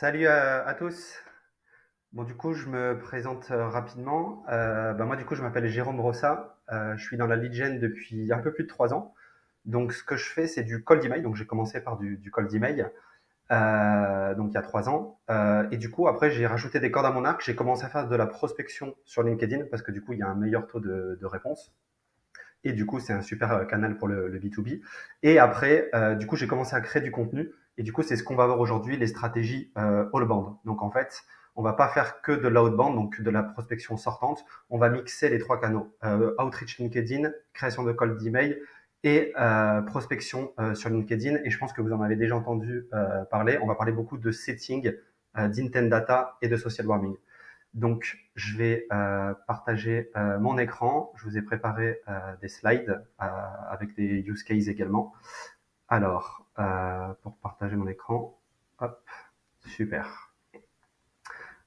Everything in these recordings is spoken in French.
Salut à tous. Bon, du coup, je me présente rapidement. Moi, du coup, je m'appelle Jérôme Rossa. Je suis dans la lead gen depuis un peu plus de 3 ans. Donc, ce que je fais, c'est du cold email. Donc, j'ai commencé par du cold email, donc il y a 3 ans. Et du coup, après, j'ai rajouté des cordes à mon arc. J'ai commencé à faire de la prospection sur LinkedIn parce que du coup, il y a un meilleur taux de réponse. Et du coup, c'est un super canal pour le B2B. Et après, du coup, j'ai commencé à créer du contenu. Et du coup, c'est ce qu'on va voir aujourd'hui, les stratégies all-band. Donc, en fait, on va pas faire que de l'outbound, donc de la prospection sortante. On va mixer les 3 canaux. Outreach LinkedIn, création de cold email et prospection sur LinkedIn. Et je pense que vous en avez déjà entendu parler. On va parler beaucoup de setting, d'intent data et de social warming. Donc, je vais partager mon écran. Je vous ai préparé des slides avec des use cases également. Alors, pour partager mon écran, hop, super,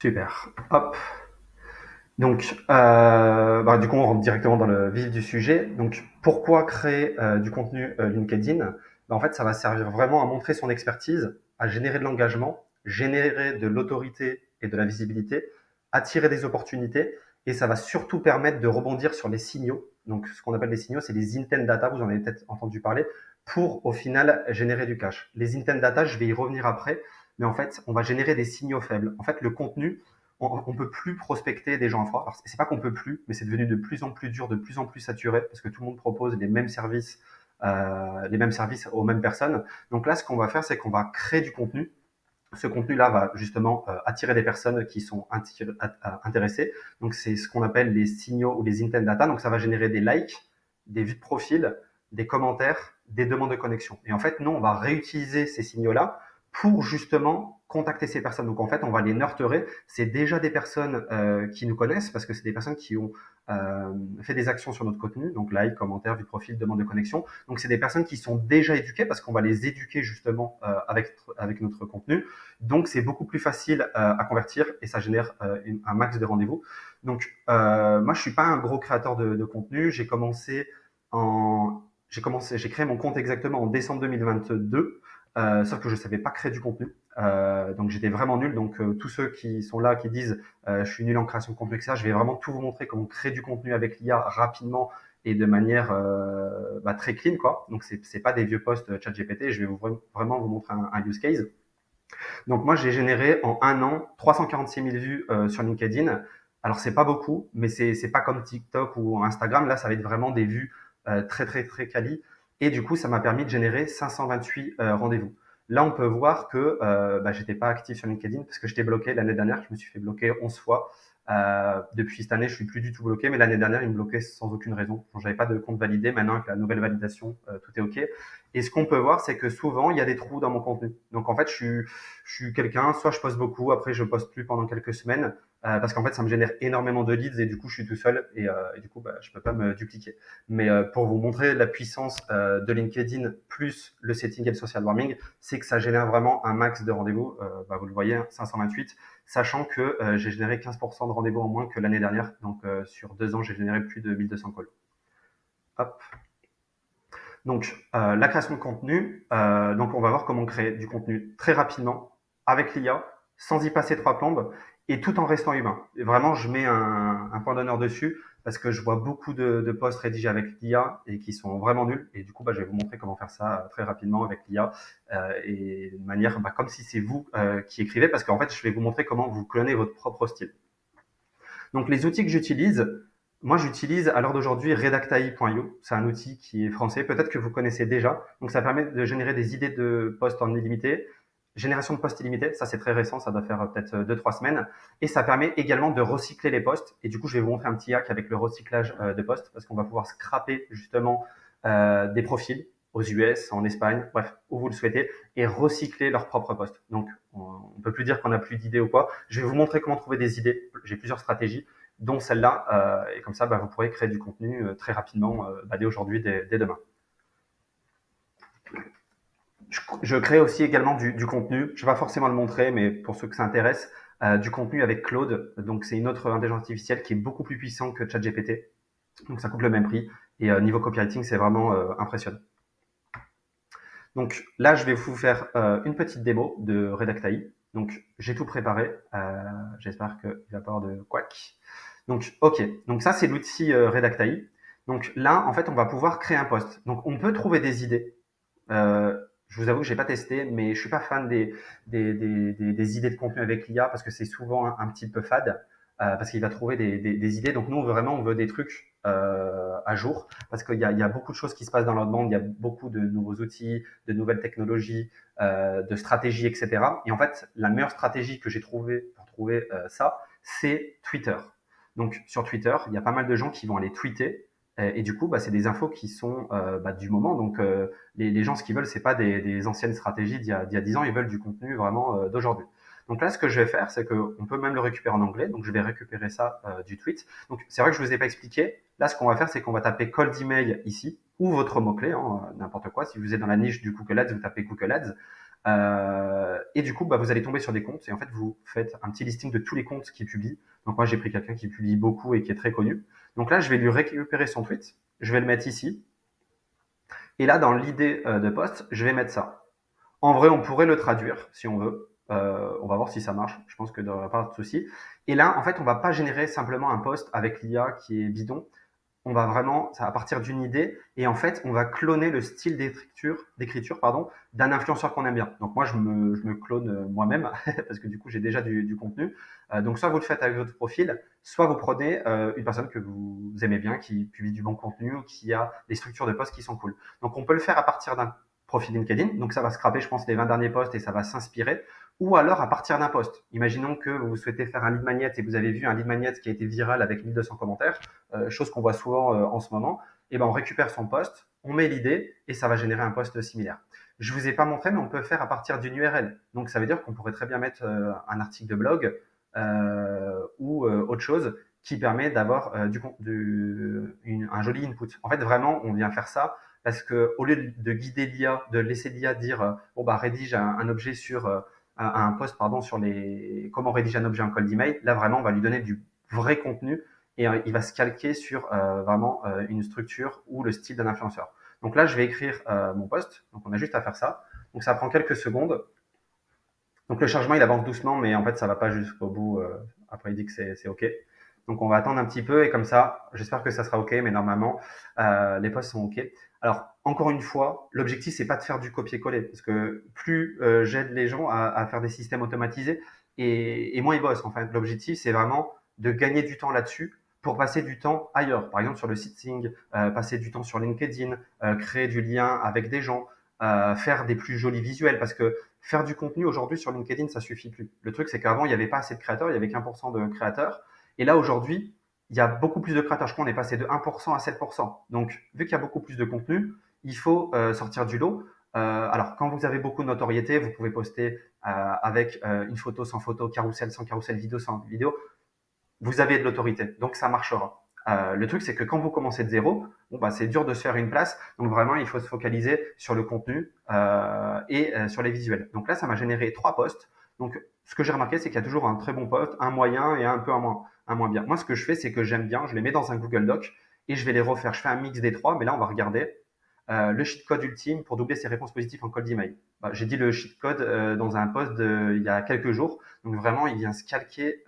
super, hop. Donc, du coup, on rentre directement dans le vif du sujet. Donc, pourquoi créer du contenu LinkedIn? En fait, ça va servir vraiment à montrer son expertise, à générer de l'engagement, générer de l'autorité et de la visibilité, attirer des opportunités, et ça va surtout permettre de rebondir sur les signaux. Donc, ce qu'on appelle les signaux, c'est les intent data, vous en avez peut-être entendu parler, pour au final générer du cash. Les intent data, je vais y revenir après, mais en fait, on va générer des signaux faibles. En fait, le contenu, on peut plus prospecter des gens à froid. Alors, c'est pas qu'on peut plus, mais c'est devenu de plus en plus dur, de plus en plus saturé, parce que tout le monde propose les mêmes services aux mêmes personnes. Donc là, ce qu'on va faire, c'est qu'on va créer du contenu. Ce contenu-là va justement attirer des personnes qui sont intéressées. Donc, c'est ce qu'on appelle les signaux ou les intent data. Donc, ça va générer des likes, des vues de profil, des commentaires, des demandes de connexion. Et en fait, nous, on va réutiliser ces signaux-là pour justement contacter ces personnes. Donc, en fait, on va les nurturer. C'est déjà des personnes qui nous connaissent parce que c'est des personnes qui ont fait des actions sur notre contenu. Donc, like, commentaire, vue de profil, demande de connexion. Donc, c'est des personnes qui sont déjà éduquées parce qu'on va les éduquer justement avec notre contenu. Donc, c'est beaucoup plus facile à convertir et ça génère un max de rendez-vous. Donc, moi, je suis pas un gros créateur de contenu. J'ai créé mon compte exactement en décembre 2022, sauf que je savais pas créer du contenu. Donc, j'étais vraiment nul. Donc, tous ceux qui sont là, qui disent je suis nul en création de contenu, etc., je vais vraiment tout vous montrer comment créer du contenu avec l'IA rapidement et de manière très clean, quoi. Donc, c'est pas des vieux posts ChatGPT. Je vais vraiment vous montrer un use case. Donc moi, j'ai généré en un an 346 000 vues sur LinkedIn. Alors c'est pas beaucoup, mais c'est pas comme TikTok ou Instagram. Là, ça va être vraiment des vues très très très quali. Et du coup, ça m'a permis de générer 528 rendez-vous. Là, on peut voir que j'étais pas actif sur LinkedIn parce que j'étais bloqué l'année dernière. Je me suis fait bloquer 11 fois. Depuis cette année, je suis plus du tout bloqué, mais l'année dernière, il me bloquait sans aucune raison. J'avais pas de compte validé. Maintenant, avec la nouvelle validation, tout est OK. Et ce qu'on peut voir, c'est que souvent, il y a des trous dans mon contenu. Donc, en fait, je suis quelqu'un, soit je poste beaucoup, après je poste plus pendant quelques semaines, parce qu'en fait ça me génère énormément de leads et du coup je suis tout seul et du coup je peux pas me dupliquer. Mais pour vous montrer la puissance de LinkedIn plus le setting et le social warming, c'est que ça génère vraiment un max de rendez-vous. Vous le voyez, 528, sachant que j'ai généré 15% de rendez-vous en moins que l'année dernière. Donc sur 2 ans, j'ai généré plus de 1200 calls. Hop. Donc, la création de contenu, donc on va voir comment créer du contenu très rapidement avec l'IA, sans y passer 3 plombes, et tout en restant humain. Et vraiment, je mets un point d'honneur dessus, parce que je vois beaucoup de posts rédigés avec l'IA et qui sont vraiment nuls. Et du coup, je vais vous montrer comment faire ça très rapidement avec l'IA, et de manière comme si c'est vous qui écrivez, parce qu'en fait, je vais vous montrer comment vous clonez votre propre style. Donc, les outils que j'utilise, moi, j'utilise à l'heure d'aujourd'hui Redactai.io. C'est un outil qui est français. Peut-être que vous connaissez déjà. Donc, ça permet de générer des idées de posts en illimité. Génération de posts illimités, ça c'est très récent, ça doit faire peut-être 2-3 semaines. Et ça permet également de recycler les posts. Et du coup, je vais vous montrer un petit hack avec le recyclage de posts parce qu'on va pouvoir scraper justement des profils aux US, en Espagne, bref, où vous le souhaitez, et recycler leurs propres posts. Donc, on peut plus dire qu'on n'a plus d'idées ou quoi. Je vais vous montrer comment trouver des idées. J'ai plusieurs stratégies, dont celle-là, et comme ça, vous pourrez créer du contenu très rapidement, dès aujourd'hui, dès demain. Je crée aussi également du contenu. Je ne vais pas forcément le montrer, mais pour ceux que ça intéresse, du contenu avec Claude. Donc, c'est une autre intelligence artificielle qui est beaucoup plus puissante que ChatGPT. Donc, ça coûte le même prix. Et niveau copywriting, c'est vraiment impressionnant. Donc là, je vais vous faire une petite démo de Redactai. Donc, j'ai tout préparé. J'espère qu'il va pas y avoir de couac. Donc, OK. Donc ça, c'est l'outil Redactai. Donc là, en fait, on va pouvoir créer un post. Donc, on peut trouver des idées. Je vous avoue que j'ai pas testé, mais je suis pas fan des idées de contenu avec l'IA parce que c'est souvent un petit peu fade, parce qu'il va trouver des idées. Donc nous, vraiment, on veut des trucs à jour parce qu'il y a beaucoup de choses qui se passent dans notre monde. Il y a beaucoup de nouveaux outils, de nouvelles technologies, de stratégies, etc. Et en fait, la meilleure stratégie que j'ai trouvée pour trouver ça, c'est Twitter. Donc sur Twitter, il y a pas mal de gens qui vont aller tweeter. Et du coup, bah, c'est des infos qui sont du moment. Donc, les gens, ce qu'ils veulent, c'est pas des anciennes stratégies d'il y a 10 ans, ils veulent du contenu vraiment d'aujourd'hui. Donc là, ce que je vais faire, c'est qu'on peut même le récupérer en anglais. Donc, je vais récupérer ça du tweet. Donc, c'est vrai que je vous ai pas expliqué. Là, ce qu'on va faire, c'est qu'on va taper cold email ici, ou votre mot-clé, hein, n'importe quoi. Si vous êtes dans la niche du Google Ads, vous tapez Google Ads. Et du coup, bah, vous allez tomber sur des comptes. Et en fait, vous faites un petit listing de tous les comptes qui publient. Donc, moi, j'ai pris quelqu'un qui publie beaucoup et qui est très connu. Donc là, je vais lui récupérer son tweet. Je vais le mettre ici. Et là, dans l'idée de poste, je vais mettre ça. En vrai, on pourrait le traduire si on veut. On va voir si ça marche. Je pense que il n'y aura pas de souci. Et là, en fait, on va pas générer simplement un post avec l'IA qui est bidon. On va vraiment, ça va partir d'une idée et en fait, on va cloner le style d'écriture, pardon, d'un influenceur qu'on aime bien. Donc moi, je me clone moi-même parce que du coup, j'ai déjà du contenu. Donc soit vous le faites avec votre profil, soit vous prenez une personne que vous aimez bien, qui publie du bon contenu ou qui a des structures de posts qui sont cool. Donc on peut le faire à partir d'un profil LinkedIn. Donc ça va scraper, je pense, les 20 derniers posts et ça va s'inspirer. Ou alors à partir d'un post. Imaginons que vous souhaitez faire un lead magnet et vous avez vu un lead magnet qui a été viral avec 1200 commentaires, chose qu'on voit souvent en ce moment. Et ben on récupère son post, on met l'idée et ça va générer un post similaire. Je vous ai pas montré, mais on peut faire à partir d'une URL. Donc ça veut dire qu'on pourrait très bien mettre un article de blog ou autre chose qui permet d'avoir un joli input. En fait, vraiment, on vient faire ça parce que au lieu de guider l'IA, de laisser l'IA dire bon bah rédige un objet sur un post pardon sur les comment rédiger un objet en cold email, là vraiment on va lui donner du vrai contenu et il va se calquer sur vraiment une structure ou le style d'un influenceur. Donc là je vais écrire mon post, donc on a juste à faire ça. Donc ça prend quelques secondes. Donc le chargement il avance doucement, mais en fait ça va pas jusqu'au bout. Après il dit que c'est ok. Donc on va attendre un petit peu et comme ça, j'espère que ça sera ok, mais normalement les posts sont ok. Alors encore une fois, l'objectif c'est pas de faire du copier-coller parce que plus j'aide les gens à faire des systèmes automatisés et moins ils bossent. En fait, l'objectif c'est vraiment de gagner du temps là-dessus pour passer du temps ailleurs. Par exemple sur le sitting, passer du temps sur LinkedIn, créer du lien avec des gens, faire des plus jolis visuels parce que faire du contenu aujourd'hui sur LinkedIn, ça suffit plus. Le truc, c'est qu'avant, il n'y avait pas assez de créateurs, il y avait qu'1% de créateurs. Et là, aujourd'hui, il y a beaucoup plus de créateurs. Je crois qu'on est passé de 1% à 7%. Donc, vu qu'il y a beaucoup plus de contenu, il faut sortir du lot. Alors, quand vous avez beaucoup de notoriété, vous pouvez poster avec une photo sans photo, carrousel sans carrousel, vidéo sans vidéo. Vous avez de l'autorité, donc ça marchera. Le truc, c'est que quand vous commencez de zéro, bon, bah, c'est dur de se faire une place. Donc vraiment, il faut se focaliser sur le contenu et sur les visuels. Donc là, ça m'a généré 3 posts. Donc ce que j'ai remarqué, c'est qu'il y a toujours un très bon post, un moyen et un peu un moins bien. Moi, ce que je fais, c'est que j'aime bien, je les mets dans un Google Doc et je vais les refaire. Je fais un mix des trois, mais là, on va regarder le cheat code ultime pour doubler ses réponses positives en cold email. Bah, j'ai dit le cheat code dans un post il y a quelques jours. Donc vraiment, il vient se calquer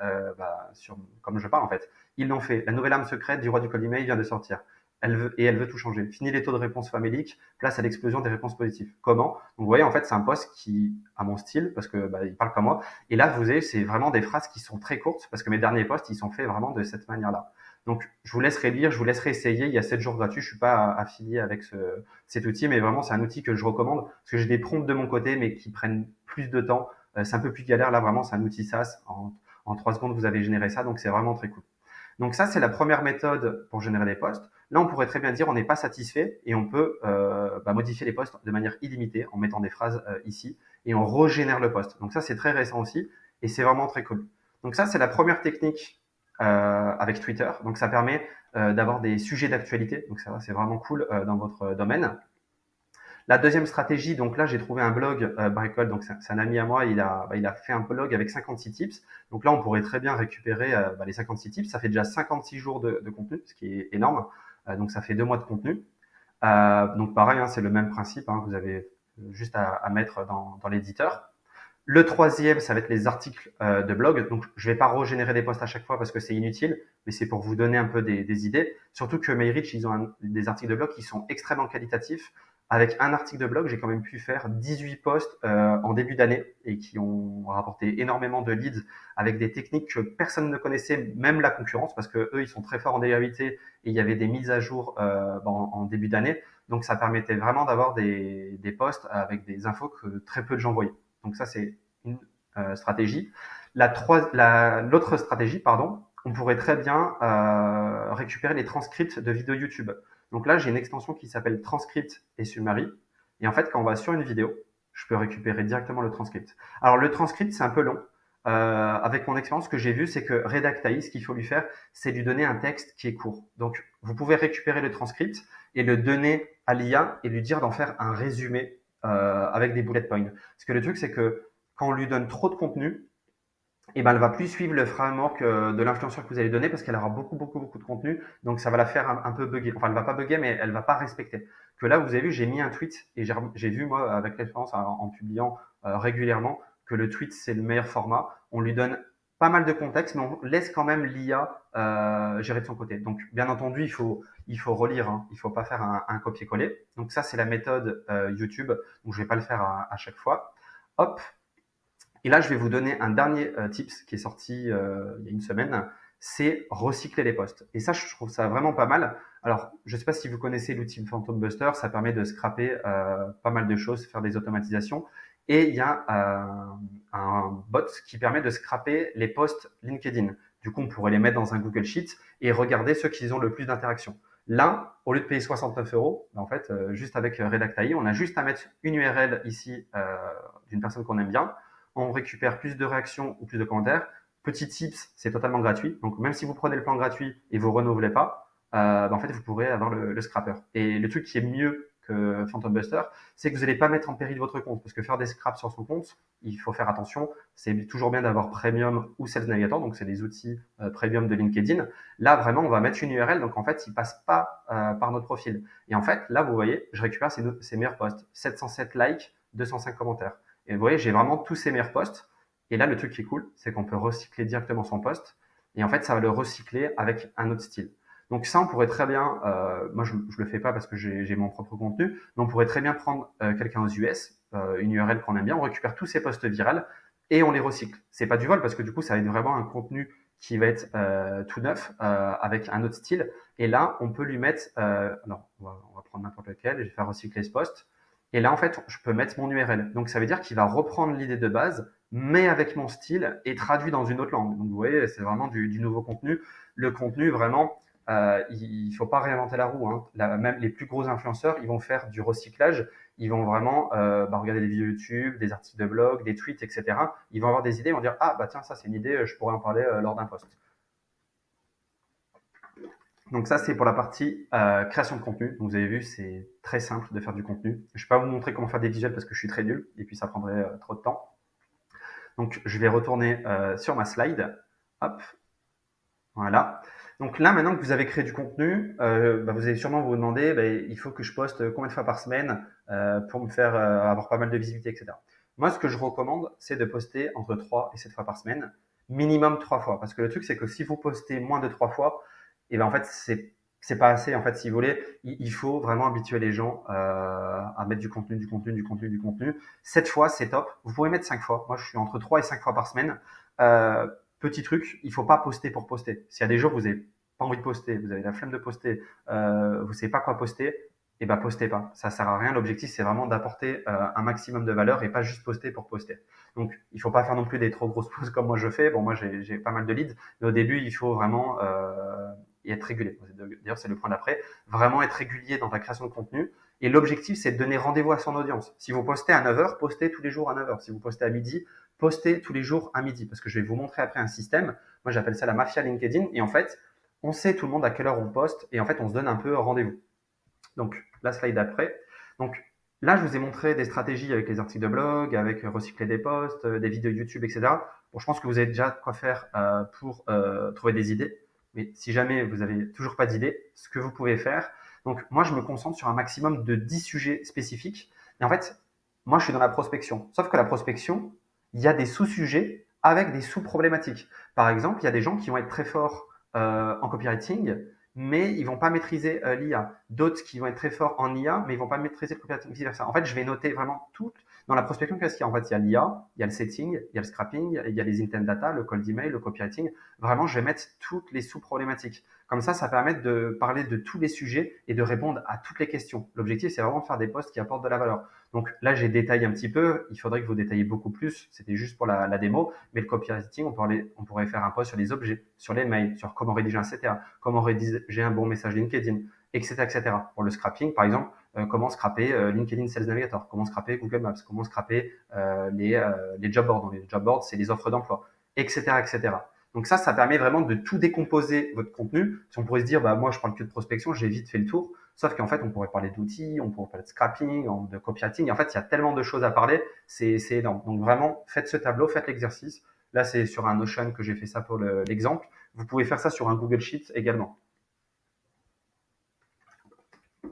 sur comme je parle en fait. Ils l'ont fait. La nouvelle arme secrète du roi du cold email vient de sortir. Elle veut tout changer. Fini les taux de réponse faméliques, place à l'explosion des réponses positives. Comment? Donc vous voyez, en fait, c'est un post qui a mon style parce que il parle comme moi. Et là, vous avez, c'est vraiment des phrases qui sont très courtes parce que mes derniers posts, ils sont faits vraiment de cette manière-là. Donc, je vous laisserai lire, je vous laisserai essayer. Il y a 7 jours gratuits. Je suis pas affilié avec cet outil, mais vraiment, c'est un outil que je recommande parce que j'ai des prompts de mon côté, mais qui prennent plus de temps. C'est un peu plus galère. Là, vraiment, c'est un outil SaaS. En 3 secondes, vous avez généré ça. Donc, c'est vraiment très cool. Donc, ça, c'est la première méthode pour générer des posts. Là, on pourrait très bien dire on n'est pas satisfait et on peut modifier les posts de manière illimitée en mettant des phrases ici et on régénère le post. Donc, ça, c'est très récent aussi et c'est vraiment très cool. Donc, ça, c'est la première technique avec Twitter. Donc, ça permet d'avoir des sujets d'actualité. Donc, ça, c'est vraiment cool dans votre domaine. La deuxième stratégie, donc là, j'ai trouvé un blog Bricole, donc c'est un ami à moi, il a fait un blog avec 56 tips. Donc là, on pourrait très bien récupérer les 56 tips. Ça fait déjà 56 jours de contenu, ce qui est énorme. Donc ça fait 2 mois de contenu. Donc pareil, hein, c'est le même principe. Hein, vous avez juste à mettre dans l'éditeur. Le troisième, ça va être les articles de blog. Donc, je vais pas régénérer des posts à chaque fois parce que c'est inutile, mais c'est pour vous donner un peu des idées. Surtout que MyReach, ils ont des articles de blog qui sont extrêmement qualitatifs. Avec un article de blog, j'ai quand même pu faire 18 posts en début d'année et qui ont rapporté énormément de leads avec des techniques que personne ne connaissait, même la concurrence, parce que eux, ils sont très forts en DAVT et il y avait des mises à jour en début d'année. Donc, ça permettait vraiment d'avoir des posts avec des infos que très peu de gens voyaient. Donc ça, c'est une stratégie. L'autre stratégie, pardon, on pourrait très bien récupérer les transcripts de vidéos YouTube. Donc là, j'ai une extension qui s'appelle Transcript et Summary. Et en fait, quand on va sur une vidéo, je peux récupérer directement le transcript. Alors le transcript, c'est un peu long. Avec mon expérience, ce que j'ai vu, c'est que Redactai, ce qu'il faut lui faire, c'est lui donner un texte qui est court. Donc, vous pouvez récupérer le transcript et le donner à l'IA et lui dire d'en faire un résumé avec des bullet points. Parce que le truc, c'est que quand on lui donne trop de contenu, et ben, elle va plus suivre le framework de l'influenceur que vous allez donner parce qu'elle aura beaucoup de contenu. Donc, ça va la faire un peu bugger. Enfin, elle va pas bugger, mais elle va pas respecter. Que là, vous avez vu, j'ai mis un tweet et j'ai vu, moi, avec l'expérience en publiant régulièrement, que le tweet, c'est le meilleur format. On lui donne pas mal de contexte, mais on laisse quand même l'IA gérer de son côté. Donc, bien entendu, il faut relire. Hein. Il faut pas faire un copier-coller. Donc, ça, c'est la méthode YouTube. Donc, je vais pas le faire à chaque fois. Hop, et là, je vais vous donner un dernier tips qui est sorti il y a une semaine, c'est recycler les posts. Et ça, je trouve ça vraiment pas mal. Alors, je ne sais pas si vous connaissez l'outil Phantom Buster, ça permet de scraper pas mal de choses, faire des automatisations. Et il y a un bot qui permet de scraper les posts LinkedIn. Du coup, on pourrait les mettre dans un Google Sheet et regarder ceux qui ont le plus d'interactions. Là, au lieu de payer 69 euros, en fait, juste avec Redactai, on a juste à mettre une URL ici d'une personne qu'on aime bien, on récupère plus de réactions ou plus de commentaires. Petit tips, c'est totalement gratuit. Donc, même si vous prenez le plan gratuit et vous renouvelez pas, en fait, vous pourrez avoir le scrapper. Et le truc qui est mieux que Phantom Buster, c'est que vous n'allez pas mettre en péril votre compte. Parce que faire des scraps sur son compte, il faut faire attention. C'est toujours bien d'avoir Premium ou Sales Navigator. Donc, c'est des outils Premium de LinkedIn. Là, vraiment, on va mettre une URL. Donc, en fait, il passe pas par notre profil. Et en fait, là, vous voyez, je récupère ces meilleurs posts. 707 likes, 205 commentaires. Et vous voyez, j'ai vraiment tous ces meilleurs posts. Et là, le truc qui est cool, c'est qu'on peut recycler directement son post. Et en fait, ça va le recycler avec un autre style. Donc ça, on pourrait très bien, moi je le fais pas parce que j'ai mon propre contenu, mais on pourrait très bien prendre quelqu'un aux US, une URL qu'on aime bien, on récupère tous ces posts virals et on les recycle. C'est pas du vol parce que du coup, ça va être vraiment un contenu qui va être tout neuf avec un autre style. Et là, on peut lui mettre, alors on va prendre n'importe lequel, je vais faire recycler ce post. Et là, en fait, je peux mettre mon URL. Donc, ça veut dire qu'il va reprendre l'idée de base, mais avec mon style et traduit dans une autre langue. Donc, vous voyez, c'est vraiment du nouveau contenu. Le contenu, vraiment, il ne faut pas réinventer la roue. Hein. Même les plus gros influenceurs, ils vont faire du recyclage. Ils vont vraiment regarder des vidéos YouTube, des articles de blog, des tweets, etc. Ils vont avoir des idées, ils vont dire ah bah tiens ça c'est une idée, je pourrais en parler lors d'un post. Donc ça, c'est pour la partie création de contenu. Donc, vous avez vu, c'est très simple de faire du contenu. Je ne vais pas vous montrer comment faire des visuels parce que je suis très nul et puis ça prendrait trop de temps. Donc, je vais retourner sur ma slide. Hop, voilà. Donc là, maintenant que vous avez créé du contenu, vous allez sûrement vous demander, il faut que je poste combien de fois par semaine pour me faire avoir pas mal de visibilité, etc. Moi, ce que je recommande, c'est de poster entre 3 et 7 fois par semaine, minimum 3 fois. Parce que le truc, c'est que si vous postez moins de 3 fois, et ben en fait, c'est pas assez. En fait, si vous voulez, il faut vraiment habituer les gens à mettre du contenu, du contenu, du contenu, du contenu. 7 fois, c'est top. Vous pouvez mettre 5 fois. Moi, je suis entre 3 et 5 fois par semaine. Petit truc, il faut pas poster pour poster. S'il y a des jours où vous avez pas envie de poster, vous avez la flemme de poster, vous savez pas quoi poster, et ben postez pas. Ça sert à rien. L'objectif c'est vraiment d'apporter un maximum de valeur et pas juste poster pour poster. Donc il faut pas faire non plus des trop grosses pauses comme moi je fais. Bon moi j'ai pas mal de leads, mais au début il faut vraiment y être régulier. D'ailleurs c'est le point d'après. Vraiment être régulier dans ta création de contenu. Et l'objectif c'est de donner rendez-vous à son audience. Si vous postez à 9h, postez tous les jours à 9h. Si vous postez à midi, postez tous les jours à midi. Parce que je vais vous montrer après un système. Moi j'appelle ça la mafia LinkedIn. Et en fait on sait tout le monde à quelle heure on poste et en fait on se donne un peu rendez-vous. Donc la slide d'après. Donc là je vous ai montré des stratégies avec les articles de blog, avec recycler des posts, des vidéos YouTube, etc. Bon, je pense que vous avez déjà quoi faire pour trouver des idées. Mais si jamais vous avez toujours pas d'idées, ce que vous pouvez faire, donc moi je me concentre sur un maximum de 10 sujets spécifiques. Et en fait, moi je suis dans la prospection. Sauf que la prospection, il y a des sous-sujets avec des sous-problématiques. Par exemple, il y a des gens qui vont être très forts en copywriting, mais ils vont pas maîtriser l'IA. D'autres qui vont être très forts en IA, mais ils vont pas maîtriser le copywriting, vice versa. En fait, je vais noter vraiment tout. Dans la prospection, qu'est-ce qu'il y a? En fait, il y a l'IA, il y a le setting, il y a le scrapping, il y a les intent data, le cold email, le copywriting. Vraiment, je vais mettre toutes les sous-problématiques. Comme ça permet de parler de tous les sujets et de répondre à toutes les questions. L'objectif, c'est vraiment de faire des posts qui apportent de la valeur. Donc là, j'ai détaillé un petit peu. Il faudrait que vous détailliez beaucoup plus. C'était juste pour la démo. Mais le copywriting, on pourrait faire un post sur les objets, sur les mails, sur comment rédiger un CTA, comment rédiger un bon message LinkedIn, etc., etc. Pour le scrapping, par exemple, comment scraper LinkedIn Sales Navigator, comment scraper Google Maps, comment scraper les job boards. Donc, les job boards, c'est les offres d'emploi, etc., etc. Donc ça permet vraiment de tout décomposer votre contenu. Si on pourrait se dire, bah moi je parle que de prospection, j'ai vite fait le tour. Sauf qu'en fait, on pourrait parler d'outils, on pourrait parler de scrapping, de copywriting. En fait, il y a tellement de choses à parler, c'est énorme. Donc vraiment, faites ce tableau, faites l'exercice. Là, c'est sur un Notion que j'ai fait ça pour l'exemple. Vous pouvez faire ça sur un Google Sheet également.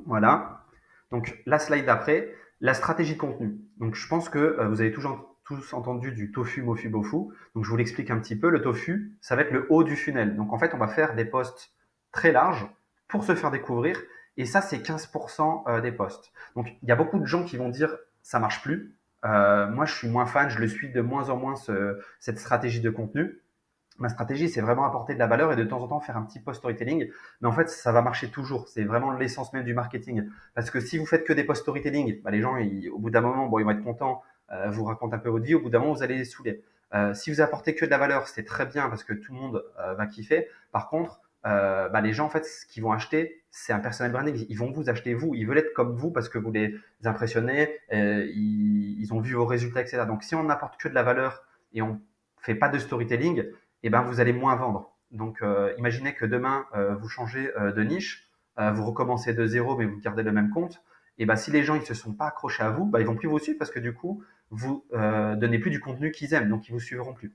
Voilà. Donc la slide d'après, la stratégie de contenu. Donc je pense que vous avez tous entendu du tofu, mofu, bofu. Donc je vous l'explique un petit peu. Le tofu, ça va être le haut du funnel. Donc en fait, on va faire des posts très larges pour se faire découvrir. Et ça, c'est 15% des posts. Donc il y a beaucoup de gens qui vont dire ça marche plus. Moi, je suis moins fan, je le suis de moins en moins cette stratégie de contenu. Ma stratégie, c'est vraiment apporter de la valeur et de temps en temps faire un petit post storytelling. Mais en fait, ça va marcher toujours. C'est vraiment l'essence même du marketing. Parce que si vous faites que des posts storytelling, bah, les gens, au bout d'un moment, bon, ils vont être contents, vous racontent un peu votre vie. Au bout d'un moment, vous allez les saouler. Si vous apportez que de la valeur, c'est très bien parce que tout le monde va kiffer. Par contre, bah, les gens, en fait, ce qu'ils vont acheter, c'est un personal branding. Ils vont vous acheter vous. Ils veulent être comme vous parce que vous les impressionnez. Ils ont vu vos résultats, etc. Donc, si on n'apporte que de la valeur et on fait pas de storytelling, eh ben, vous allez moins vendre. Donc, imaginez que demain, vous changez de niche, vous recommencez de zéro, mais vous gardez le même compte. Et ben, si les gens ils se sont pas accrochés à vous, bah, ils vont plus vous suivre parce que du coup, vous donnez plus du contenu qu'ils aiment, donc ils vous suivront plus.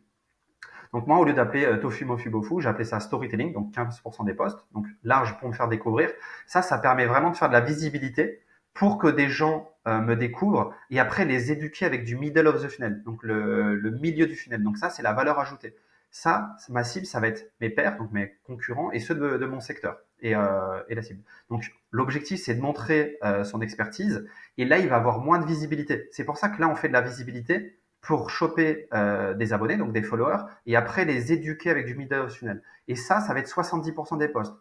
Donc moi, au lieu d'appeler Tofu Mofu Bofu, j'ai appelé ça storytelling, donc 15% des posts, donc large pour me faire découvrir. Ça permet vraiment de faire de la visibilité pour que des gens me découvrent et après les éduquer avec du middle of the funnel, donc le milieu du funnel. Donc ça, c'est la valeur ajoutée. Ça, ma cible, ça va être mes pairs, donc mes concurrents et ceux de mon secteur et la cible. Donc l'objectif, c'est de montrer son expertise et là, il va avoir moins de visibilité. C'est pour ça que là, on fait de la visibilité pour choper des abonnés, donc des followers, et après les éduquer avec du middle funnel. Et ça va être 70% des posts.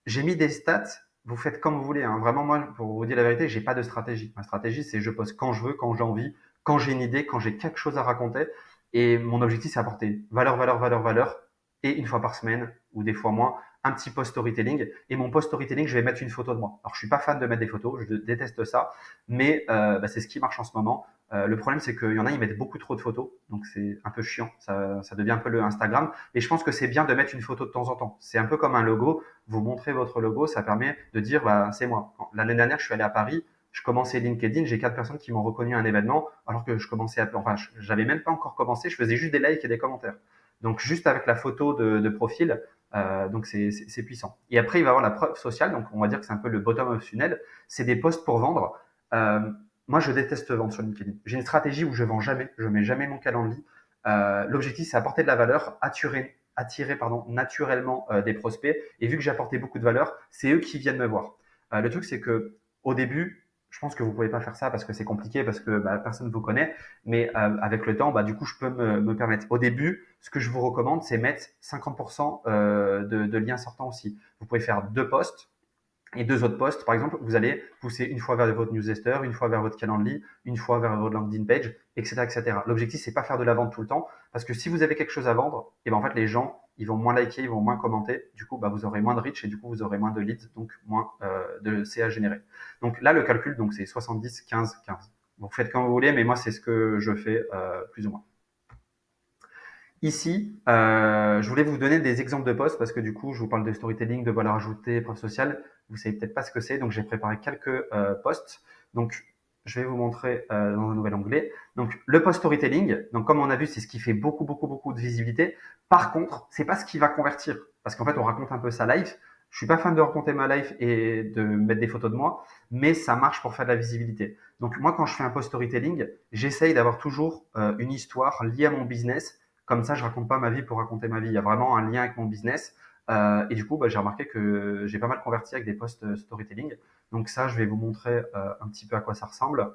J'ai mis des stats, vous faites comme vous voulez. Hein. Vraiment, moi, pour vous dire la vérité, j'ai pas de stratégie. Ma stratégie, c'est je poste quand je veux, quand j'ai envie, quand j'ai une idée, quand j'ai quelque chose à raconter. Et mon objectif, c'est apporter valeur, valeur, valeur, valeur. Et une fois par semaine, ou des fois moins, un petit post storytelling. Et mon post storytelling, je vais mettre une photo de moi. Alors, je suis pas fan de mettre des photos, je déteste ça, mais bah, c'est ce qui marche en ce moment. Le problème, c'est qu'il y en a, ils mettent beaucoup trop de photos, donc c'est un peu chiant. Ça devient un peu le Instagram. Et je pense que c'est bien de mettre une photo de temps en temps. C'est un peu comme un logo. Vous montrez votre logo, ça permet de dire, bah, c'est moi. L'année dernière, je suis allé à Paris, je commençais LinkedIn, j'ai 4 personnes qui m'ont reconnu à un événement, alors que je commençais enfin, j'avais même pas encore commencé, je faisais juste des likes et des commentaires. Donc, juste avec la photo de profil, donc c'est puissant. Et après, il va y avoir la preuve sociale, donc on va dire que c'est un peu le bottom of funnel. C'est des posts pour vendre. Euh, Moi, je déteste vendre sur LinkedIn. J'ai une stratégie où je vends jamais, je mets jamais mon calendrier. L'objectif, c'est apporter de la valeur, attirer naturellement des prospects. Et vu que j'ai apporté beaucoup de valeur, c'est eux qui viennent me voir. Le truc, c'est que au début, je pense que vous pouvez pas faire ça parce que c'est compliqué, parce que bah, personne ne vous connaît. Mais avec le temps, bah, du coup, je peux me permettre. Au début, ce que je vous recommande, c'est mettre 50% de liens sortants aussi. Vous pouvez faire 2 posts et 2 autres posts, par exemple, vous allez pousser une fois vers votre newsletter, une fois vers votre calendrier, une fois vers votre landing page, etc., etc. L'objectif, c'est pas faire de la vente tout le temps, parce que si vous avez quelque chose à vendre, et ben en fait les gens, ils vont moins liker, ils vont moins commenter. Du coup, bah, vous aurez moins de reach et du coup vous aurez moins de leads, donc moins de CA générés. Donc là, le calcul, donc c'est 70, 15, 15. Vous faites comme vous voulez, mais moi c'est ce que je fais plus ou moins. Ici, je voulais vous donner des exemples de posts parce que du coup, je vous parle de storytelling, de valeur ajoutée, preuve sociale. Vous savez peut-être pas ce que c'est, donc j'ai préparé quelques posts. Donc, je vais vous montrer dans un nouvel onglet. Donc, le post storytelling, donc comme on a vu, c'est ce qui fait beaucoup, beaucoup, beaucoup de visibilité. Par contre, c'est pas ce qui va convertir parce qu'en fait, on raconte un peu sa life. Je suis pas fan de raconter ma life et de mettre des photos de moi, mais ça marche pour faire de la visibilité. Donc moi, quand je fais un post storytelling, j'essaye d'avoir toujours une histoire liée à mon business. Comme ça, je raconte pas ma vie pour raconter ma vie. Il y a vraiment un lien avec mon business. Et du coup, bah, j'ai remarqué que j'ai pas mal converti avec des posts storytelling. Donc ça, je vais vous montrer un petit peu à quoi ça ressemble.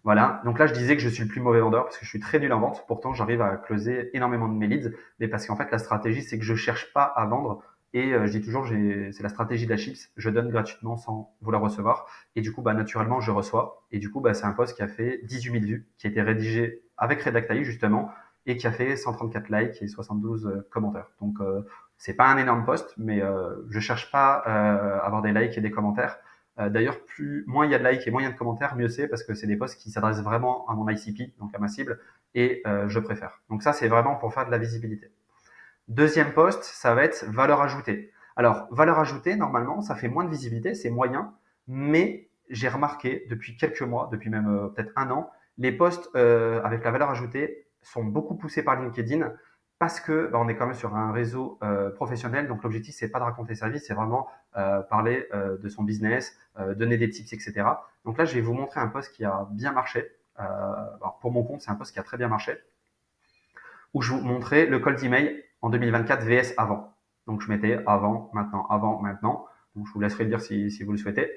Voilà. Donc là, je disais que je suis le plus mauvais vendeur parce que je suis très nul en vente. Pourtant, j'arrive à closer énormément de mes leads. Mais parce qu'en fait, la stratégie, c'est que je cherche pas à vendre. Et je dis toujours, c'est la stratégie de la chips. Je donne gratuitement sans vouloir recevoir. Et du coup, bah, naturellement, je reçois. Et du coup, bah, c'est un post qui a fait 18 000 vues, qui a été rédigé avec Redactaï, justement, et qui a fait 134 likes et 72 commentaires. Donc, c'est pas un énorme post, mais je cherche pas à avoir des likes et des commentaires. D'ailleurs, moins il y a de likes et moins il y a de commentaires, mieux c'est parce que c'est des posts qui s'adressent vraiment à mon ICP, donc à ma cible, et je préfère. Donc ça, c'est vraiment pour faire de la visibilité. Deuxième post, ça va être valeur ajoutée. Alors, valeur ajoutée, normalement, ça fait moins de visibilité, c'est moyen, mais j'ai remarqué depuis quelques mois, depuis même peut-être un an, les posts avec la valeur ajoutée sont beaucoup poussés par LinkedIn parce que bah, on est quand même sur un réseau professionnel, donc l'objectif c'est pas de raconter sa vie, c'est vraiment parler de son business, donner des tips, etc. Donc là, je vais vous montrer un post qui a bien marché. Alors pour mon compte, c'est un post qui a très bien marché où je vous montrais le cold email en 2024 VS avant. Donc je mettais avant, maintenant, avant, maintenant. Donc je vous laisserai le dire si vous le souhaitez.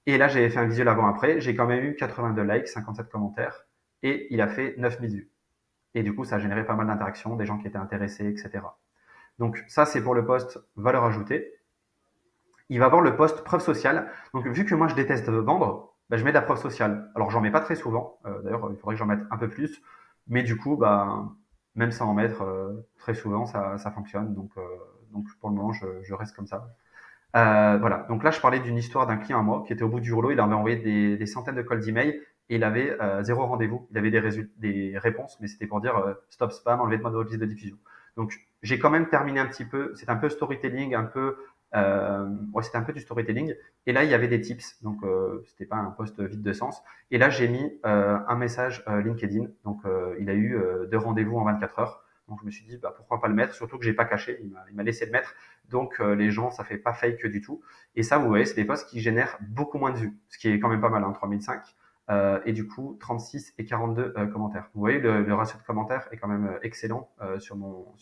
Et là, j'ai fait un visuel avant-après. J'ai quand même eu 82 likes, 57 commentaires et il a fait 9000 vues. Et du coup, ça a généré pas mal d'interactions, des gens qui étaient intéressés, etc. Donc ça, c'est pour le post valeur ajoutée. Il va avoir le post preuve sociale. Donc vu que moi, je déteste vendre, bah, je mets de la preuve sociale. Alors j'en mets pas très souvent. D'ailleurs, il faudrait que j'en mette un peu plus. Mais du coup, bah, même sans en mettre très souvent, ça fonctionne. Donc pour le moment, je reste comme ça. Voilà. Donc là, je parlais d'une histoire d'un client à moi qui était au bout du rouleau. Il avait envoyé des centaines de cold email et il avait zéro rendez-vous. Il avait des réponses, mais c'était pour dire stop spam, enlevez-moi de votre liste de diffusion. Donc j'ai quand même terminé un petit peu. C'est un peu storytelling, un peu ouais, c'était un peu du storytelling. Et là, il y avait des tips, donc c'était pas un post vide de sens. Et là, j'ai mis un message LinkedIn. Donc il a eu 2 rendez-vous en 24 heures. Donc je me suis dit bah, pourquoi pas le mettre, surtout que j'ai pas caché. Il m'a laissé le mettre. Donc les gens, ça fait pas fake du tout. Et ça, vous voyez, c'est des posts qui génèrent beaucoup moins de vues, ce qui est quand même pas mal, hein, 3005. Et du coup, 36 et 42 commentaires. Vous voyez, le ratio de commentaires est quand même excellent sur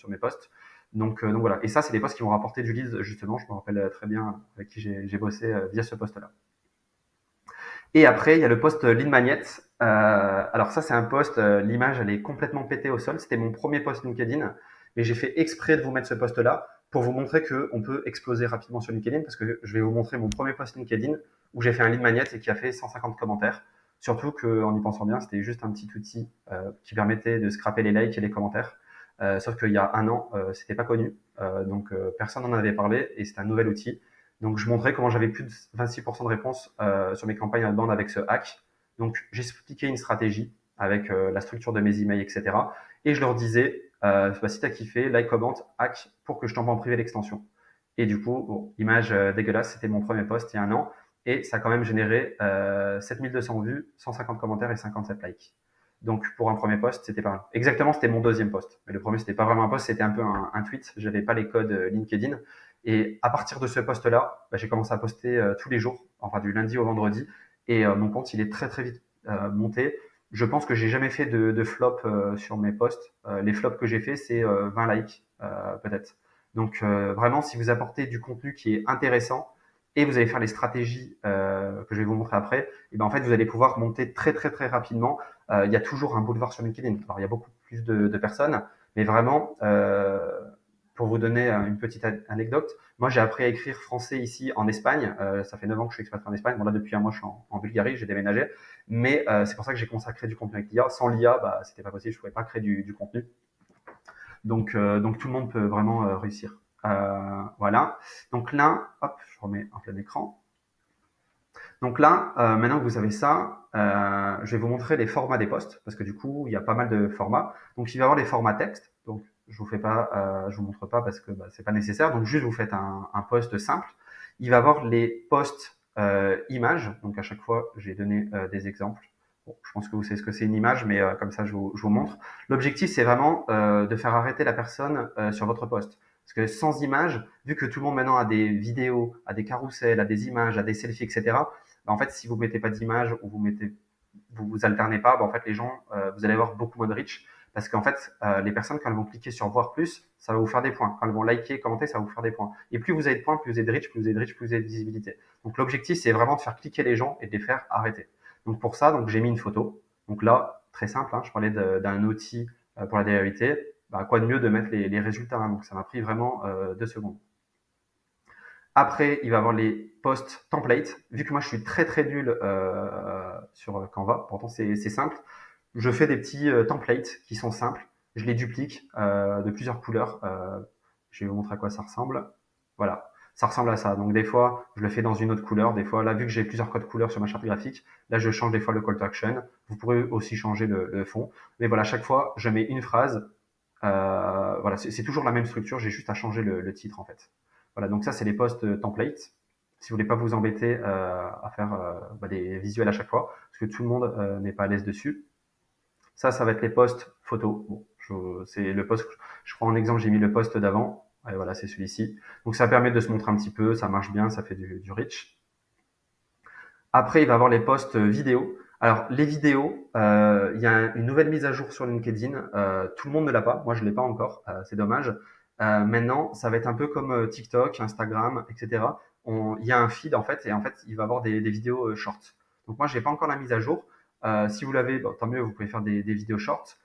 mes posts. Donc voilà. Et ça, c'est des posts qui m'ont rapporté du lead, justement. Je me rappelle très bien avec qui j'ai bossé via ce post-là. Et après, il y a le post Lead Magnet. Alors ça, c'est un post, l'image, elle est complètement pétée au sol. C'était mon premier post LinkedIn, mais j'ai fait exprès de vous mettre ce post-là pour vous montrer qu'on peut exploser rapidement sur LinkedIn, parce que je vais vous montrer mon premier post LinkedIn où j'ai fait un Lead Magnet et qui a fait 150 commentaires. Surtout qu'en y pensant bien, c'était juste un petit outil qui permettait de scraper les likes et les commentaires. Sauf qu'il y a un an, c'était pas connu, donc personne n'en avait parlé et c'est un nouvel outil. Donc, je montrais comment j'avais plus de 26% de réponses sur mes campagnes outbound avec ce hack. Donc, j'expliquais une stratégie avec la structure de mes emails, etc. Et je leur disais, bah, si tu as kiffé, like, commente, hack pour que je t'envoie en privé l'extension. Et du coup, bon, image dégueulasse, c'était mon premier post il y a un an. Et ça a quand même généré 7200 vues, 150 commentaires et 57 likes. Donc, pour un premier post, c'était pas mal. Exactement, c'était mon deuxième post. Mais le premier, c'était pas vraiment un post, c'était un peu un tweet. J'avais pas les codes LinkedIn. Et à partir de ce poste-là, bah, j'ai commencé à poster tous les jours, enfin du lundi au vendredi. Et mon compte, il est très très vite monté. Je pense que j'ai jamais fait de flop sur mes posts. Les flops que j'ai fait, c'est 20 likes peut-être. Donc vraiment, si vous apportez du contenu qui est intéressant et vous allez faire les stratégies que je vais vous montrer après, et ben en fait, vous allez pouvoir monter très très très rapidement. Il y a toujours un boulevard sur LinkedIn. Alors il y a beaucoup plus de personnes, mais vraiment, pour vous donner une petite anecdote, moi j'ai appris à écrire français ici en Espagne. Ça fait 9 ans que je suis expatrié en Espagne. Bon là depuis un mois je suis en Bulgarie, j'ai déménagé. Mais c'est pour ça que j'ai commencé à créer du contenu avec l'IA. Sans l'IA, bah, c'était pas possible, je pouvais pas créer du contenu. Donc tout le monde peut vraiment réussir. Voilà. Donc là, hop, je remets en plein écran. Donc là, maintenant que vous savez ça, je vais vous montrer les formats des posts parce que du coup, il y a pas mal de formats. Donc, il va y avoir les formats texte. Donc, je vous montre pas parce que bah, c'est pas nécessaire. Donc, juste vous faites un post simple. Il va y avoir les posts images. Donc, à chaque fois, j'ai donné des exemples. Bon, je pense que vous savez ce que c'est une image, mais comme ça, je vous montre. L'objectif, c'est vraiment de faire arrêter la personne sur votre post. Parce que sans images, vu que tout le monde maintenant a des vidéos, a des carousels, a des images, a des selfies, etc., bah, en fait, si vous mettez pas d'image ou vous alternez pas, bah, en fait, les gens, vous allez avoir beaucoup moins de reach. Parce qu'en fait, les personnes, quand elles vont cliquer sur voir plus, ça va vous faire des points. Quand elles vont liker, commenter, ça va vous faire des points. Et plus vous avez de points, plus vous avez de reach, plus vous avez de reach, plus vous avez de visibilité. Donc l'objectif, c'est vraiment de faire cliquer les gens et de les faire arrêter. Donc pour ça, donc j'ai mis une photo. Donc là, très simple, hein, je parlais d'un outil pour la DAUT. Bah, quoi de mieux de mettre les résultats, hein. Donc ça m'a pris vraiment 2 secondes. Après, il va avoir les posts templates. Vu que moi, je suis très très nul sur Canva, pourtant c'est simple, je fais des petits templates qui sont simples. Je les duplique de plusieurs couleurs. Je vais vous montrer à quoi ça ressemble. Voilà, ça ressemble à ça. Donc des fois, je le fais dans une autre couleur. Des fois, là, vu que j'ai plusieurs codes couleurs sur ma charte graphique, là, je change des fois le call to action. Vous pourrez aussi changer le fond. Mais voilà, à chaque fois, je mets une phrase. Voilà, c'est toujours la même structure. J'ai juste à changer le titre en fait. Voilà, donc ça, c'est les posts templates. Si vous voulez pas vous embêter à faire des visuels à chaque fois, parce que tout le monde n'est pas à l'aise dessus. Ça va être les posts photos. Bon, c'est le post. Je prends en exemple, j'ai mis le post d'avant. Et voilà, c'est celui-ci. Donc ça permet de se montrer un petit peu, ça marche bien, ça fait du reach. Après, il va y avoir les posts vidéo. Alors les vidéos, il y a une nouvelle mise à jour sur LinkedIn. Tout le monde ne l'a pas. Moi, je l'ai pas encore. C'est dommage. Maintenant, ça va être un peu comme TikTok, Instagram, etc. Il y a un feed en fait, et en fait, il va y avoir des vidéos shorts. Donc moi, j'ai pas encore la mise à jour. Si vous l'avez, bon, tant mieux, vous pouvez faire des vidéos shorts.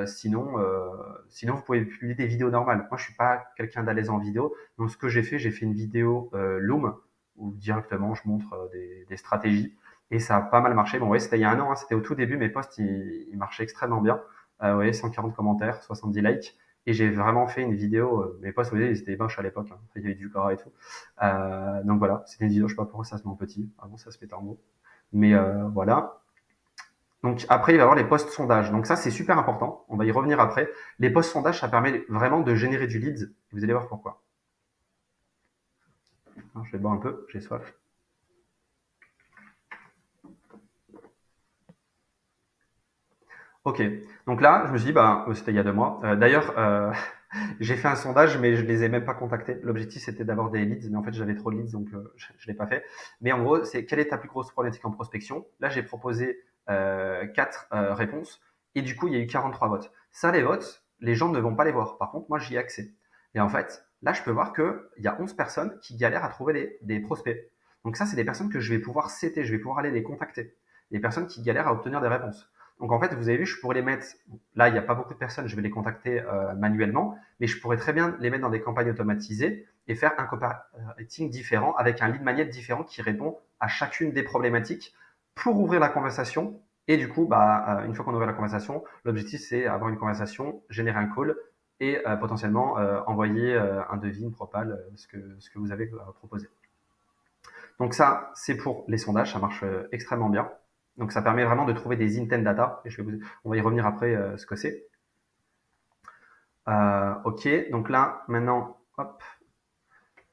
Sinon, vous pouvez publier des vidéos normales. Moi, je suis pas quelqu'un d'à l'aise en vidéo. Donc, ce que j'ai fait une vidéo Loom où directement je montre des stratégies et ça a pas mal marché. Bon, ouais, c'était il y a un an, hein, c'était au tout début. Mes posts, ils marchaient extrêmement bien. Ouais, 140 commentaires, 70 likes. Et j'ai vraiment fait une vidéo. Mes posts, vous voyez, ils étaient moches à l'époque. Hein. Il y avait du gras et tout. Donc voilà, c'était une vidéo. Je sais pas pourquoi ça se met en petit. Avant, ça se mettait en gros. Mais voilà. Donc après, il va y avoir les posts sondages. Donc ça, c'est super important. On va y revenir après. Les posts sondages, ça permet vraiment de générer du leads. Vous allez voir pourquoi. Alors, je vais boire un peu, j'ai soif. Ok. Donc là, je me suis dit, bah, c'était il y a 2 mois. D'ailleurs, j'ai fait un sondage, mais je les ai même pas contactés. L'objectif, c'était d'avoir des leads, mais en fait, j'avais trop de leads, donc je l'ai pas fait. Mais en gros, c'est quelle est ta plus grosse problématique en prospection? Là, j'ai proposé 4 réponses, et du coup, il y a eu 43 votes. Ça, les votes, les gens ne vont pas les voir. Par contre, moi, j'y ai accès. Et en fait, là, je peux voir qu'il y a 11 personnes qui galèrent à trouver des prospects. Donc ça, c'est des personnes que je vais pouvoir citer, je vais pouvoir aller les contacter. Des personnes qui galèrent à obtenir des réponses. Donc en fait, vous avez vu, je pourrais les mettre. Là, il n'y a pas beaucoup de personnes, je vais les contacter manuellement, mais je pourrais très bien les mettre dans des campagnes automatisées et faire un copywriting différent avec un lead magnet différent qui répond à chacune des problématiques pour ouvrir la conversation. Et du coup, une fois qu'on ouvre la conversation, l'objectif c'est avoir une conversation, générer un call et potentiellement envoyer un devis, une propale, ce que vous avez proposé. Donc ça, c'est pour les sondages, ça marche extrêmement bien. Donc ça permet vraiment de trouver des intent data. Et on va y revenir après ce que c'est. Ok, donc là, maintenant, hop.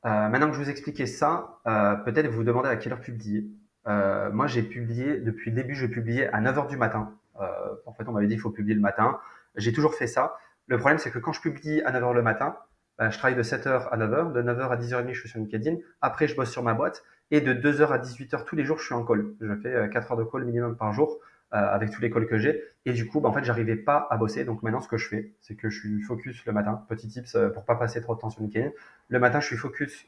Maintenant que je vous expliquais ça, peut-être vous vous demandez à quelle heure publier. Moi, j'ai publié, depuis le début, je publiais à 9 heures du matin. En fait, on m'avait dit qu'il faut publier le matin. J'ai toujours fait ça. Le problème, c'est que quand je publie à 9 heures le matin, je travaille de 7 heures à 9 heures. De 9 heures à 10h30, je suis sur LinkedIn. Après, je bosse sur ma boîte. Et de 2 heures à 18 heures tous les jours, je suis en call. Je fais 4 heures de call minimum par jour avec tous les calls que j'ai. Et du coup, en fait, j'arrivais pas à bosser. Donc maintenant, ce que je fais, c'est que je suis focus le matin. Petit tips pour pas passer trop de temps sur LinkedIn. Le matin, je suis focus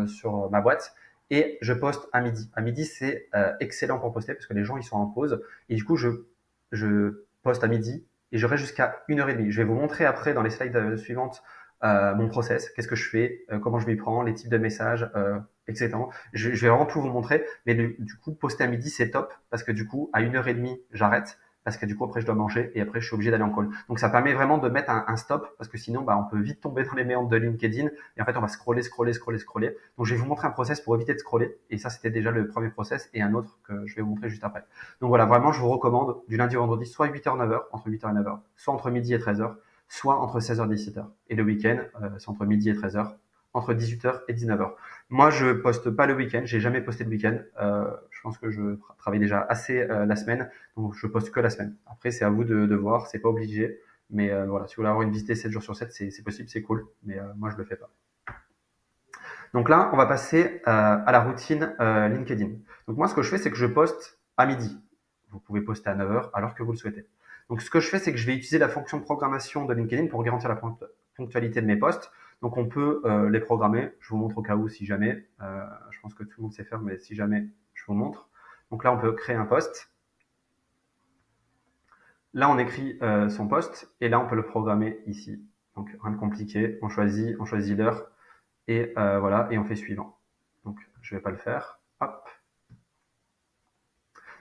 sur ma boîte et je poste à midi. À midi, c'est excellent pour poster parce que les gens, ils sont en pause. Et du coup, je poste à midi et je reste jusqu'à 1h30. Je vais vous montrer après dans les slides suivantes mon process, qu'est-ce que je fais, comment je m'y prends, les types de messages, etc. Je vais vraiment tout vous montrer. Mais du coup, poster à midi, c'est top parce que du coup, à 1h30, j'arrête parce que du coup après je dois manger et après je suis obligé d'aller en call. Donc ça permet vraiment de mettre un stop parce que sinon on peut vite tomber dans les méandres de LinkedIn et en fait on va scroller. Donc je vais vous montrer un process pour éviter de scroller et ça c'était déjà le premier process et un autre que je vais vous montrer juste après. Donc voilà, vraiment je vous recommande du lundi au vendredi soit 8h 9h, entre 8h et 9h, soit entre midi et 13h, soit entre 16h et 17h. Et le week-end, c'est entre midi et 13h, entre 18h et 19h. Moi, je poste pas le week-end, j'ai jamais posté de week-end. Je pense que je travaille déjà assez la semaine, donc je poste que la semaine. Après, c'est à vous de voir, c'est pas obligé. Mais voilà, si vous voulez avoir une visite 7 jours sur 7, c'est possible, c'est cool. Mais moi, je le fais pas. Donc là, on va passer à la routine LinkedIn. Donc moi, ce que je fais, c'est que je poste à midi. Vous pouvez poster à 9 heures alors que vous le souhaitez. Donc ce que je fais, c'est que je vais utiliser la fonction de programmation de LinkedIn pour garantir la ponctualité de mes posts. Donc on peut les programmer. Je vous montre au cas où si jamais. Je pense que tout le monde sait faire, mais si jamais, je vous montre. Donc là, on peut créer un post. Là, on écrit son post et là, on peut le programmer ici. Donc rien de compliqué. On choisit l'heure et voilà, et on fait suivant. Donc je vais pas le faire. Hop.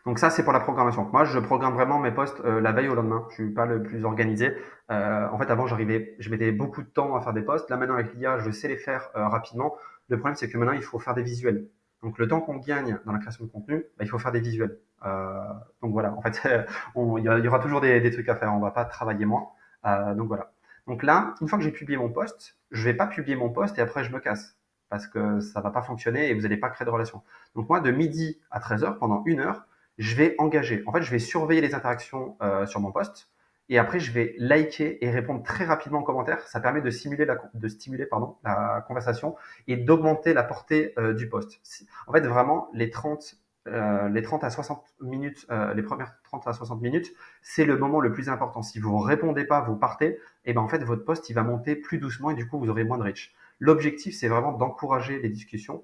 Donc ça, c'est pour la programmation. Moi, je programme vraiment mes posts la veille au lendemain. Je suis pas le plus organisé. En fait, avant, je mettais beaucoup de temps à faire des posts. Là, maintenant, avec l'IA, je sais les faire rapidement. Le problème, c'est que maintenant, il faut faire des visuels. Donc, le temps qu'on gagne dans la création de contenu, bah, il faut faire des visuels. Donc voilà, en fait, il y aura toujours des trucs à faire. On va pas travailler moins. Donc voilà. Donc là, une fois que j'ai publié mon post, je vais pas publier mon post et après je me casse parce que ça va pas fonctionner et vous n'allez pas créer de relation. Donc moi, de midi à 13 heures, pendant 1 heure, je vais engager. En fait, je vais surveiller les interactions sur mon post et après, je vais liker et répondre très rapidement en commentaire. Ça permet de stimuler la conversation et d'augmenter la portée du post. En fait, vraiment, les 30 à 60 minutes, les premières 30 à 60 minutes, c'est le moment le plus important. Si vous ne répondez pas, vous partez, et ben en fait, votre post, il va monter plus doucement et du coup, vous aurez moins de reach. L'objectif, c'est vraiment d'encourager les discussions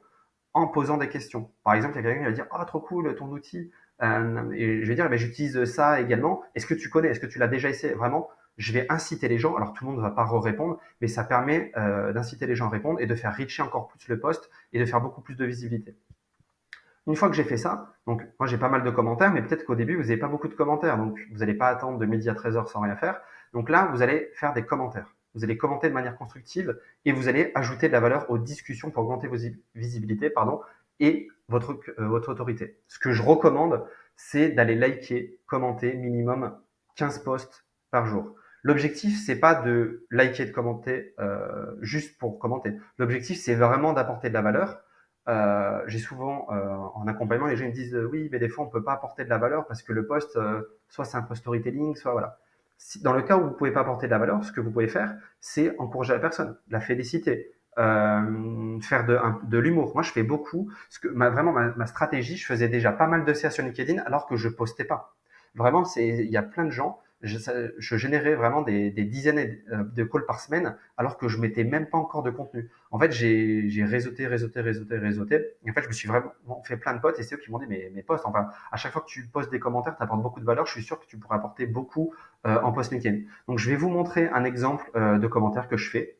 en posant des questions. Par exemple, il y a quelqu'un qui va dire ah, trop cool ton outil. Et je vais dire eh j'utilise ça également. Est-ce que tu connais? Est-ce que tu l'as déjà essayé? Vraiment, je vais inciter les gens. Alors tout le monde ne va pas répondre, mais ça permet d'inciter les gens à répondre et de faire richer encore plus le post et de faire beaucoup plus de visibilité. Une fois que j'ai fait ça, donc moi j'ai pas mal de commentaires, mais peut-être qu'au début vous n'avez pas beaucoup de commentaires, donc vous n'allez pas attendre de midi à 13 heures sans rien faire. Donc là, vous allez faire des commentaires. Vous allez commenter de manière constructive et vous allez ajouter de la valeur aux discussions pour augmenter vos visibilités et votre autorité. Ce que je recommande, c'est d'aller liker, commenter minimum 15 posts par jour. L'objectif, c'est pas de liker et de commenter juste pour commenter. L'objectif, c'est vraiment d'apporter de la valeur. J'ai souvent en accompagnement, les gens me disent oui, mais des fois on peut pas apporter de la valeur parce que le post, soit c'est un post storytelling, soit voilà. Dans le cas où vous pouvez pas apporter de la valeur, ce que vous pouvez faire, c'est encourager la personne, la féliciter, faire de l'humour. Moi, je fais beaucoup. Vraiment ma stratégie, je faisais déjà pas mal de CA sur LinkedIn alors que je postais pas. Vraiment, il y a plein de gens. Je générais vraiment des dizaines de calls par semaine alors que je mettais même pas encore de contenu. En fait, j'ai réseauté. Et en fait, je me suis vraiment fait plein de potes et c'est eux qui m'ont dit, mais mes posts, enfin, à chaque fois que tu postes des commentaires, tu apportes beaucoup de valeur. Je suis sûr que tu pourrais apporter beaucoup en post LinkedIn. Donc, je vais vous montrer un exemple de commentaires que je fais.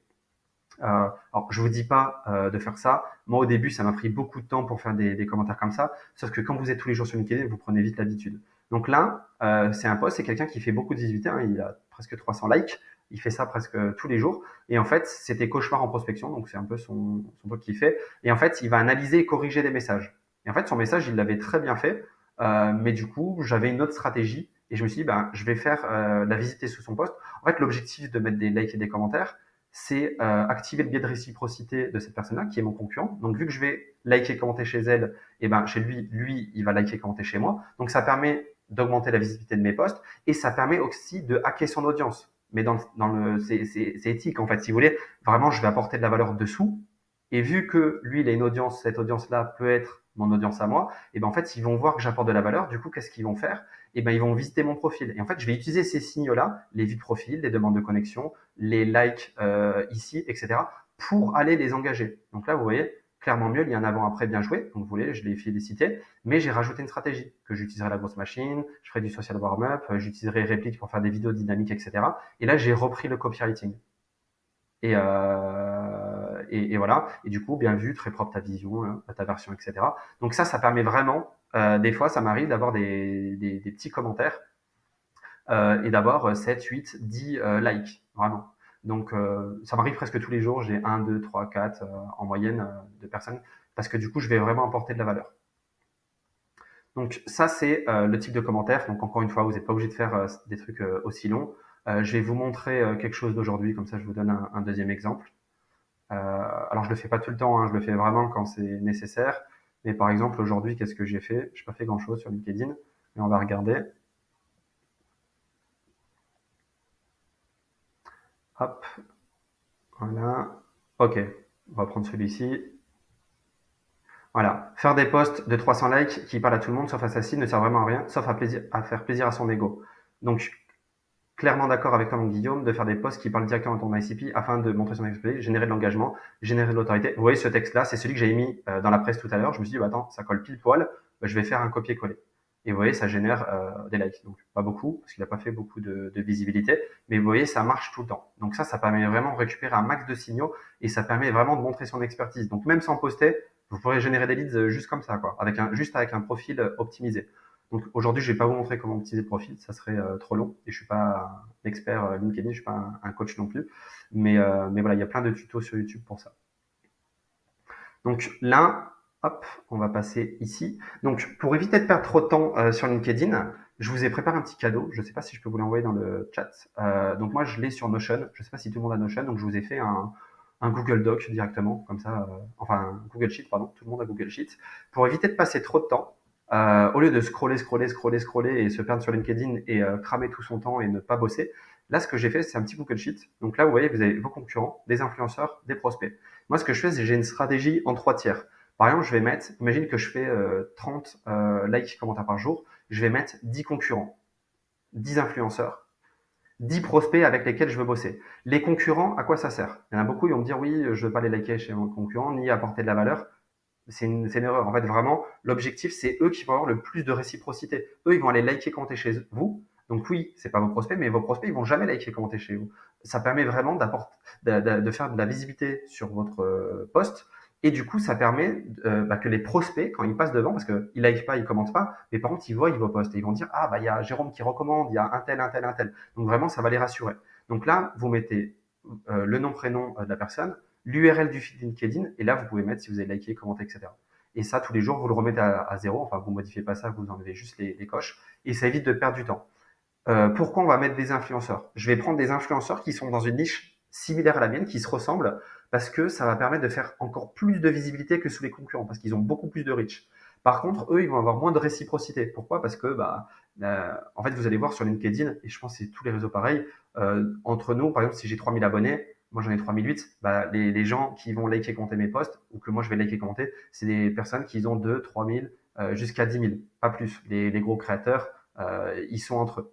Alors, je vous dis pas de faire ça. Moi, au début, ça m'a pris beaucoup de temps pour faire des commentaires comme ça. Sauf que quand vous êtes tous les jours sur LinkedIn, vous prenez vite l'habitude. Donc là, c'est un post, c'est quelqu'un qui fait beaucoup de visibilité. Hein, il a presque 300 likes. Il fait ça presque tous les jours. Et en fait, c'était cauchemar en prospection. Donc, c'est un peu son truc qu'il fait. Et en fait, il va analyser et corriger des messages. Et en fait, son message, il l'avait très bien fait. Mais du coup, j'avais une autre stratégie. Et je me suis dit, ben, je vais faire la visiter sous son post. En fait, l'objectif de mettre des likes et des commentaires, c'est activer le biais de réciprocité de cette personne-là, qui est mon concurrent. Donc, vu que je vais liker, commenter chez elle, et ben chez lui, il va liker, commenter chez moi. Donc, ça permet d'augmenter la visibilité de mes posts et ça permet aussi de hacker son audience. Mais c'est éthique en fait. Si vous voulez, vraiment, je vais apporter de la valeur dessous. Et vu que lui, il a une audience, cette audience-là peut être mon audience à moi, et ben en fait, ils vont voir que j'apporte de la valeur. Du coup, qu'est-ce qu'ils vont faire? Et ben, ils vont visiter mon profil. Et en fait, je vais utiliser ces signaux-là, les vues de profil, les demandes de connexion, les likes ici, etc., pour aller les engager. Donc là, vous voyez, clairement mieux, il y a un avant-après bien joué. Donc vous voyez, je l'ai félicité, mais j'ai rajouté une stratégie que j'utiliserai la grosse machine, je ferai du social warm-up, j'utiliserai réplique pour faire des vidéos dynamiques, etc. Et là, j'ai repris le copywriting. Et voilà. Et du coup, bien vu, très propre ta vision, hein, ta version, etc. Donc ça permet vraiment, des fois, ça m'arrive d'avoir des petits commentaires et d'avoir 7, 8, 10 likes, vraiment. Donc ça m'arrive presque tous les jours, j'ai 1, 2, 3, 4 en moyenne de personnes, parce que du coup, je vais vraiment apporter de la valeur. Donc ça, c'est le type de commentaire. Donc encore une fois, vous n'êtes pas obligé de faire des trucs aussi longs. Je vais vous montrer quelque chose d'aujourd'hui, comme ça je vous donne un deuxième exemple. Alors je le fais pas tout le temps, hein, je le fais vraiment quand c'est nécessaire. Mais par exemple, aujourd'hui, qu'est-ce que j'ai fait? Je n'ai pas fait grand-chose sur LinkedIn, mais on va regarder. Hop, voilà. Ok, on va prendre celui-ci. Voilà. Faire des posts de 300 likes qui parlent à tout le monde sauf à sa cible ne sert vraiment à rien, sauf à faire plaisir à son ego. Donc, clairement d'accord avec toi, mon Guillaume, de faire des posts qui parlent directement à ton ICP afin de montrer son expertise, générer de l'engagement, générer de l'autorité. Vous voyez, ce texte-là, c'est celui que j'ai mis dans la presse tout à l'heure. Je me suis dit, bah, attends, ça colle pile poil, bah, je vais faire un copier-coller. Et vous voyez, ça génère des likes. Donc, pas beaucoup, parce qu'il n'a pas fait beaucoup de visibilité, mais vous voyez, ça marche tout le temps. Donc ça permet vraiment de récupérer un max de signaux et ça permet vraiment de montrer son expertise. Donc même sans poster, vous pourrez générer des leads juste comme ça, quoi, juste avec un profil optimisé. Donc aujourd'hui, je vais pas vous montrer comment utiliser le profil, ça serait trop long. Et je suis pas un expert LinkedIn, je suis pas un coach non plus. Mais voilà, il y a plein de tutos sur YouTube pour ça. Donc là, hop, on va passer ici. Donc pour éviter de perdre trop de temps sur LinkedIn, je vous ai préparé un petit cadeau. Je ne sais pas si je peux vous l'envoyer dans le chat. Donc moi, je l'ai sur Notion. Je ne sais pas si tout le monde a Notion. Donc je vous ai fait un Google Doc directement, comme ça, enfin un Google Sheet, pardon. Tout le monde a Google Sheet. Pour éviter de passer trop de temps, au lieu de scroller et se perdre sur LinkedIn et cramer tout son temps et ne pas bosser, là, ce que j'ai fait, c'est un petit Google Sheet. Donc là, vous voyez, vous avez vos concurrents, des influenceurs, des prospects. Moi, ce que je fais, c'est que j'ai une stratégie en 3 tiers. Par exemple, je vais mettre, imagine que je fais 30 likes, commentaires par jour, je vais mettre 10 concurrents, 10 influenceurs, 10 prospects avec lesquels je veux bosser. Les concurrents, à quoi ça sert? Il y en a beaucoup, ils vont me dire oui, je veux pas les liker chez mon concurrent, ni apporter de la valeur. C'est une erreur. En fait, vraiment, l'objectif, c'est eux qui vont avoir le plus de réciprocité. Eux, ils vont aller liker, commenter chez vous. Donc oui, c'est pas vos prospects, mais vos prospects, ils vont jamais liker, commenter chez vous. Ça permet vraiment de faire de la visibilité sur votre post. Et du coup, ça permet que les prospects, quand ils passent devant, parce qu'ils ne likent pas, ils commentent pas, mais par contre, ils voient vos posts et ils vont dire, ah, bah, il y a Jérôme qui recommande, il y a un tel, un tel, un tel. Donc vraiment, ça va les rassurer. Donc là, vous mettez le nom, prénom de la personne, l'URL du feed LinkedIn, et là, vous pouvez mettre si vous avez liké, commenté, etc. Et ça, tous les jours, vous le remettez à zéro. Enfin, vous modifiez pas ça, vous enlevez juste les coches. Et ça évite de perdre du temps. Pourquoi on va mettre des influenceurs? Je vais prendre des influenceurs qui sont dans une niche similaire à la mienne, qui se ressemblent, parce que ça va permettre de faire encore plus de visibilité que sous les concurrents, parce qu'ils ont beaucoup plus de reach. Par contre, eux, ils vont avoir moins de réciprocité. Pourquoi? Parce que, en fait, vous allez voir sur LinkedIn, et je pense que c'est tous les réseaux pareils, entre nous, par exemple, si j'ai 3000 abonnés, moi j'en ai 3008, les gens qui vont liker, commenter mes posts, ou que moi je vais liker, commenter, c'est des personnes qui ont 2, 3000, jusqu'à 10 000, pas plus. Les gros créateurs, ils sont entre eux.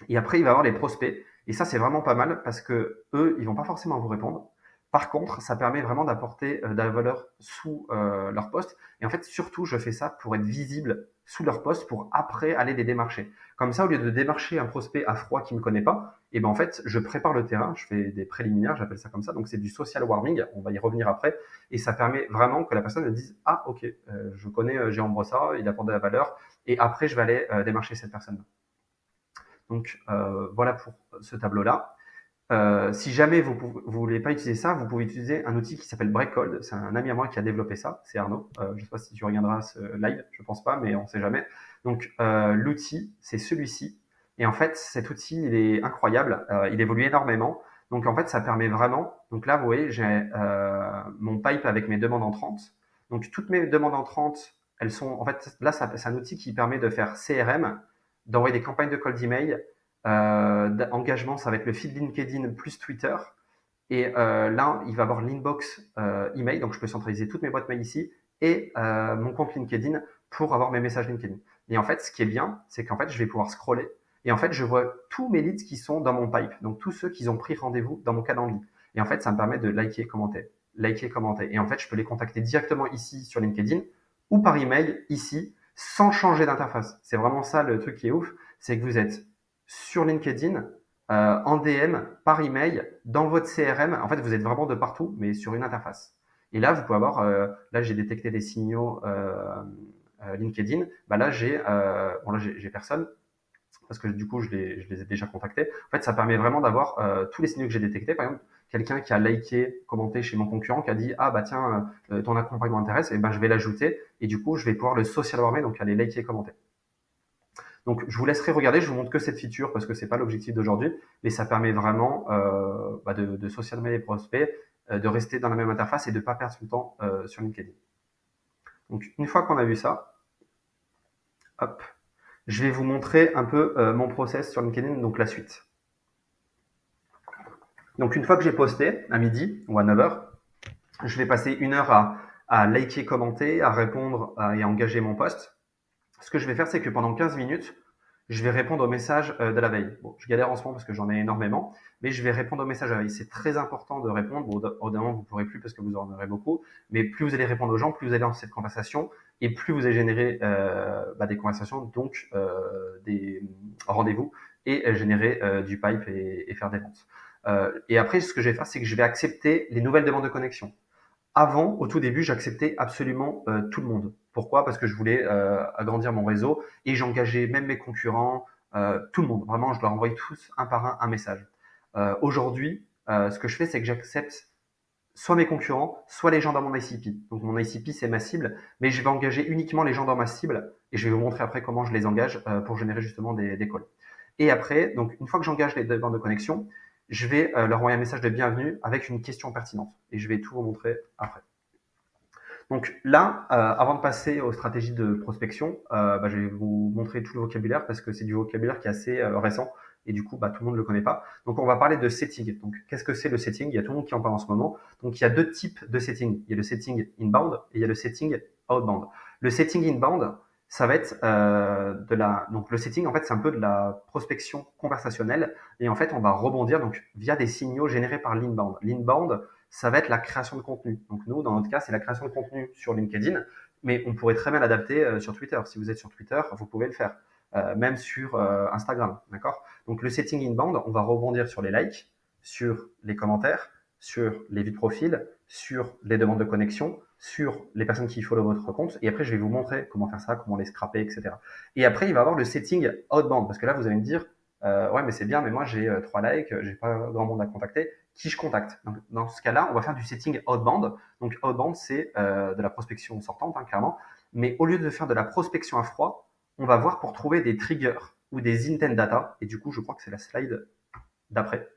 Et après, il va y avoir les prospects. Et ça, c'est vraiment pas mal parce que eux, ils vont pas forcément vous répondre. Par contre, ça permet vraiment d'apporter de la valeur sous leur poste. Et en fait, surtout, je fais ça pour être visible sous leur poste pour après aller les démarcher. Comme ça, au lieu de démarcher un prospect à froid qui ne me connaît pas, et ben en fait, je prépare le terrain, je fais des préliminaires, j'appelle ça comme ça. Donc c'est du social warming, on va y revenir après. Et ça permet vraiment que la personne elle dise ah ok, je connais Jérôme Brossard, il apporte de la valeur. Et après, je vais aller démarcher cette personne. Donc voilà pour ce tableau-là. Si jamais vous ne voulez pas utiliser ça, vous pouvez utiliser un outil qui s'appelle Breakcode. C'est un ami à moi qui a développé ça, c'est Arnaud. Je ne sais pas si tu regarderas ce live, je ne pense pas, mais on ne sait jamais. Donc l'outil, c'est celui-ci. Et en fait, cet outil, il est incroyable. Il évolue énormément. Donc en fait, ça permet vraiment. Donc là, vous voyez, j'ai mon pipe avec mes demandes entrantes. Donc toutes mes demandes entrantes, elles sont. En fait, là, c'est un outil qui permet de faire CRM, d'envoyer des campagnes de cold email, engagement, ça va être le feed LinkedIn plus Twitter. Et là, il va avoir l'inbox email, donc je peux centraliser toutes mes boîtes mail ici, et mon compte LinkedIn pour avoir mes messages LinkedIn. Et en fait, ce qui est bien, c'est qu'en fait, je vais pouvoir scroller. Et en fait, je vois tous mes leads qui sont dans mon pipe, donc tous ceux qui ont pris rendez-vous dans mon calendrier. Et en fait, ça me permet de liker, commenter, liker, commenter. Et en fait, je peux les contacter directement ici sur LinkedIn ou par email ici, sans changer d'interface. C'est vraiment ça le truc qui est ouf, c'est que vous êtes sur LinkedIn, en DM, par email, dans votre CRM. En fait, vous êtes vraiment de partout, mais sur une interface. Et là, vous pouvez avoir, là, j'ai détecté des signaux LinkedIn. Là, j'ai personne parce que du coup, je les ai déjà contactés. En fait, ça permet vraiment d'avoir tous les signaux que j'ai détectés. Par exemple, quelqu'un qui a liké, commenté chez mon concurrent, qui a dit ah bah tiens, ton accompagnement m'intéresse, et ben je vais l'ajouter et du coup, je vais pouvoir le social warmer, donc aller liker, commenter. Donc, je vous laisserai regarder. Je vous montre que cette feature parce que c'est pas l'objectif d'aujourd'hui, mais ça permet vraiment de socialiser les prospects, de rester dans la même interface et de pas perdre son temps sur LinkedIn. Donc, une fois qu'on a vu ça, hop, je vais vous montrer un peu mon process sur LinkedIn, donc la suite. Donc une fois que j'ai posté à midi ou à 9 heures, je vais passer 1 heure à liker, commenter, à répondre et à engager mon post. Ce que je vais faire, c'est que pendant 15 minutes, je vais répondre aux messages de la veille. Bon, je galère en ce moment parce que j'en ai énormément, mais je vais répondre aux messages de la veille. C'est très important de répondre. Bon, au d'un moment, vous ne pourrez plus parce que vous en aurez beaucoup, mais plus vous allez répondre aux gens, plus vous allez dans cette conversation et plus vous allez générer des conversations, donc des rendez-vous et générer du pipe et faire des ventes. Et après, ce que je vais faire, c'est que je vais accepter les nouvelles demandes de connexion. Avant, au tout début, j'acceptais absolument tout le monde. Pourquoi? Parce que je voulais agrandir mon réseau et j'engageais même mes concurrents, tout le monde. Vraiment, je leur envoyais tous un par un message. Aujourd'hui, ce que je fais, c'est que j'accepte soit mes concurrents, soit les gens dans mon ICP. Donc mon ICP, c'est ma cible, mais je vais engager uniquement les gens dans ma cible et je vais vous montrer après comment je les engage pour générer justement des calls. Et après, donc une fois que j'engage les demandes de connexion, je vais leur envoyer un message de bienvenue avec une question pertinente et je vais tout vous montrer après. Donc là, avant de passer aux stratégies de prospection, je vais vous montrer tout le vocabulaire parce que c'est du vocabulaire qui est assez récent et du coup, tout le monde ne le connaît pas. Donc on va parler de setting. Donc qu'est-ce que c'est le setting? Il y a tout le monde qui en parle en ce moment. Donc il y a deux types de setting. Il y a le setting inbound et il y a le setting outbound. Le setting inbound, ça va être donc le setting, en fait, c'est un peu de la prospection conversationnelle et en fait, on va rebondir donc via des signaux générés par l'inbound. L'inbound, ça va être la création de contenu. Donc nous, dans notre cas, c'est la création de contenu sur LinkedIn, mais on pourrait très bien l'adapter sur Twitter. Si vous êtes sur Twitter, vous pouvez le faire, même sur Instagram, d'accord? Donc le setting inbound, on va rebondir sur les likes, sur les commentaires, sur les vues de profil, sur les demandes de connexion, sur les personnes qui follow votre compte, et après je vais vous montrer comment faire ça, comment les scraper, etc. Et après, il va y avoir le setting outbound, parce que là, vous allez me dire, ouais, mais c'est bien, mais moi j'ai 3 likes, j'ai pas grand monde à contacter, qui je contacte. Donc, dans ce cas-là, on va faire du setting outbound. Donc, outbound, c'est de la prospection sortante, clairement. Mais au lieu de faire de la prospection à froid, on va voir pour trouver des triggers ou des intent data. Et du coup, je crois que c'est la slide d'après.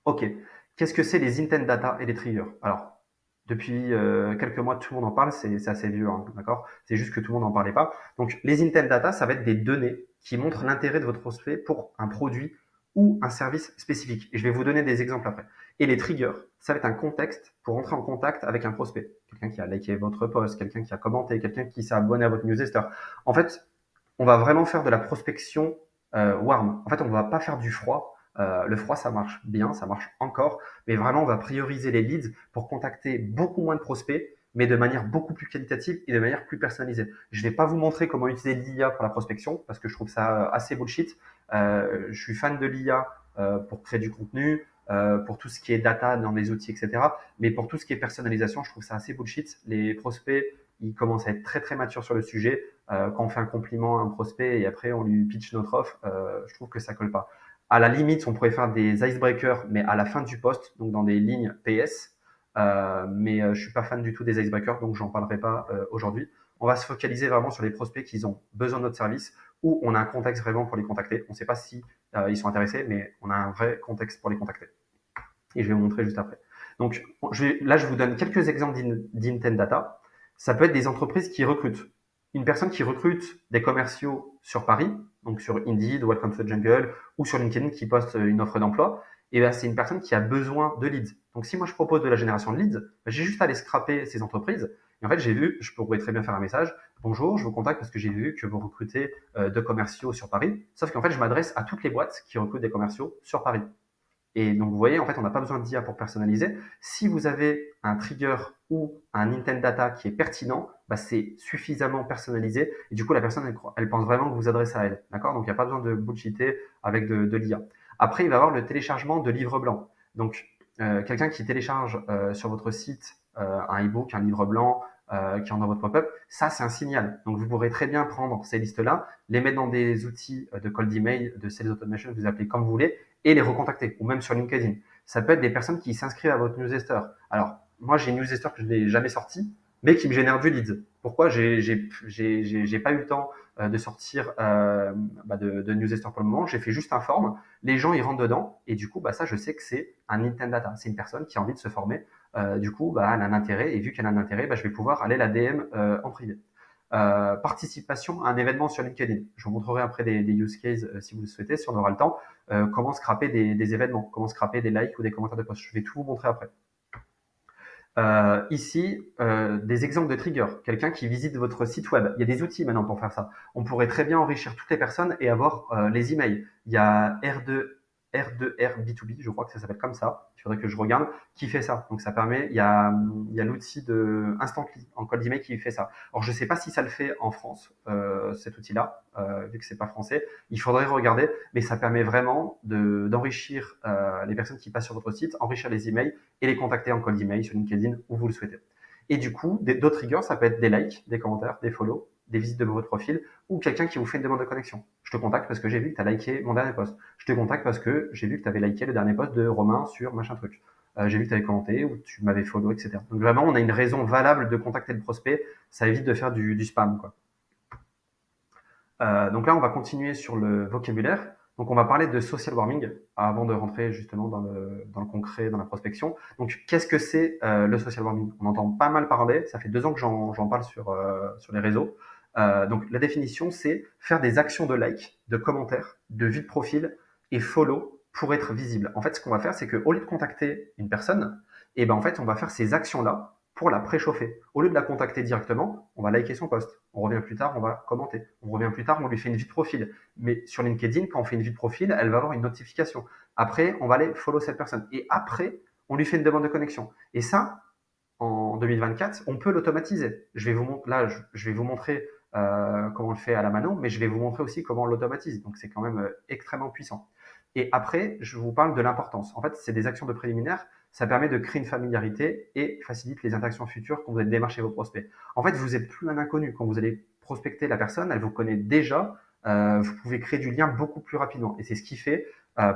Ok. Qu'est-ce que c'est les intent data et les triggers? Alors, depuis quelques mois, tout le monde en parle, c'est assez vieux, hein, d'accord? C'est juste que tout le monde n'en parlait pas. Donc, les intent data, ça va être des données qui montrent l'intérêt de votre prospect pour un produit ou un service spécifique. Et je vais vous donner des exemples après. Et les triggers, ça va être un contexte pour entrer en contact avec un prospect. Quelqu'un qui a liké votre post, quelqu'un qui a commenté, quelqu'un qui s'est abonné à votre newsletter. En fait, on va vraiment faire de la prospection warm. En fait, on ne va pas faire du froid. Le froid, ça marche bien, ça marche encore, mais vraiment, on va prioriser les leads pour contacter beaucoup moins de prospects, mais de manière beaucoup plus qualitative et de manière plus personnalisée. Je ne vais pas vous montrer comment utiliser l'IA pour la prospection, parce que je trouve ça assez bullshit. Je suis fan de l'IA pour créer du contenu, pour tout ce qui est data dans les outils, etc. Mais pour tout ce qui est personnalisation, je trouve ça assez bullshit. Les prospects, ils commencent à être très très matures sur le sujet. Quand on fait un compliment à un prospect et après on lui pitch notre offre, je trouve que ça colle pas. À la limite, on pourrait faire des icebreakers, mais à la fin du post, donc dans des lignes PS. Mais je suis pas fan du tout des icebreakers, donc j'en parlerai pas aujourd'hui. On va se focaliser vraiment sur les prospects qui ont besoin de notre service ou on a un contexte vraiment pour les contacter. On ne sait pas si ils sont intéressés, mais on a un vrai contexte pour les contacter. Et je vais vous montrer juste après. Donc là, je vous donne quelques exemples d'intent data. Ça peut être des entreprises qui recrutent. Une personne qui recrute des commerciaux sur Paris, donc sur Indeed, Welcome to the Jungle, ou sur LinkedIn qui poste une offre d'emploi, et ben c'est une personne qui a besoin de leads. Donc si moi je propose de la génération de leads, j'ai juste à aller scraper ces entreprises. Et en fait, j'ai vu, je pourrais très bien faire un message. Bonjour, je vous contacte parce que j'ai vu que vous recrutez deux commerciaux sur Paris. Sauf qu'en fait, je m'adresse à toutes les boîtes qui recrutent des commerciaux sur Paris. Et donc, vous voyez, en fait, on n'a pas besoin d'IA pour personnaliser. Si vous avez un trigger ou un intent data qui est pertinent, c'est suffisamment personnalisé. Et du coup, la personne, elle pense vraiment que vous vous adressez à elle. D'accord? Donc, il n'y a pas besoin de bullshiter avec de l'IA. Après, il va y avoir le téléchargement de livres blancs. Donc, quelqu'un qui télécharge sur votre site un e-book, un livre blanc, qui est dans votre pop-up, ça, c'est un signal. Donc, vous pourrez très bien prendre ces listes-là, les mettre dans des outils de cold email, de sales automation, vous appelez comme vous voulez, et les recontacter, ou même sur LinkedIn. Ça peut être des personnes qui s'inscrivent à votre newsletter. Alors, moi, j'ai une newsletter que je n'ai jamais sortie, mais qui me génère du lead. Pourquoi? J'ai pas eu le temps de sortir de newsletter pour le moment. J'ai fait juste un form. Les gens, ils rentrent dedans. Et du coup, ça, je sais que c'est un intent data. C'est une personne qui a envie de se former. Du coup, elle a un intérêt. Et vu qu'elle a un intérêt, je vais pouvoir aller la DM en privé. participation à un événement sur LinkedIn. Je vous montrerai après des use cases si vous le souhaitez, si on aura le temps, comment scraper des événements, comment scraper des likes ou des commentaires de posts. Je vais tout vous montrer après. Ici, des exemples de triggers. Quelqu'un qui visite votre site web. Il y a des outils maintenant pour faire ça. On pourrait très bien enrichir toutes les personnes et avoir les emails. Il y a R2R B2B, je crois que ça s'appelle comme ça. Il faudrait que je regarde qui fait ça. Donc ça permet, il y a l'outil de Instantly en cold email qui fait ça. Alors je sais pas si ça le fait en France, cet outil-là, vu que c'est pas français. Il faudrait regarder, mais ça permet vraiment d'enrichir les personnes qui passent sur votre site, enrichir les emails et les contacter en cold email sur LinkedIn où vous le souhaitez. Et du coup, d'autres triggers, ça peut être des likes, des commentaires, des follow, des visites de votre profil ou quelqu'un qui vous fait une demande de connexion. Je te contacte parce que j'ai vu que tu as liké mon dernier post. Je te contacte parce que j'ai vu que tu avais liké le dernier post de Romain sur machin truc. J'ai vu que tu avais commenté ou tu m'avais follow, etc. Donc vraiment, on a une raison valable de contacter le prospect. Ça évite de faire du spam, quoi. Donc là, on va continuer sur le vocabulaire. Donc, on va parler de social warming avant de rentrer justement dans le concret, dans la prospection. Donc, qu'est-ce que c'est le social warming? On entend pas mal parler. Ça fait 2 ans que j'en parle sur les réseaux. Donc, la définition, c'est faire des actions de like, de commentaires, de vue de profil et follow pour être visible. En fait, ce qu'on va faire, c'est qu'au lieu de contacter une personne, et ben en fait, on va faire ces actions-là pour la préchauffer. Au lieu de la contacter directement, on va liker son post. On revient plus tard, on va commenter. On revient plus tard, on lui fait une vie de profil. Mais sur LinkedIn, quand on fait une vie de profil, elle va avoir une notification. Après, on va aller follow cette personne. Et après, on lui fait une demande de connexion. Et ça, en 2024, on peut l'automatiser. Je vais vous montrer comment on le fait à la mano, mais je vais vous montrer aussi comment on l'automatise. Donc, c'est quand même extrêmement puissant. Et après, je vous parle de l'importance. En fait, c'est des actions de préliminaire. Ça permet de créer une familiarité et facilite les interactions futures quand vous allez démarcher vos prospects. En fait, vous n'êtes plus un inconnu. Quand vous allez prospecter la personne, elle vous connaît déjà. Vous pouvez créer du lien beaucoup plus rapidement. Et c'est ce qui fait,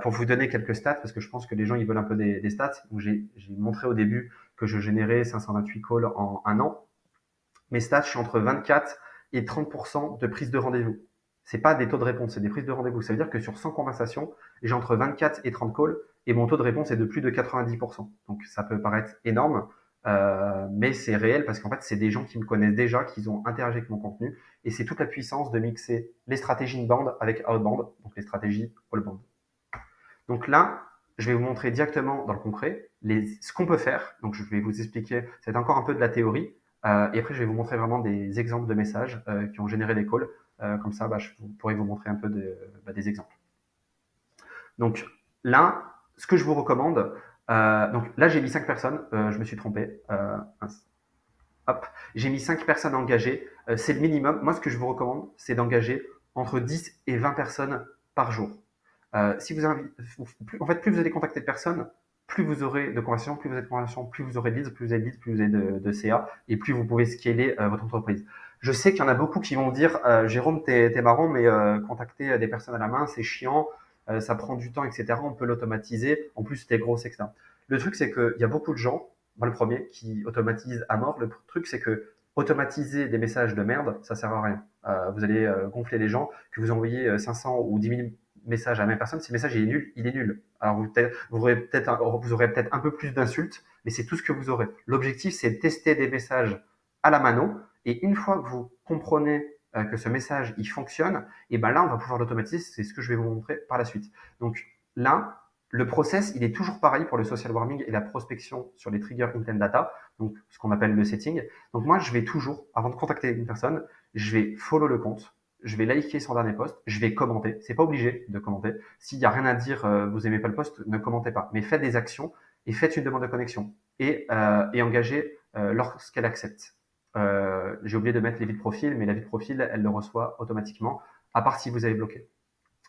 pour vous donner quelques stats, parce que je pense que les gens ils veulent un peu des stats. Donc j'ai montré au début que je générais 528 calls en un an. Mes stats, je suis entre 24 et 30% de prise de rendez-vous. C'est pas des taux de réponse, c'est des prises de rendez-vous. Ça veut dire que sur 100 conversations, j'ai entre 24 et 30 calls et mon taux de réponse est de plus de 90%. Donc ça peut paraître énorme, mais c'est réel parce qu'en fait, c'est des gens qui me connaissent déjà, qui ont interagi avec mon contenu et c'est toute la puissance de mixer les stratégies inbound avec outbound, donc les stratégies all-bound. Donc là, je vais vous montrer directement dans le concret ce qu'on peut faire. Donc je vais vous expliquer, c'est encore un peu de la théorie, et après je vais vous montrer vraiment des exemples de messages qui ont généré des calls. Comme ça, je pourrais vous montrer un peu des exemples. Donc là, ce que je vous recommande, donc là j'ai mis 5 personnes, je me suis trompé. Hop, j'ai mis 5 personnes engagées, c'est le minimum. Moi, ce que je vous recommande, c'est d'engager entre 10 et 20 personnes par jour. Si vous en fait, plus vous allez contacter de personnes, plus vous aurez de conversations, plus vous êtes de conversations, plus vous aurez de leads, plus vous avez de leads, plus vous avez de CA, et plus vous pouvez scaler votre entreprise. Je sais qu'il y en a beaucoup qui vont dire Jérôme, t'es marrant, mais contacter des personnes à la main, c'est chiant, ça prend du temps, etc. On peut l'automatiser. En plus, t'es gros, etc. Le truc, c'est qu'il y a beaucoup de gens, moi le premier, qui automatisent à mort. Le truc, c'est que automatiser des messages de merde, ça sert à rien. Vous allez gonfler les gens, que vous envoyez 500 ou 10 000 message à la même personne, si le message est nul, il est nul. Alors vous aurez peut-être un peu plus d'insultes, mais c'est tout ce que vous aurez. L'objectif, c'est de tester des messages à la mano, et une fois que vous comprenez que ce message il fonctionne, et ben là on va pouvoir l'automatiser. C'est ce que je vais vous montrer par la suite. Donc là, le process, il est toujours pareil pour le social warming et la prospection sur les triggers intent data, donc ce qu'on appelle le setting. Donc moi, je vais toujours, avant de contacter une personne, je vais follow le compte, je vais liker son dernier post, je vais commenter. C'est pas obligé de commenter. S'il y a rien à dire, vous aimez pas le post, ne commentez pas. Mais faites des actions et faites une demande de connexion et engagez lorsqu'elle accepte. J'ai oublié de mettre les vies de profil, mais la vie de profil, elle le reçoit automatiquement, à part si vous avez bloqué.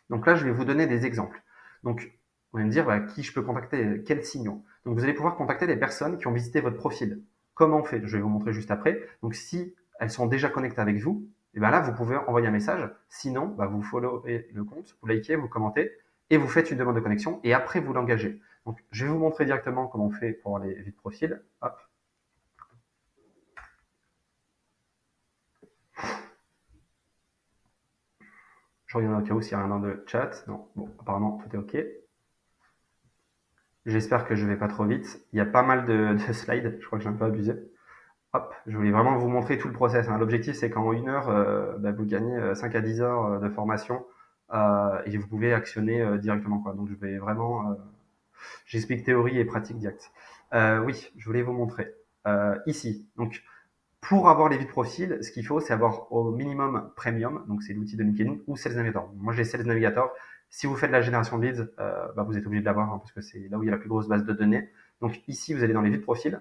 Donc là, je vais vous donner des exemples. Donc, vous allez me dire qui je peux contacter, quels signaux. Donc, vous allez pouvoir contacter des personnes qui ont visité votre profil. Comment on fait? Je vais vous montrer juste après. Donc, si elles sont déjà connectées avec vous, et bien là, vous pouvez envoyer un message. Sinon, vous followez le compte, vous likez, vous commentez et vous faites une demande de connexion et après, vous l'engagez. Donc, je vais vous montrer directement comment on fait pour les vies de profil. Hop. Je regarde au cas où s'il y a rien dans le chat. Non, bon, apparemment, tout est OK. J'espère que je vais pas trop vite. Il y a pas mal de slides. Je crois que j'ai un peu abusé. hop, je voulais vraiment vous montrer tout le process, hein. L'objectif, c'est qu'en 1 heure, bah, vous gagnez 5 à 10 heures de formation et vous pouvez actionner directement, quoi. Donc, je vais vraiment, j'explique théorie et pratique directe. Oui, je voulais vous montrer ici. Donc, pour avoir les vies de profil, ce qu'il faut, c'est avoir au minimum Premium, donc c'est l'outil de LinkedIn, ou Sales Navigator. Moi, j'ai Sales Navigator. Si vous faites de la génération de leads, bah, vous êtes obligé de l'avoir hein, parce que c'est là où il y a la plus grosse base de données. Donc ici, vous allez dans les vues de profil.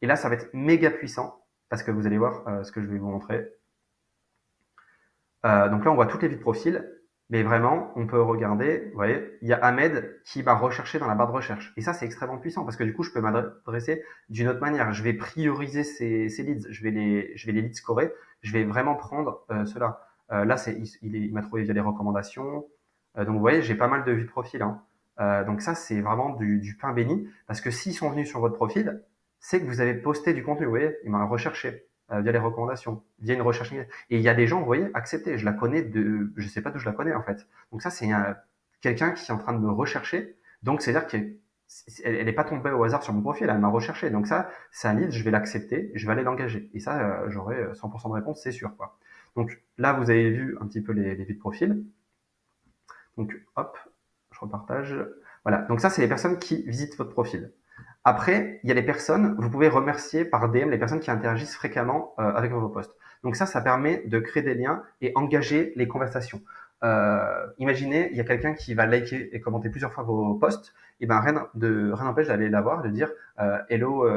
Et là, ça va être méga puissant parce que vous allez voir ce que je vais vous montrer. Donc là, on voit toutes les vues de profil. Mais vraiment, on peut regarder, vous voyez, il y a Ahmed qui va rechercher dans la barre de recherche. Et ça, c'est extrêmement puissant parce que du coup, je peux m'adresser d'une autre manière. Je vais prioriser ces leads. Je vais les leads scorer. Je vais vraiment prendre cela. Là, il m'a trouvé via les recommandations. Donc, vous voyez, j'ai pas mal de vues de profil. Hein. Donc ça, c'est vraiment du pain béni parce que s'ils sont venus sur votre profil, c'est que vous avez posté du contenu. Vous voyez, ils m'ont recherché via les recommandations, via une recherche. Et il y a des gens, vous voyez, acceptés. Je la connais je sais pas d'où je la connais en fait. Donc ça, c'est quelqu'un qui est en train de me rechercher. Donc c'est-à-dire qu'elle n'est pas tombée au hasard sur mon profil, elle m'a recherché. Donc ça, c'est un lead, je vais l'accepter, je vais aller l'engager. Et ça, j'aurai 100% de réponse, c'est sûr, quoi. Donc là, vous avez vu un petit peu les vues de profil. Donc hop, je repartage. Voilà. Donc ça, c'est les personnes qui visitent votre profil. Après, il y a les personnes, vous pouvez remercier par DM les personnes qui interagissent fréquemment avec vos posts. Donc ça permet de créer des liens et engager les conversations. Imaginez, il y a quelqu'un qui va liker et commenter plusieurs fois vos posts, et ben rien n'empêche d'aller la voir, de dire hello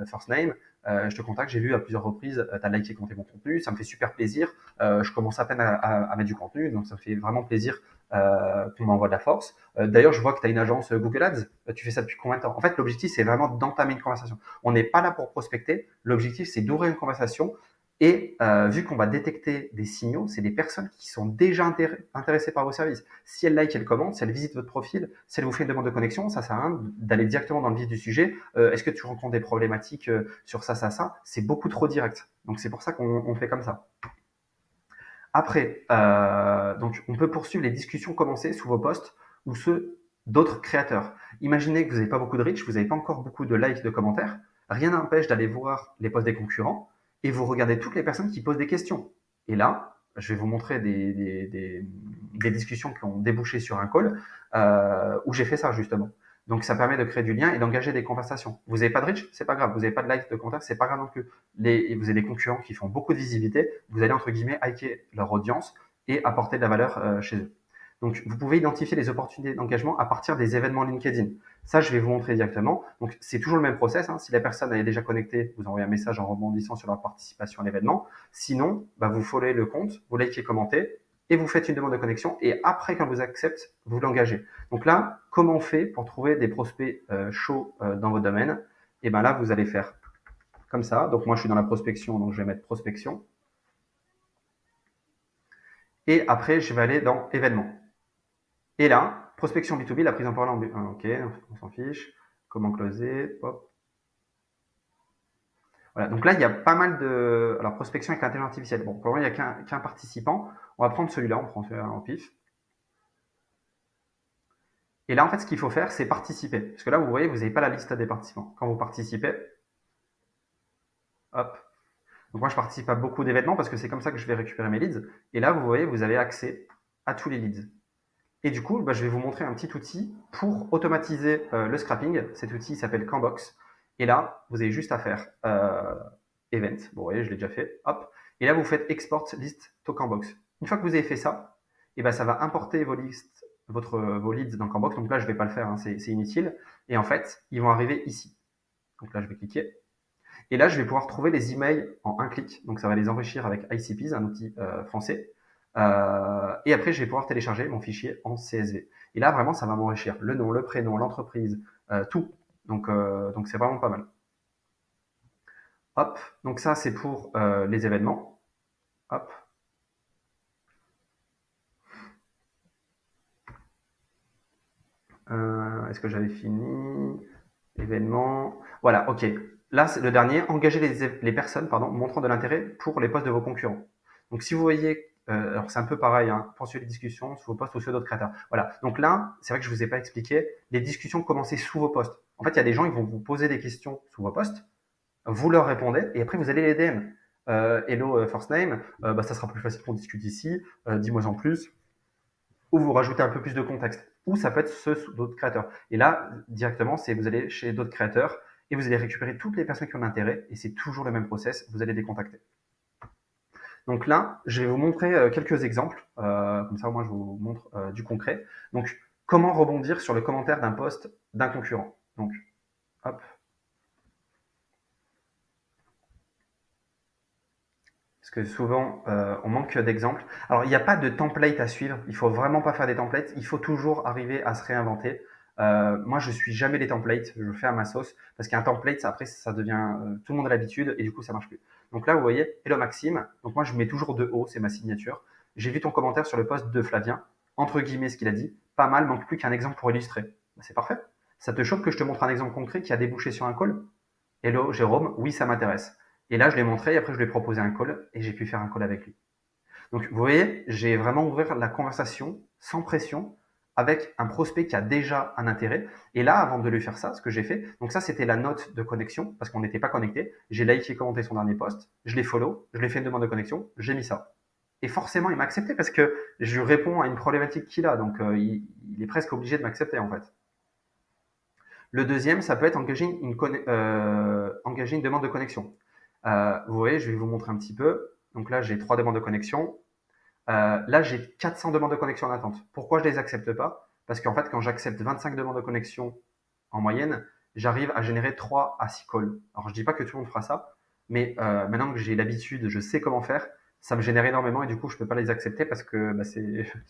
first name, je te contacte, j'ai vu à plusieurs reprises, tu as liké et commenté mon contenu, ça me fait super plaisir, je commence à peine à mettre du contenu, donc ça me fait vraiment plaisir qu'on m'envoie de la force. D'ailleurs, je vois que tu as une agence Google Ads. Tu fais ça depuis combien de temps? En fait, l'objectif, c'est vraiment d'entamer une conversation. On n'est pas là pour prospecter. L'objectif, c'est d'ouvrir une conversation. Et vu qu'on va détecter des signaux, c'est des personnes qui sont déjà intéressées par vos services. Si elles like, elles commentent, si elles visitent votre profil, si elles vous font une demande de connexion, ça sert à rien d'aller directement dans le vif du sujet. Est-ce que tu rencontres des problématiques sur ça? C'est beaucoup trop direct. Donc c'est pour ça qu'on fait comme ça. Après, donc on peut poursuivre les discussions commencées sous vos posts ou ceux d'autres créateurs. Imaginez que vous n'avez pas beaucoup de reach, vous n'avez pas encore beaucoup de likes, de commentaires. Rien n'empêche d'aller voir les posts des concurrents et vous regardez toutes les personnes qui posent des questions. Et là, je vais vous montrer des discussions qui ont débouché sur un call où j'ai fait ça justement. Donc ça permet de créer du lien et d'engager des conversations. Vous n'avez pas de reach, c'est pas grave. Vous n'avez pas de likes, de commentaires, c'est pas grave non plus. Vous avez des concurrents qui font beaucoup de visibilité. Vous allez entre guillemets hacker leur audience et apporter de la valeur chez eux. Donc vous pouvez identifier les opportunités d'engagement à partir des événements LinkedIn. Ça, je vais vous montrer directement. Donc c'est toujours le même process. Hein. Si la personne est déjà connectée, vous envoyez un message en rebondissant sur leur participation à l'événement. Sinon, bah, vous followez le compte, vous likez, commentez et vous faites une demande de connexion. Et après, quand vous accepte, vous l'engagez. Donc là, comment on fait pour trouver des prospects chauds dans votre domaine? Et ben là, vous allez faire comme ça. Donc moi, je suis dans la prospection, donc je vais mettre prospection. Et après, je vais aller dans événements. Et là, prospection B2B, la prise en parole en B2B. Ok, on s'en fiche. Comment closer? Hop. Voilà, donc là, il y a pas mal de... Alors, prospection avec l'intelligence artificielle. Bon, pour le moment, il n'y a qu'un participant. On va prendre celui-là, on prend celui-là en pif. Et là, en fait, ce qu'il faut faire, c'est participer. Parce que là, vous voyez, vous n'avez pas la liste des participants. Quand vous participez, hop. Donc moi, je participe à beaucoup d'événements parce que c'est comme ça que je vais récupérer mes leads. Et là, vous voyez, vous avez accès à tous les leads. Et du coup, bah, je vais vous montrer un petit outil pour automatiser le scrapping. Cet outil s'appelle Canbox. Et là, vous avez juste à faire Event. Bon, vous voyez, je l'ai déjà fait. Hop. Et là, vous faites Export List to Canbox. Une fois que vous avez fait ça, et ben, ça va importer vos listes, vos leads dans Canbox. Donc là, je ne vais pas le faire, hein, c'est inutile. Et en fait, ils vont arriver ici. Donc là, je vais cliquer. Et là, je vais pouvoir trouver les emails en un clic. Donc ça va les enrichir avec ICPs, un outil français. Et après, je vais pouvoir télécharger mon fichier en CSV. Et là, vraiment, ça va m'enrichir le nom, le prénom, l'entreprise, tout. Donc c'est vraiment pas mal. Hop, donc ça, c'est pour les événements. Hop. Est-ce que j'avais fini? Événements. Voilà, ok. Là, c'est le dernier. Engager les personnes montrant de l'intérêt pour les postes de vos concurrents. Donc, si vous voyez, alors c'est un peu pareil, hein, poursuivez les discussions sous vos postes ou ceux d'autres créateurs. Voilà. Donc là, c'est vrai que je vous ai pas expliqué, les discussions commencent sous vos postes. En fait, il y a des gens, ils vont vous poser des questions sous vos postes. vous leur répondez et après vous allez les DM. Hello first name, bah, ça sera plus facile qu'on discute ici, dis-moi en plus, ou vous rajoutez un peu plus de contexte. Ou ça peut être ceux d'autres créateurs. Et là, directement, c'est vous allez chez d'autres créateurs et vous allez récupérer toutes les personnes qui ont intérêt et c'est toujours le même process, vous allez les contacter. Donc là, je vais vous montrer quelques exemples, comme ça au moins je vous montre du concret. Donc, comment rebondir sur le commentaire d'un post d'un concurrent. Donc, hop. Parce que souvent, on manque d'exemples. Alors, il n'y a pas de template à suivre. Il faut vraiment pas faire des templates. Il faut toujours arriver à se réinventer. Moi, je suis jamais les templates. Je fais à ma sauce. Parce qu'un template, après, ça devient tout le monde a l'habitude et du coup, ça marche plus. Donc là, vous voyez, hello Maxime. Donc moi, je mets toujours de haut, c'est ma signature. J'ai vu ton commentaire sur le post de Flavien. Entre guillemets, ce qu'il a dit. Pas mal, manque plus qu'un exemple pour illustrer. Bah, c'est parfait. Ça te choque que je te montre un exemple concret qui a débouché sur un call? Hello Jérôme, oui, ça m'intéresse. Et là, je l'ai montré, et après, je lui ai proposé un call, et j'ai pu faire un call avec lui. Donc, vous voyez, j'ai vraiment ouvert la conversation sans pression avec un prospect qui a déjà un intérêt. Et là, avant de lui faire ça, ce que j'ai fait, donc ça, c'était la note de connexion, parce qu'on n'était pas connecté. J'ai liké et commenté son dernier post, je l'ai follow, je lui ai fait une demande de connexion, j'ai mis ça. Et forcément, il m'a accepté parce que je lui réponds à une problématique qu'il a. Donc, il est presque obligé de m'accepter, en fait. Le deuxième, ça peut être engager une demande de connexion. Vous voyez, je vais vous montrer un petit peu. Donc là, j'ai 3 demandes de connexion. Là, j'ai 400 demandes de connexion en attente. Pourquoi je ne les accepte pas? Parce qu'en fait, quand j'accepte 25 demandes de connexion en moyenne, j'arrive à générer 3 à 6 calls. Alors, je ne dis pas que tout le monde fera ça, mais maintenant que j'ai l'habitude, je sais comment faire, ça me génère énormément et du coup, je ne peux pas les accepter parce que bah,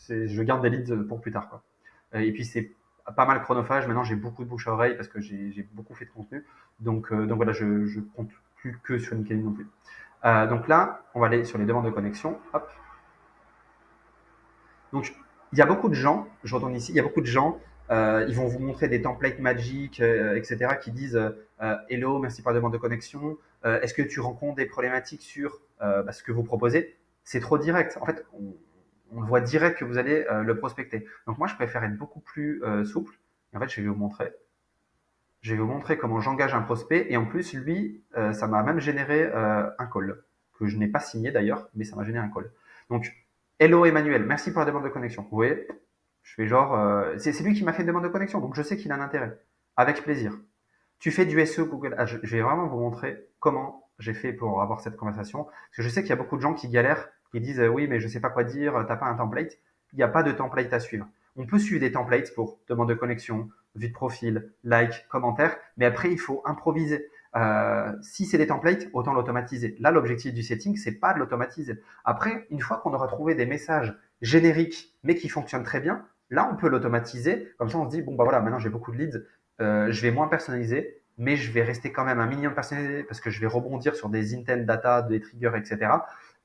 je garde des leads pour plus tard, quoi. Et puis, c'est pas mal chronophage. Maintenant, j'ai beaucoup de bouche à oreille parce que j'ai beaucoup fait de contenu. Donc voilà, je ne compte plus que sur LinkedIn non plus. Donc là, on va aller sur les demandes de connexion. Hop. Donc, il y a beaucoup de gens, je retourne ici, il y a beaucoup de gens, ils vont vous montrer des templates magiques, etc., qui disent Hello, merci pour la demande de connexion. Est-ce que tu rencontres des problématiques sur bah, ce que vous proposez? C'est trop direct. En fait, on le voit direct que vous allez le prospecter. Donc, moi, je préfère être beaucoup plus souple. Et en fait, je vais vous montrer. Je vais vous montrer comment j'engage un prospect. Et en plus, lui, ça m'a même généré un call, que je n'ai pas signé d'ailleurs, mais ça m'a généré un call. Donc, hello Emmanuel, merci pour la demande de connexion. Vous voyez, je fais genre, c'est lui qui m'a fait une demande de connexion, donc je sais qu'il a un intérêt. Avec plaisir. Tu fais du SEO Google Ads. Je vais vraiment vous montrer comment j'ai fait pour avoir cette conversation. Parce que je sais qu'il y a beaucoup de gens qui galèrent, qui disent oui, mais je sais pas quoi dire, t'as pas un template. Il n'y a pas de template à suivre. On peut suivre des templates pour demande de connexion, vue de profil, like, commentaire, mais après, il faut improviser. Si c'est des templates, autant l'automatiser. Là, l'objectif du setting, c'est pas de l'automatiser. Après, une fois qu'on aura trouvé des messages génériques, mais qui fonctionnent très bien, là, on peut l'automatiser. Comme ça, on se dit, bon, bah voilà, maintenant j'ai beaucoup de leads, je vais moins personnaliser, mais je vais rester quand même un minimum personnalisé parce que je vais rebondir sur des intent data, des triggers, etc.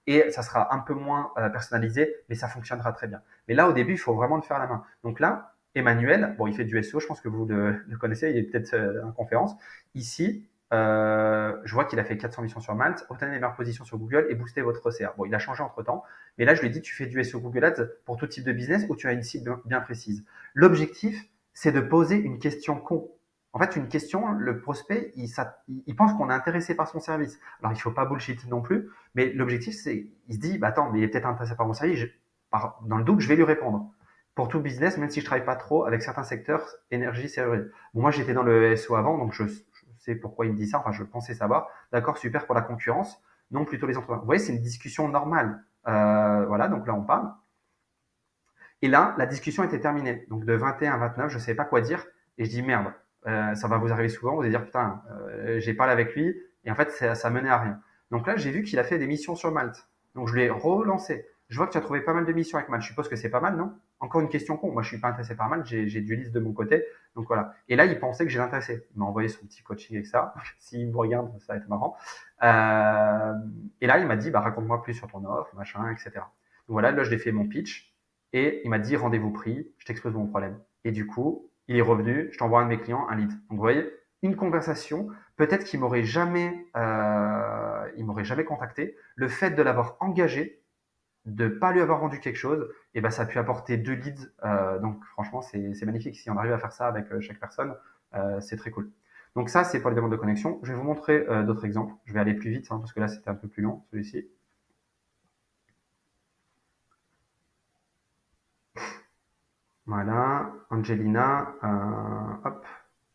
Et ça sera un peu moins personnalisé, mais ça fonctionnera très bien. Mais là, au début, il faut vraiment le faire à la main. Donc là, Emmanuel, bon, il fait du SEO, je pense que vous le connaissez, il est peut-être en conférence. Ici, je vois qu'il a fait 400 missions sur Malte, obtenez les meilleures positions sur Google et boostez votre CA. Bon, il a changé entre temps, mais là, je lui ai dit, tu fais du SEO Google Ads pour tout type de business ou tu as une cible bien précise. L'objectif, c'est de poser une question con. En fait, une question, le prospect, il pense qu'on est intéressé par son service. Alors, il ne faut pas bullshit non plus, mais l'objectif, c'est, il se dit, bah attends, mais il est peut-être intéressé par mon service, dans le doute, je vais lui répondre. Pour tout business, même si je travaille pas trop avec certains secteurs, énergie, serrurerie. Bon, moi, j'étais dans le SEO avant, donc je sais pourquoi il me dit ça, enfin, je pensais savoir. D'accord, super pour la concurrence, non plutôt les entrepreneurs. Vous voyez, c'est une discussion normale. Voilà, donc là, on parle. Et là, la discussion était terminée. Donc de 21 à 29, je ne savais pas quoi dire. Et je dis merde, ça va vous arriver souvent, vous allez dire putain, j'ai parlé avec lui, et en fait, ça menait à rien. Donc là, j'ai vu qu'il a fait des missions sur Malte. Donc je l'ai relancé. Je vois que tu as trouvé pas mal de missions avec Malte. Je suppose que c'est pas mal, non? Encore une question con. Moi, je suis pas intéressé par Malte, j'ai du liste de mon côté. Donc voilà. Et là, il pensait que j'ai l'intéressé. Il m'a envoyé son petit coaching avec ça. S'il me regarde, ça va être marrant. Et là, il m'a dit, bah, raconte-moi plus sur ton offre, machin, etc. Donc voilà, là, je l'ai fait mon pitch. Et il m'a dit rendez-vous pris, je t'expose mon problème. Et du coup, il est revenu, je t'envoie un de mes clients, un lead. Donc vous voyez, une conversation, peut-être il m'aurait jamais contacté. Le fait de l'avoir engagé, de pas lui avoir vendu quelque chose, et ben ça a pu apporter 2 leads. Donc franchement, c'est magnifique. Si on arrive à faire ça avec chaque personne, c'est très cool. Donc ça, c'est pour les demandes de connexion. Je vais vous montrer d'autres exemples. Je vais aller plus vite, parce que là, c'était un peu plus long, celui-ci. Voilà, Angelina, hop,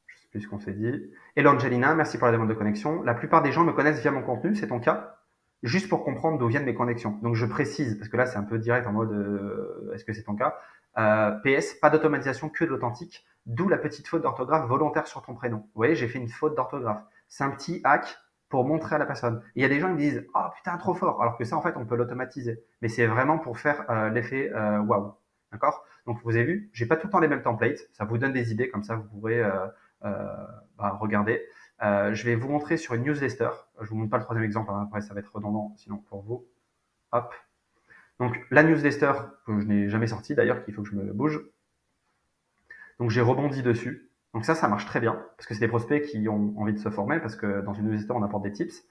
je sais plus ce qu'on s'est dit. Hello Angelina, merci pour la demande de connexion. La plupart des gens me connaissent via mon contenu, c'est ton cas? Juste pour comprendre d'où viennent mes connexions. Donc je précise, parce que là c'est un peu direct en mode est-ce que c'est ton cas? PS, pas d'automatisation, que de l'authentique, d'où la petite faute d'orthographe volontaire sur ton prénom. Vous voyez, j'ai fait une faute d'orthographe. C'est un petit hack pour montrer à la personne. Et il y a des gens qui me disent oh putain, trop fort, alors que ça en fait on peut l'automatiser. Mais c'est vraiment pour faire l'effet waouh. D'accord? Donc vous avez vu, j'ai pas tout le temps les mêmes templates, ça vous donne des idées, comme ça vous pourrez regarder. Je vais vous montrer sur une newsletter, je vous montre pas le troisième exemple, hein, après ça va être redondant sinon pour vous. Hop. Donc la newsletter, que je n'ai jamais sortie d'ailleurs, qu'il faut que je me bouge. Donc j'ai rebondi dessus. Donc ça marche très bien, parce que c'est des prospects qui ont envie de se former, parce que dans une newsletter, on apporte des tips.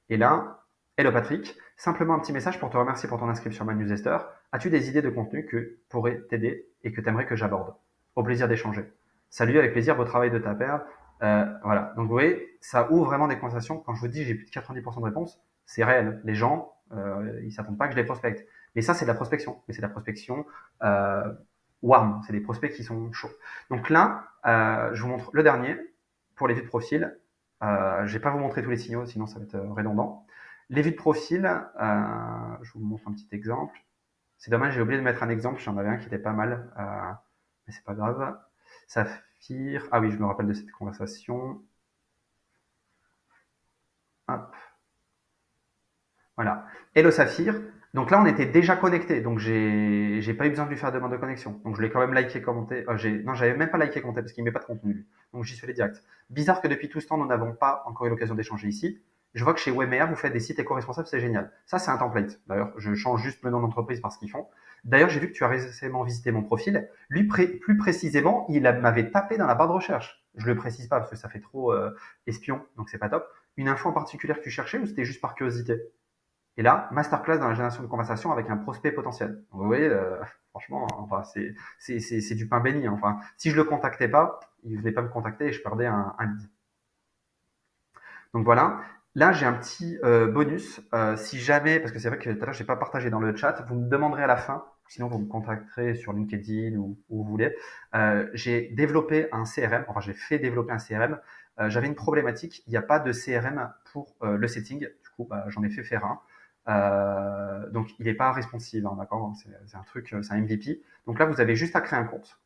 Et là, hello Patrick, simplement un petit message pour te remercier pour ton inscription à ma newsletter. As-tu des idées de contenu que pourraient t'aider et que tu aimerais que j'aborde? Au plaisir d'échanger. Salut, avec plaisir, beau travail de ta paire. Voilà, donc vous voyez, ça ouvre vraiment des conversations. Quand je vous dis j'ai plus de 90% de réponses, c'est réel. Les gens, ils s'attendent pas que je les prospecte. Mais ça, c'est de la prospection. Mais c'est de la prospection warm, c'est des prospects qui sont chauds. Donc là, je vous montre le dernier pour les vues de profil. Je ne vais pas vous montrer tous les signaux, sinon ça va être redondant. Les vues de profil, je vous montre un petit exemple. C'est dommage, j'ai oublié de mettre un exemple, j'en avais un qui était pas mal, mais c'est pas grave. Saphir, ah oui, je me rappelle de cette conversation. Hop. Voilà. Hello Saphir. Donc là, on était déjà connecté, donc j'ai pas eu besoin de lui faire demande de connexion. Donc je l'ai quand même liké, commenté. Non, j'avais même pas liké, commenté parce qu'il met pas de contenu. Donc j'y suis allé direct. Bizarre que depuis tout ce temps, nous n'avons pas encore eu l'occasion d'échanger ici. Je vois que chez Wemer, vous faites des sites éco-responsables, c'est génial. Ça, c'est un template. D'ailleurs, je change juste le nom d'entreprise par ce qu'ils font. D'ailleurs, j'ai vu que tu as récemment visité mon profil. Lui, plus précisément, m'avait tapé dans la barre de recherche. Je le précise pas parce que ça fait trop espion, donc c'est pas top. Une info en particulier que tu cherchais ou c'était juste par curiosité? Et là, masterclass dans la génération de conversation avec un prospect potentiel. Vous voyez, franchement, enfin, c'est du pain béni. Enfin, si je le contactais pas, il venait pas me contacter et je perdais un lead. Donc voilà. Là, j'ai un petit bonus. Si jamais, parce que c'est vrai que tout à l'heure, je n'ai pas partagé dans le chat, vous me demanderez à la fin, sinon vous me contacterez sur LinkedIn ou où vous voulez. J'ai développé un CRM, enfin j'ai fait développer un CRM. J'avais une problématique, il n'y a pas de CRM pour le setting. Du coup, j'en ai fait faire un. Donc, il n'est pas responsive, hein, d'accord? C'est un truc, c'est un MVP. Donc là, vous avez juste à créer un compte.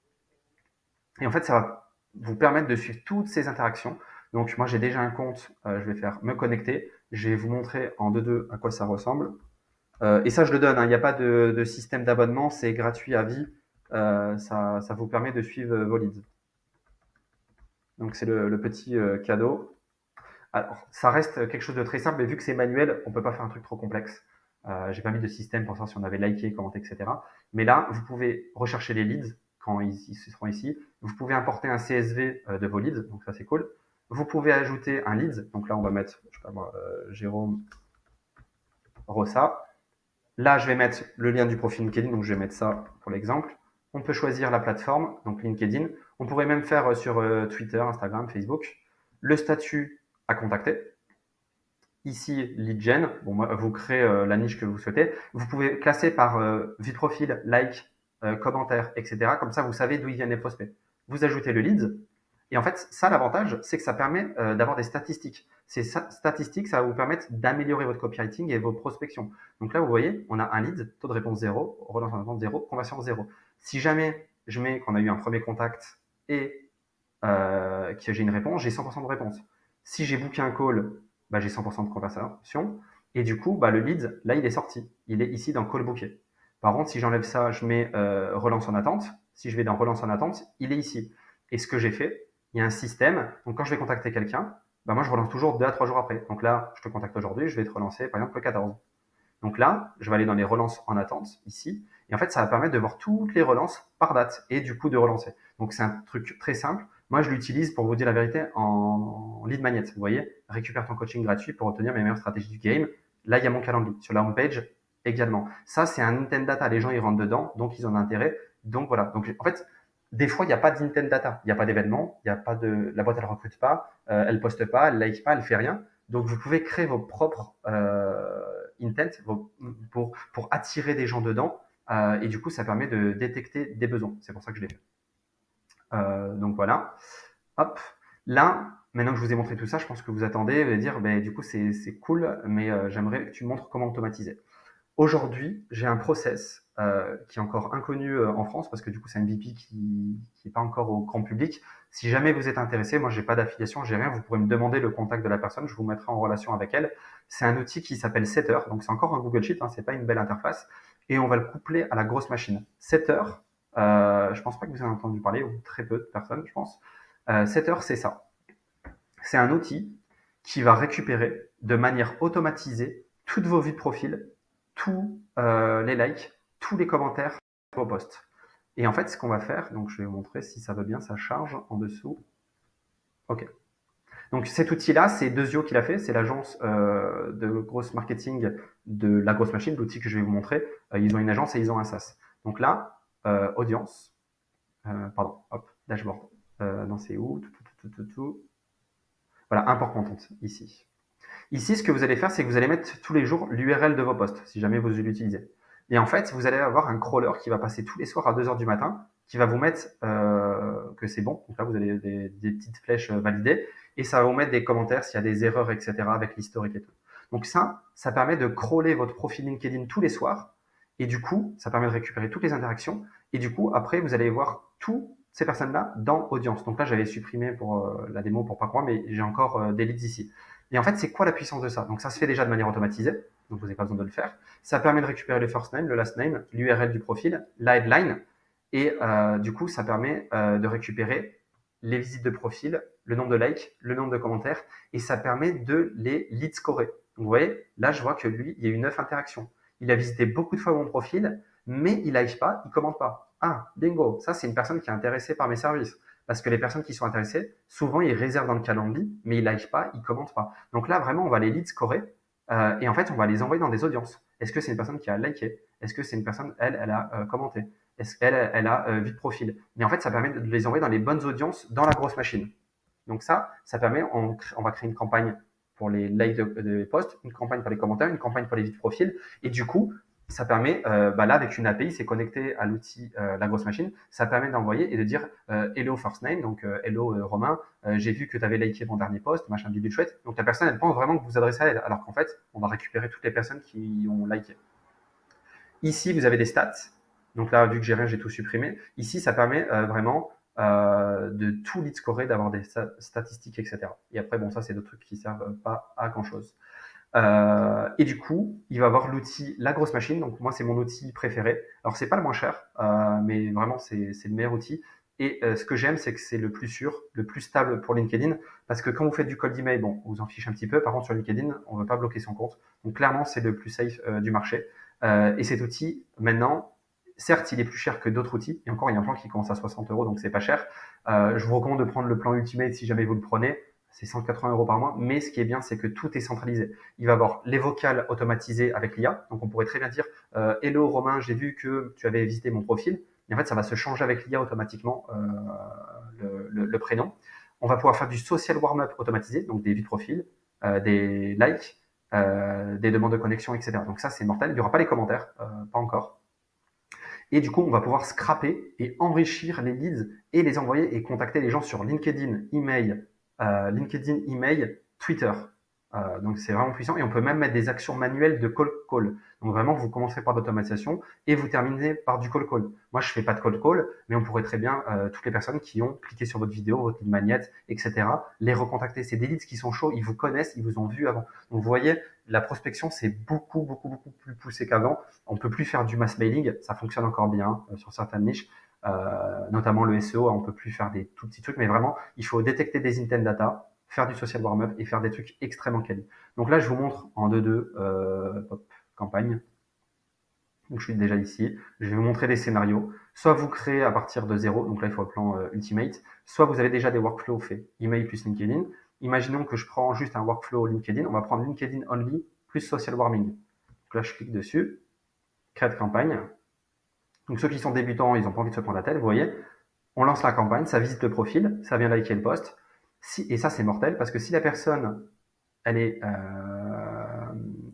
Et en fait, ça va vous permettre de suivre toutes ces interactions. Donc, moi, j'ai déjà un compte. Je vais faire me connecter. Je vais vous montrer en 2-2 à quoi ça ressemble. Et ça, je le donne, hein. Il n'y a pas de système d'abonnement. C'est gratuit à vie. Ça vous permet de suivre vos leads. Donc, c'est le petit cadeau. Alors, ça reste quelque chose de très simple, mais vu que c'est manuel, on peut pas faire un truc trop complexe. J'ai pas mis de système pour savoir si on avait liké, commenté, etc. Mais là, vous pouvez rechercher les leads quand ils seront ici. Vous pouvez importer un CSV de vos leads, donc ça c'est cool. Vous pouvez ajouter un lead, donc là on va mettre, je sais pas moi, Jérôme Rossa. Là, je vais mettre le lien du profil LinkedIn, donc je vais mettre ça pour l'exemple. On peut choisir la plateforme, donc LinkedIn. On pourrait même faire sur Twitter, Instagram, Facebook. Le statut à contacter. Ici, lead gen, bon, vous créez la niche que vous souhaitez. Vous pouvez classer par vie de profil, like, commentaire, etc. Comme ça, vous savez d'où ils viennent les prospects. Vous ajoutez le lead. Et en fait, ça, l'avantage, c'est que ça permet d'avoir des statistiques. Ces statistiques, ça va vous permettre d'améliorer votre copywriting et vos prospections. Donc là, vous voyez, on a un lead, taux de réponse 0, relance en attente 0, conversion 0. Si jamais je mets qu'on a eu un premier contact et que j'ai une réponse, j'ai 100% de réponse. Si j'ai booké un call, j'ai 100% de conversation. Et du coup, le lead, là, il est sorti. Il est ici dans call booké. Par contre, si j'enlève ça, je mets relance en attente. Si je vais dans relance en attente, il est ici. Et ce que j'ai fait, il y a un système. Donc, quand je vais contacter quelqu'un, moi, je relance toujours 2 à 3 jours après. Donc là, je te contacte aujourd'hui, je vais te relancer, par exemple, le 14. Donc là, je vais aller dans les relances en attente, ici. Et en fait, ça va permettre de voir toutes les relances par date et du coup de relancer. Donc, c'est un truc très simple. Moi, je l'utilise, pour vous dire la vérité, en lead magnet. Vous voyez, récupère ton coaching gratuit pour obtenir mes meilleures stratégies du game. Là, il y a mon calendrier. Sur la homepage, également. Ça, c'est un intent data. Les gens, ils rentrent dedans, donc ils ont un intérêt. Donc, voilà. Donc, en fait, Des fois, il n'y a pas d'intent data, il n'y a pas d'événement, il y a pas de, la boîte elle recrute pas, elle poste pas, elle like pas, elle fait rien. Donc vous pouvez créer vos propres intent pour attirer des gens dedans et du coup ça permet de détecter des besoins. C'est pour ça que je l'ai fait. Donc voilà. Hop. Là, maintenant que je vous ai montré tout ça, je pense que vous attendez, vous allez dire, ben, du coup c'est cool, mais j'aimerais que tu me montres comment automatiser. Aujourd'hui, j'ai un process qui est encore inconnu en France parce que du coup, c'est un MVP qui n'est pas encore au grand public. Si jamais vous êtes intéressé, moi, j'ai pas d'affiliation, j'ai rien, vous pourrez me demander le contact de la personne, je vous mettrai en relation avec elle. C'est un outil qui s'appelle Setter, donc c'est encore un Google Sheet, hein, c'est pas une belle interface, et on va le coupler à la grosse machine. Setter, je pense pas que vous en avez entendu parler, ou très peu de personnes, je pense. Setter, c'est ça. C'est un outil qui va récupérer de manière automatisée toutes vos vues de profil, tous les likes, tous les commentaires de vos posts. Et en fait, ce qu'on va faire, donc je vais vous montrer si ça veut bien, ça charge en dessous. OK. Donc cet outil-là, c'est Dezio qui l'a fait, c'est l'agence de grosse marketing de la grosse machine, l'outil que je vais vous montrer. Ils ont une agence et ils ont un SaaS. Donc là, audience, pardon, hop, dashboard. Non, c'est où tout. Voilà, import content, ici. Ici, ce que vous allez faire, c'est que vous allez mettre tous les jours l'URL de vos posts, si jamais vous l'utilisez. Et en fait, vous allez avoir un crawler qui va passer tous les soirs à 2 heures du matin, qui va vous mettre que c'est bon. Donc là, vous avez des petites flèches validées, et ça va vous mettre des commentaires s'il y a des erreurs, etc., avec l'historique et tout. Donc ça permet de crawler votre profil LinkedIn tous les soirs, et du coup, ça permet de récupérer toutes les interactions, et du coup, après, vous allez voir toutes ces personnes-là dans Audience. Donc là, j'avais supprimé pour la démo pour pas croire, mais j'ai encore des leads ici. Et en fait, c'est quoi la puissance de ça? Donc ça se fait déjà de manière automatisée, donc vous n'avez pas besoin de le faire. Ça permet de récupérer le first name, le last name, l'URL du profil, la headline, et du coup, ça permet de récupérer les visites de profil, le nombre de likes, le nombre de commentaires, et ça permet de les lead scorer. Donc vous voyez, là, je vois que lui, il y a eu 9 interactions. Il a visité beaucoup de fois mon profil, mais il like pas, il commente pas. Ah, bingo, ça c'est une personne qui est intéressée par mes services. Parce que les personnes qui sont intéressées, souvent, ils réservent dans le calendrier, mais ils like pas, ils commentent pas. Donc là, vraiment, on va les lead scorer et en fait, on va les envoyer dans des audiences. Est-ce que c'est une personne qui a liké? Est-ce que c'est une personne, elle a commenté? Est-ce qu'elle, elle a vu de profil? Et en fait, ça permet de les envoyer dans les bonnes audiences dans la grosse machine. Donc ça permet, on va créer une campagne pour les likes de posts, une campagne pour les commentaires, une campagne pour les vues de profil. Et du coup, ça permet, là, avec une API, c'est connecté à l'outil la grosse machine, ça permet d'envoyer et de dire hello first name, donc hello Romain, j'ai vu que tu avais liké mon dernier post, machin bidule chouette. Donc la personne, elle pense vraiment que vous vous adressez à elle, alors qu'en fait, on va récupérer toutes les personnes qui ont liké. Ici, vous avez des stats. Donc là, vu que j'ai rien, j'ai tout supprimé. Ici, ça permet vraiment de tout lead scorer, d'avoir des statistiques, etc. Et après, bon, ça, c'est d'autres trucs qui servent pas à grand chose. Et du coup, il va avoir l'outil La Grosse Machine. Donc moi, c'est mon outil préféré. Alors c'est pas le moins cher, mais vraiment c'est le meilleur outil. Et ce que j'aime, c'est que c'est le plus sûr, le plus stable pour LinkedIn, parce que quand vous faites du cold email, bon, on vous en fiche un petit peu. Par contre, sur LinkedIn, on ne veut pas bloquer son compte. Donc clairement, c'est le plus safe du marché. Et cet outil, maintenant, certes, il est plus cher que d'autres outils. Et encore, il y a un plan qui commence à 60 euros, donc c'est pas cher. Je vous recommande de prendre le plan Ultimate si jamais vous le prenez. C'est 180 euros par mois, mais ce qui est bien, c'est que tout est centralisé. Il va avoir les vocales automatisées avec l'IA, donc on pourrait très bien dire Hello Romain, j'ai vu que tu avais visité mon profil. Et en fait, ça va se changer avec l'IA automatiquement le prénom. On va pouvoir faire du social warm-up automatisé, donc des vues de profil, des likes, des demandes de connexion, etc. Donc ça, c'est mortel. Il n'y aura pas les commentaires, pas encore. Et du coup, on va pouvoir scraper et enrichir les leads et les envoyer et contacter les gens sur LinkedIn, email, Twitter. Donc c'est vraiment puissant et on peut même mettre des actions manuelles de cold call. Donc vraiment, vous commencerez par l'automatisation et vous terminez par du cold call. Moi, je fais pas de cold call, mais on pourrait très bien toutes les personnes qui ont cliqué sur votre vidéo, votre lead magnet, etc., les recontacter. C'est des leads qui sont chauds, ils vous connaissent, ils vous ont vu avant. Donc vous voyez, la prospection c'est beaucoup plus poussé qu'avant. On peut plus faire du mass mailing, ça fonctionne encore bien sur certaines niches. Notamment le SEO, on peut plus faire des tout petits trucs, mais vraiment, il faut détecter des intent data, faire du social warm-up et faire des trucs extrêmement quali. Donc là, je vous montre en 2-2 campagne. Donc je suis déjà ici. Je vais vous montrer des scénarios. Soit vous créez à partir de zéro, donc là il faut le plan Ultimate, soit vous avez déjà des workflows faits, email plus LinkedIn. Imaginons que je prends juste un workflow LinkedIn, on va prendre LinkedIn only plus social warming. Donc là je clique dessus, créer de campagne. Donc ceux qui sont débutants, ils n'ont pas envie de se prendre la tête, vous voyez. on lance la campagne, ça visite le profil, ça vient liker le post. Et ça, c'est mortel parce que si la personne, elle est,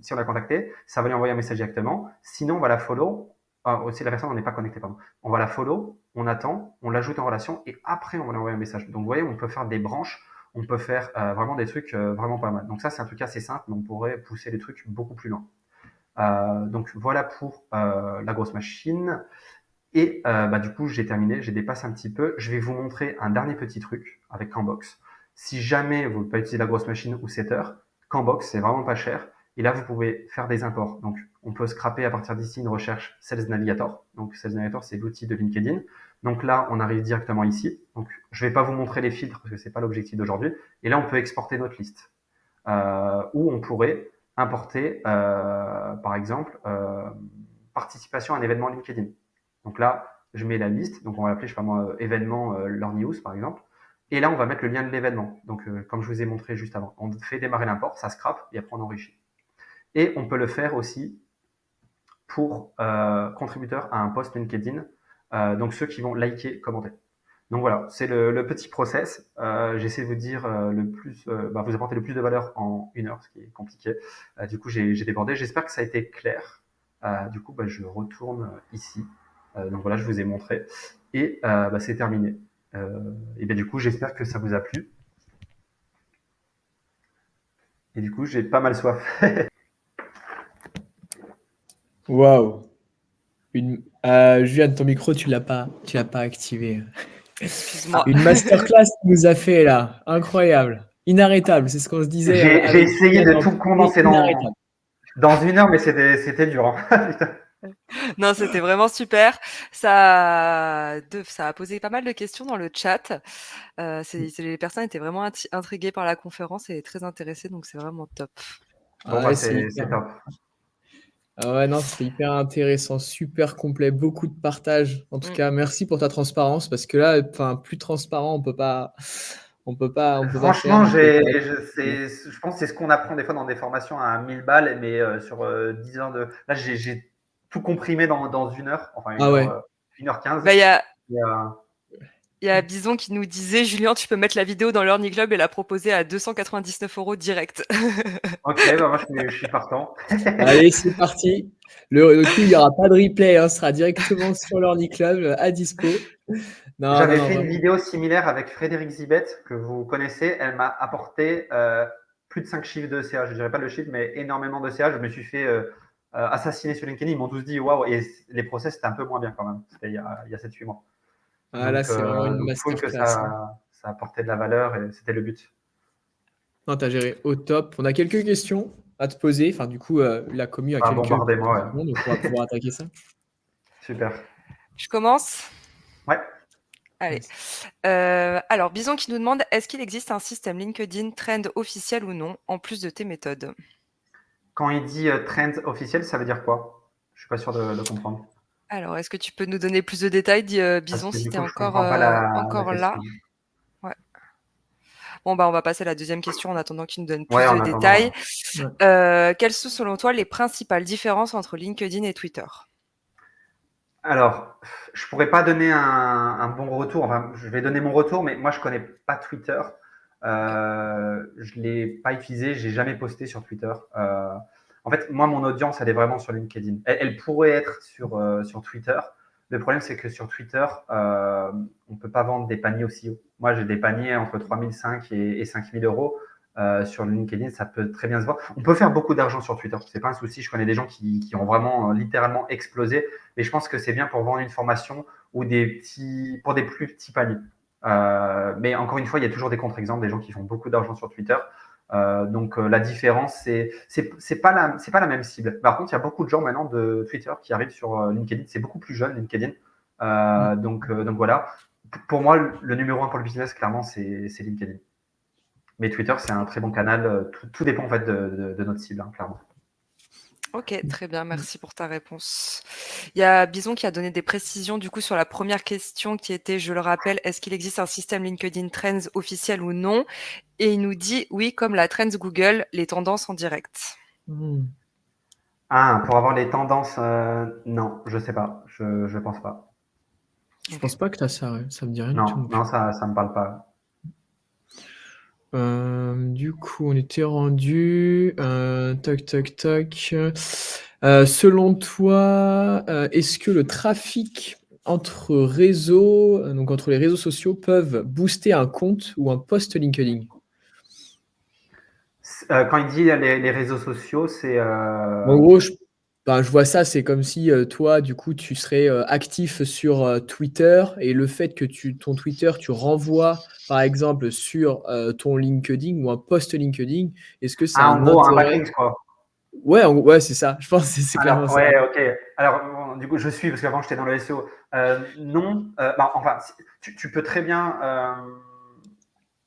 si on l'a contactée, ça va lui envoyer un message directement. Sinon, on va la follow. Si la personne n'est pas connectée, pardon. On va la follow, on attend, on l'ajoute en relation et après, on va lui envoyer un message. Donc, vous voyez, on peut faire des branches, on peut faire vraiment des trucs vraiment pas mal. Donc, ça, c'est un truc assez simple, mais on pourrait pousser les trucs beaucoup plus loin. Donc, voilà pour la grosse machine. Et du coup, j'ai terminé, j'ai dépassé un petit peu. Je vais vous montrer un dernier petit truc avec Canbox. Si jamais vous ne pouvez pas utiliser la grosse machine ou Setter, Canbox, c'est vraiment pas cher. Et là, vous pouvez faire des imports. Donc, on peut scraper à partir d'ici une recherche Sales Navigator. Donc, Sales Navigator, c'est l'outil de LinkedIn. Donc là, on arrive directement ici. Donc, je vais pas vous montrer les filtres parce que c'est pas l'objectif d'aujourd'hui. Et là, on peut exporter notre liste. Ou on pourrait importer, par exemple, participation à un événement LinkedIn. Donc là, je mets la liste, donc on va l'appeler, je sais pas moi, événement Learn News par exemple. Et là, on va mettre le lien de l'événement. Donc, comme je vous ai montré juste avant, on fait démarrer l'import, ça scrape et après on enrichit. Et on peut le faire aussi pour contributeurs à un post LinkedIn, donc ceux qui vont liker, commenter. Donc voilà, c'est le petit process. J'essaie de vous dire vous apporter le plus de valeur en 1 heure, ce qui est compliqué. Du coup, j'ai débordé. J'espère que ça a été clair. Du coup, je retourne ici. Donc voilà, je vous ai montré. Et c'est terminé. Et du coup, j'espère que ça vous a plu. Et du coup, j'ai pas mal soif. Waouh. Julien, ton micro, tu l'as pas activé. Excuse-moi. Une masterclass qu'il nous a fait là, incroyable, inarrêtable. C'est ce qu'on se disait J'ai avec essayé Julien de dans le tout premier, condenser inarrêtable. dans 1 heure, mais c'était dur. Hein. Non, c'était vraiment super. Ça a posé pas mal de questions dans le chat. Les personnes étaient vraiment intriguées par la conférence et très intéressées, donc c'est vraiment top. Bon, Ouais, c'est c'est hyper. top. Ah ouais, non, c'était hyper intéressant, super complet, beaucoup de partage. En tout Mm. cas, merci pour ta transparence parce que là, enfin, plus transparent, on peut pas faire. Franchement, On peut pas- je pense que c'est ce qu'on apprend des fois dans des formations à 1000 balles, mais sur 10 ans de. Là, j'ai tout comprimé dans 1 heure, enfin Ah ouais. 1 heure 15. Bah, Et, il y a Bison qui nous disait, Julien, tu peux mettre la vidéo dans l'Earning Club et la proposer à 299 € direct. ok, moi je suis partant. Allez, c'est parti. Le coup, il n'y aura pas de replay, hein, ce sera directement sur l'Orly Club à dispo. Non, non, J'avais non, fait une vraiment. vidéo similaire avec Frédéric Zibet, que vous connaissez. Elle m'a apporté plus de 5 chiffres de CA. Je ne dirais pas le chiffre, mais énormément de CA. Je me suis fait assassiner sur LinkedIn. Ils m'ont tous dit waouh. Et les process, c'était un peu moins bien quand même. C'était il y a 7-8 mois. Ah, là, c'est vraiment une Donc cool que masterclass, hein. ça apportait de la valeur et c'était le but. Non, t'as géré au top. On a quelques questions à te poser. Enfin, du coup, la commu a Enfin, quelques bombardez-moi, questions, ouais. donc on va pouvoir attaquer ça. Super. Je commence? Ouais. Allez. Vas-y. Alors, Bison qui nous demande, est-ce qu'il existe un système LinkedIn Trend officiel ou non, en plus de tes méthodes? Quand il dit trend officiel, ça veut dire quoi? Je suis pas sûr de comprendre. Alors, est-ce que tu peux nous donner plus de détails, Parce Bison, que si du tu es coup, je comprends pas la encore là? question. Ouais. Bon, on va passer à la deuxième question en attendant qu'il nous donne Ouais, plus en de attendant, ouais. détails. Ouais. Quelles sont selon toi les principales différences entre LinkedIn et Twitter? Alors, je pourrais pas donner un bon retour. Enfin, je vais donner mon retour, mais moi, je connais pas Twitter. OK. Je l'ai pas utilisé, j'ai jamais posté sur Twitter. En fait, moi, mon audience, elle est vraiment sur LinkedIn. Elle pourrait être sur Twitter. Le problème, c'est que sur Twitter, on peut pas vendre des paniers aussi hauts. Moi, j'ai des paniers entre 3005 et 5000 euros. Sur LinkedIn, ça peut très bien se voir. On peut faire beaucoup d'argent sur Twitter. C'est pas un souci. Je connais des gens qui ont vraiment littéralement explosé. Mais je pense que c'est bien pour vendre une formation ou pour des plus petits paniers. Mais encore une fois, il y a toujours des contre-exemples, des gens qui font beaucoup d'argent sur Twitter. La différence, c'est pas la même cible. Par contre, il y a beaucoup de gens maintenant de Twitter qui arrivent sur LinkedIn. C'est beaucoup plus jeune LinkedIn. Mm. Donc voilà. Pour moi, le numéro 1 pour le business, clairement, c'est LinkedIn. Mais Twitter, c'est un très bon canal. Tout dépend en fait de notre cible, hein, clairement. OK, très bien, merci pour ta réponse. Il y a Bison qui a donné des précisions du coup sur la première question qui était, je le rappelle, est-ce qu'il existe un système LinkedIn Trends officiel ou non? Et il nous dit oui, comme la Trends Google, les tendances en direct. Mm. Ah, pour avoir les tendances, non, je sais pas. Je pense pas. Je Ok. pense pas que tu as ça, ouais. Ça me dit rien du tout. Non, ça me parle pas. Du coup, on était rendu. Toc, toc, toc. Selon toi, est-ce que le trafic entre réseaux, donc entre les réseaux sociaux, peuvent booster un compte ou un post LinkedIn? Quand il dit les réseaux sociaux, c'est En gros, je vois ça, c'est comme si toi, du coup, tu serais actif sur Twitter et le fait que ton Twitter, tu renvoies, par exemple, sur ton LinkedIn ou un post LinkedIn, est-ce que c'est en un gros un intérêt? backlink quoi. Ouais, ouais, c'est ça. Je pense que c'est Alors clairement ça. ouais, ok. Alors bon, du coup, je suis parce qu'avant j'étais dans le SEO. Non, enfin, tu peux très bien.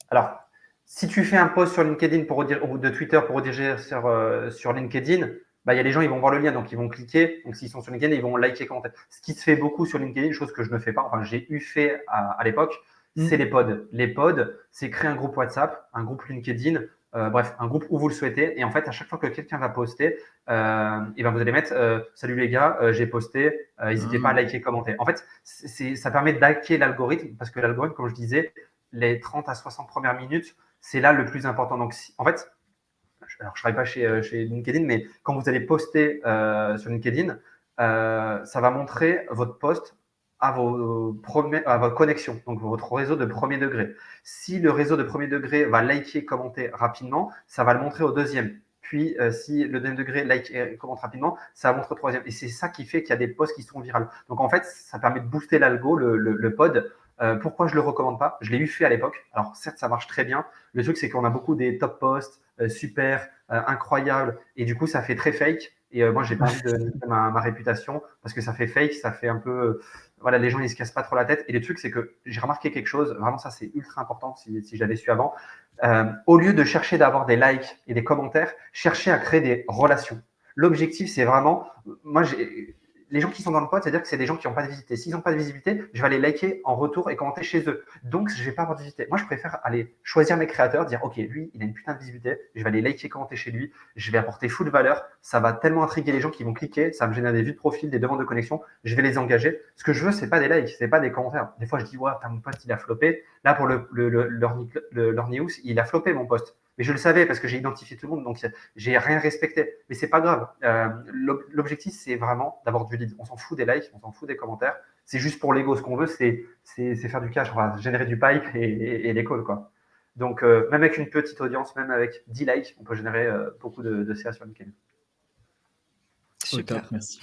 Alors, si tu fais un post sur LinkedIn ou de Twitter pour rediriger sur LinkedIn, bah, il y a les gens, ils vont voir le lien, donc ils vont cliquer. Donc, s'ils sont sur LinkedIn, ils vont liker, commenter. Ce qui se fait beaucoup sur LinkedIn, chose que je ne fais pas, enfin, j'ai eu fait à l'époque, c'est les Mm. pods. Les pods, c'est créer un groupe WhatsApp, un groupe LinkedIn, bref, un groupe où vous le souhaitez. Et en fait, à chaque fois que quelqu'un va poster, et ben vous allez mettre salut les gars, j'ai posté, n'hésitez pas à Ah. liker, commenter. En fait, ça permet d'hacker l'algorithme parce que l'algorithme, comme je disais, les 30 à 60 premières minutes, c'est là le plus important. Donc, en fait, alors je ne travaille pas chez LinkedIn, mais quand vous allez poster sur LinkedIn, ça va montrer votre post à votre connexion, donc votre réseau de premier degré. Si le réseau de premier degré va liker, commenter rapidement, ça va le montrer au deuxième. Puis, si le deuxième degré like et commente rapidement, ça va montrer au troisième. Et c'est ça qui fait qu'il y a des posts qui sont virales. Donc, en fait, ça permet de booster l'algo, le pod. Pourquoi je ne le recommande pas? Je l'ai eu fait à l'époque. Alors, certes, ça marche très bien. Le truc, c'est qu'on a beaucoup des top posts super, incroyables. Et du coup, ça fait très fake. Et moi, j'ai pas envie de niquer ma réputation parce que ça fait fake, ça fait un peu. Voilà, les gens, ils se cassent pas trop la tête. Et le truc, c'est que j'ai remarqué quelque chose. Vraiment, ça, c'est ultra important si je l'avais su avant. Au lieu de chercher d'avoir des likes et des commentaires, chercher à créer des relations. L'objectif, c'est vraiment. Moi, les gens qui sont dans le pod, c'est-à-dire que c'est des gens qui n'ont pas de visibilité. S'ils n'ont pas de visibilité, je vais aller liker en retour et commenter chez eux. Donc, je ne vais pas avoir de visibilité. Moi, je préfère aller choisir mes créateurs, dire, OK, lui, il a une putain de visibilité, je vais aller liker, commenter chez lui, je vais apporter full valeur, ça va tellement intriguer les gens qui vont cliquer, ça me génère des vues de profil, des demandes de connexion, je vais les engager. Ce que je veux, c'est pas des likes, c'est pas des commentaires. Des fois, je dis, ouais, mon post, il a floppé. Là, pour leur news, il a floppé mon post. Mais je le savais parce que j'ai identifié tout le monde, donc j'ai rien respecté. Mais c'est pas grave. L'objectif, c'est vraiment d'avoir du lead. On s'en fout des likes, on s'en fout des commentaires. C'est juste pour l'ego. Ce qu'on veut, c'est faire du cash, enfin, générer du pipe et des calls, quoi. Donc, même avec une petite audience, même avec 10 likes, on peut générer beaucoup de CA sur LinkedIn. Au top, Super. merci.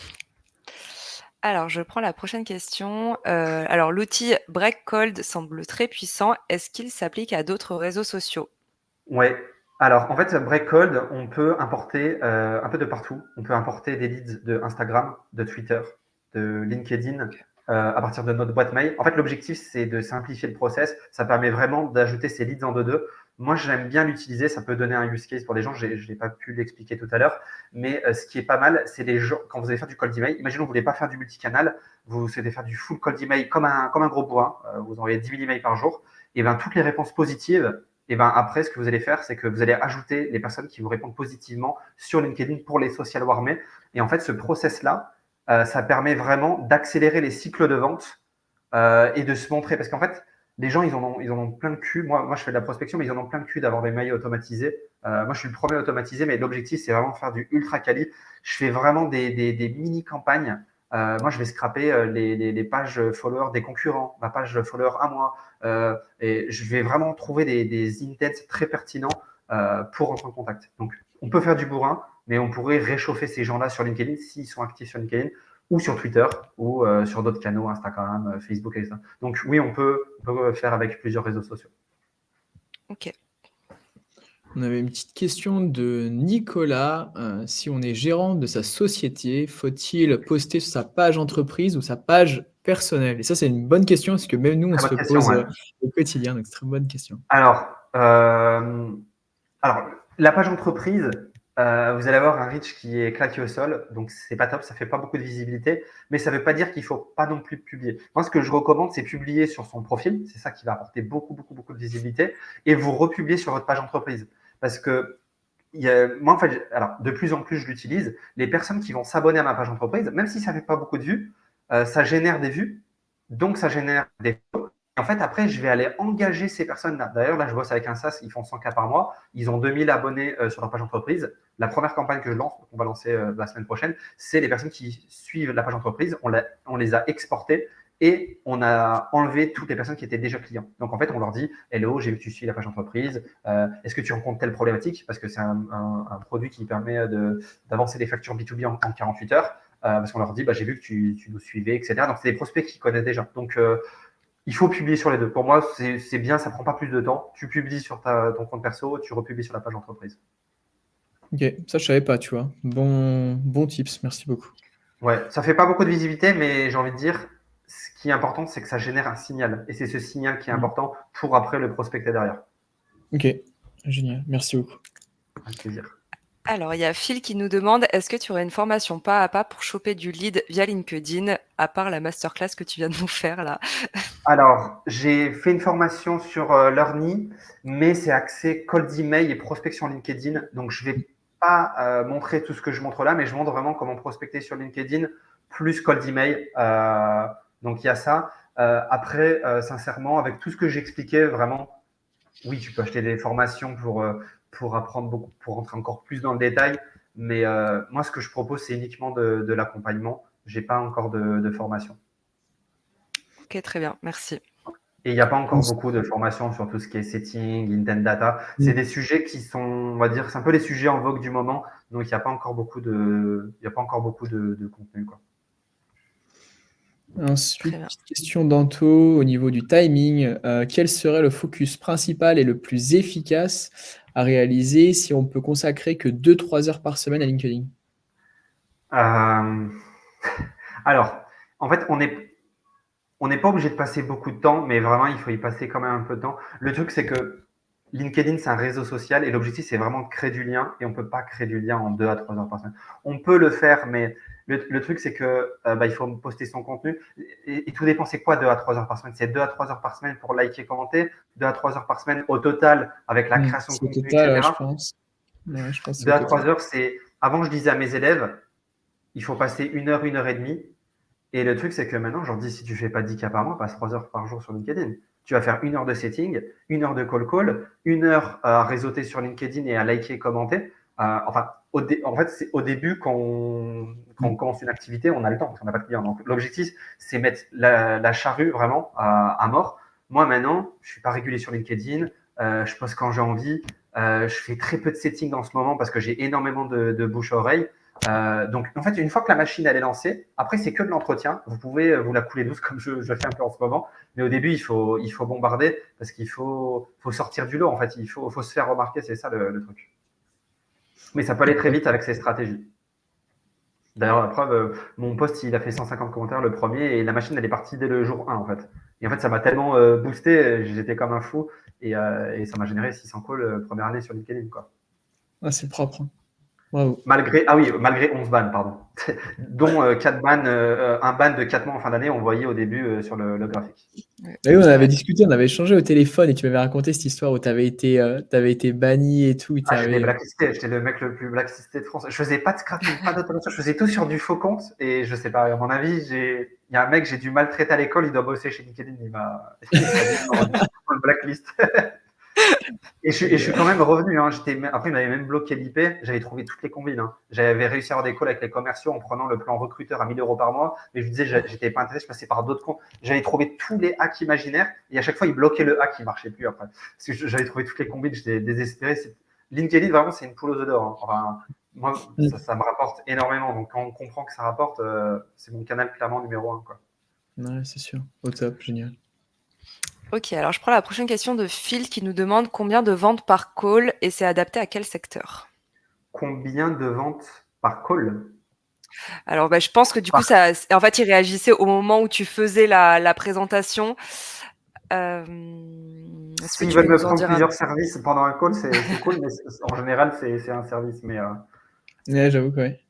Alors, je prends la prochaine question. Alors, l'outil Breakcold semble très puissant. Est-ce qu'il s'applique à d'autres réseaux sociaux? Ouais. Alors, en fait, Breakcold, on peut importer un peu de partout. On peut importer des leads de Instagram, de Twitter, de LinkedIn à partir de notre boîte mail. En fait, l'objectif, c'est de simplifier le process. Ça permet vraiment d'ajouter ces leads en 2-2. Moi, j'aime bien l'utiliser. Ça peut donner un use case pour les gens. Je n'ai pas pu l'expliquer tout à l'heure. Mais ce qui est pas mal, c'est les gens, quand vous allez faire du cold email, imaginons que vous ne voulez pas faire du multicanal, vous souhaitez faire du full cold email comme un gros bourrin. Vous envoyez 10 000 emails par jour. Et bien, toutes les réponses positives, et ben après, ce que vous allez faire, c'est que vous allez ajouter les personnes qui vous répondent positivement sur LinkedIn pour les social warmer. Et en fait, ce process-là, ça permet vraiment d'accélérer les cycles de vente et de se montrer. Parce qu'en fait, les gens, ils en ont plein de cul. Moi, je fais de la prospection, mais ils en ont plein de cul d'avoir des mails automatisés. Moi, je suis le premier automatisé, mais l'objectif, c'est vraiment de faire du ultra quali. Je fais vraiment des mini-campagnes. Moi, je vais scraper les pages followers des concurrents, ma page follower à moi. Et je vais vraiment trouver des intents très pertinents pour rentrer en contact. Donc, on peut faire du bourrin, mais on pourrait réchauffer ces gens-là sur LinkedIn s'ils sont actifs sur LinkedIn ou sur Twitter ou sur d'autres canaux, Instagram, Facebook, etc. Donc oui, on peut faire avec plusieurs réseaux sociaux. Ok. On avait une petite question de Nicolas. Si on est gérant de sa société, faut-il poster sur sa page entreprise ou sa page personnelle? Et ça, c'est une bonne question parce que même nous, on Très se bonne le question, pose ouais. au quotidien. Donc, c'est une très bonne question. Alors, la page entreprise, vous allez avoir un reach qui est claqué au sol, donc c'est pas top, ça fait pas beaucoup de visibilité, mais ça veut pas dire qu'il faut pas non plus publier. Moi, ce que je recommande, c'est publier sur son profil, c'est ça qui va apporter beaucoup, beaucoup, beaucoup de visibilité, et vous republier sur votre page entreprise. Parce que moi, en fait, alors, de plus en plus, je l'utilise. Les personnes qui vont s'abonner à ma page entreprise, même si ça fait pas beaucoup de vues, ça génère des vues. Donc, ça génère des flows. En fait, après, je vais aller engager ces personnes-là. D'ailleurs, là, je bosse avec un SaaS, ils font 100K par mois. Ils ont 2000 abonnés sur leur page entreprise. La première campagne que je lance, qu'on va lancer la semaine prochaine, c'est les personnes qui suivent la page entreprise. On les a exportées et on a enlevé toutes les personnes qui étaient déjà clients. Donc, en fait, on leur dit Hello, j'ai vu que tu suis la page entreprise. Est-ce que tu rencontres telle problématique? Parce que c'est un produit qui permet d'avancer les factures B2B en 48 heures. Parce qu'on leur dit j'ai vu que tu nous suivais, etc. Donc, c'est des prospects qui connaissent déjà. Donc, il faut publier sur les deux. Pour moi, c'est bien, ça prend pas plus de temps. Tu publies sur ton compte perso, tu republies sur la page entreprise. Ok, ça je savais pas, tu vois. Bon tips, merci beaucoup. Ouais, ça fait pas beaucoup de visibilité, mais j'ai envie de dire, ce qui est important, c'est que ça génère un signal. Et c'est ce signal qui est important pour après le prospecter derrière. Ok, génial, merci beaucoup. Avec plaisir. Alors, il y a Phil qui nous demande, est-ce que tu aurais une formation pas à pas pour choper du lead via LinkedIn, à part la masterclass que tu viens de nous faire là? Alors, j'ai fait une formation sur Learny, mais c'est axé cold email et prospection LinkedIn. Donc, je vais pas montrer tout ce que je montre là, mais je montre vraiment comment prospecter sur LinkedIn plus cold email. Donc, il y a ça. Après, sincèrement, avec tout ce que j'expliquais, vraiment, oui, tu peux acheter des formations pour apprendre beaucoup, pour rentrer encore plus dans le détail. Mais moi, ce que je propose, c'est uniquement de l'accompagnement. J'ai pas encore de formation. Ok, très bien, merci. Et il n'y a pas encore beaucoup de formations sur tout ce qui est setting, intent data. C'est des sujets qui sont, on va dire, c'est un peu les sujets en vogue du moment. Donc, il n'y a pas encore beaucoup de contenu, quoi. Ensuite, petite question d'Anto au niveau du timing. Quel serait le focus principal et le plus efficace à réaliser si on peut consacrer que 2-3 heures par semaine à LinkedIn? Alors, en fait, on n'est pas obligé de passer beaucoup de temps, mais vraiment, il faut y passer quand même un peu de temps. Le truc, c'est que LinkedIn, c'est un réseau social et l'objectif, c'est vraiment de créer du lien et on ne peut pas créer du lien en 2 à 3 heures par semaine. On peut le faire, mais le truc, c'est que il faut poster son contenu et tout dépend, c'est quoi 2 à 3 heures par semaine? C'est 2 à 3 heures par semaine pour liker, commenter, 2 à 3 heures par semaine au total avec la création de C'est au contenu, total, etc. je pense. Ouais, je pense que c'est 2 au à total. 3 heures, c'est. Avant, je disais à mes élèves, il faut passer 1 heure et demie. Et le truc, c'est que maintenant, je leur dis, si tu fais pas 10K par mois, passe 3 heures par jour sur LinkedIn. Tu vas faire 1 heure de setting, 1 heure de call, 1 heure à réseauter sur LinkedIn et à liker, commenter. En fait, c'est au début, quand on commence une activité, on a le temps, parce qu'on n'a pas de clients. Donc, l'objectif, c'est mettre la charrue vraiment à mort. Moi, maintenant, je suis pas régulier sur LinkedIn. Je poste quand j'ai envie. Je fais très peu de setting en ce moment parce que j'ai énormément de bouche à oreille. Donc, en fait, une fois que la machine elle est lancée, après, c'est que de l'entretien. Vous pouvez vous la couler douce comme je fais un peu en ce moment. Mais au début, il faut bombarder parce qu'il faut sortir du lot. En fait, il faut se faire remarquer. C'est ça le truc. Mais ça peut aller très vite avec ces stratégies. D'ailleurs, la preuve, mon post, il a fait 150 commentaires le premier et la machine, elle est partie dès le jour 1, en fait. Et en fait, ça m'a tellement boosté, j'étais comme un fou et ça m'a généré 600 calls première année sur LinkedIn, quoi. Ah, c'est propre. Bravo. Malgré 11 bannes, pardon. Dont 4 bannes, un ban de 4 mois en fin d'année, on voyait au début sur le graphique. Oui, on avait discuté, on avait échangé au téléphone et tu m'avais raconté cette histoire où tu avais été banni et tout. J'étais blacklisté, j'étais le mec le plus blacklisté de France. Je faisais pas de scrapping, pas d'automation, je faisais tout sur du faux compte et je sais pas, à mon avis, il y a un mec, j'ai dû maltraiter à l'école, il doit bosser chez LinkedIn, il m'a dit dans le blacklist. Et je suis quand même revenu. Hein. Après, il m'avait même bloqué l'IP. J'avais trouvé toutes les combines. Hein. J'avais réussi à avoir des calls avec les commerciaux en prenant le plan recruteur à 1 000 € par mois. Mais je disais, j'étais pas intéressé, je passais par d'autres comptes. J'avais trouvé tous les hacks imaginaires. Et à chaque fois, il bloquait le hack, il marchait plus après. Parce que j'avais trouvé toutes les combines, j'étais désespéré. LinkedIn, vraiment, c'est une poule aux œufs d'or. Hein. Enfin, moi, ça me rapporte énormément. Donc, quand on comprend que ça rapporte, c'est mon canal clairement numéro 1. Quoi. Ouais, c'est sûr. Au top, génial. Ok, alors je prends la prochaine question de Phil qui nous demande combien de ventes par call et c'est adapté à quel secteur? Combien de ventes par call? Alors, je pense que du coup, en fait, il réagissait au moment où tu faisais la présentation. S'ils veulent me prendre plusieurs services pendant un call, c'est cool, mais en général, c'est un service. Mais Ouais, j'avoue que ouais.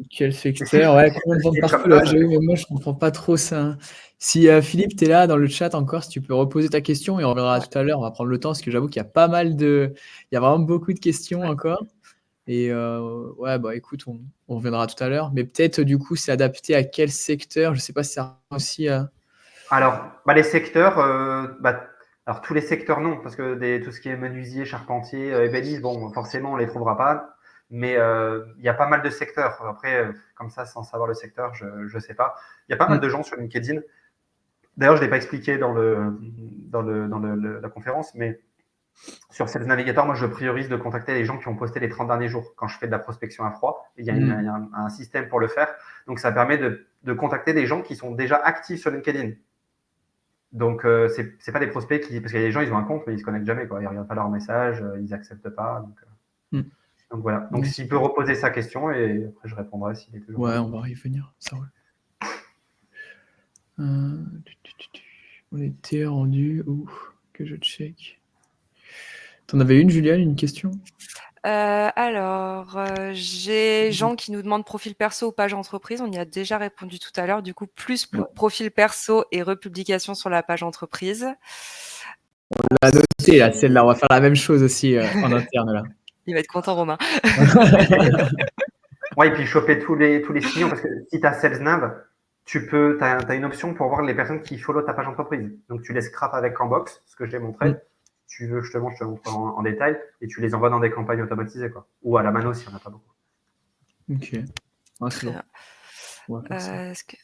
Quel secteur? Ouais, combien de ventes par call? Ouais, j'avoue, mais moi, je comprends pas trop ça. Si Philippe, tu es là dans le chat encore, si tu peux reposer ta question et on verra tout à l'heure. On va prendre le temps parce que j'avoue qu'il y a pas mal de. Il y a vraiment beaucoup de questions encore. Et ouais, écoute, on reviendra tout à l'heure. Mais peut-être, du coup, c'est adapté à quel secteur? Je sais pas si ça aussi. Alors, les secteurs, alors tous les secteurs non, parce que tout ce qui est menuisier, charpentier, ébéniste, bon, forcément, on les trouvera pas. Mais il y a pas mal de secteurs. Après, comme ça, sans savoir le secteur, je sais pas. Il y a pas mal Mm. de gens sur LinkedIn. D'ailleurs, je l'ai pas expliqué la conférence, mais sur Sales Navigator, moi, je priorise de contacter les gens qui ont posté les 30 derniers jours quand je fais de la prospection à froid. Il y a, il y a un système pour le faire. Donc, ça permet de contacter des gens qui sont déjà actifs sur LinkedIn. Donc, c'est pas des prospects qui. Parce qu'il y a des gens, ils ont un compte, mais ils se connectent jamais. Quoi. Ils regardent pas leurs messages, ils acceptent pas. Donc voilà. Donc, Ouais, s'il peut reposer sa question, et après, je répondrai s'il est toujours là. on va y venir. Ça roule. On était rendu où que je check. T'en avais une, Juliane, une question? J'ai Jean qui nous demande profil perso ou page entreprise. On y a déjà répondu tout à l'heure. Du coup, plus Ouais. profil perso et republication sur la page entreprise. On l'a noté, là, celle-là. On va faire la même chose aussi en interne, là. Il va être content, Romain. Ouais, et puis choper tous les signaux, parce que si tu as SalesNav, t'as une option pour voir les personnes qui follow ta page entreprise. Donc, tu les scrapes avec Canbox, ce que je t'ai montré. Si tu veux, je te montre en détail, et tu les envoies dans des campagnes automatisées, quoi. Ou à la mano, s'il n'y en a pas beaucoup. Ok. Ah, c'est Très bon. bien. On va faire ça. Est-ce que-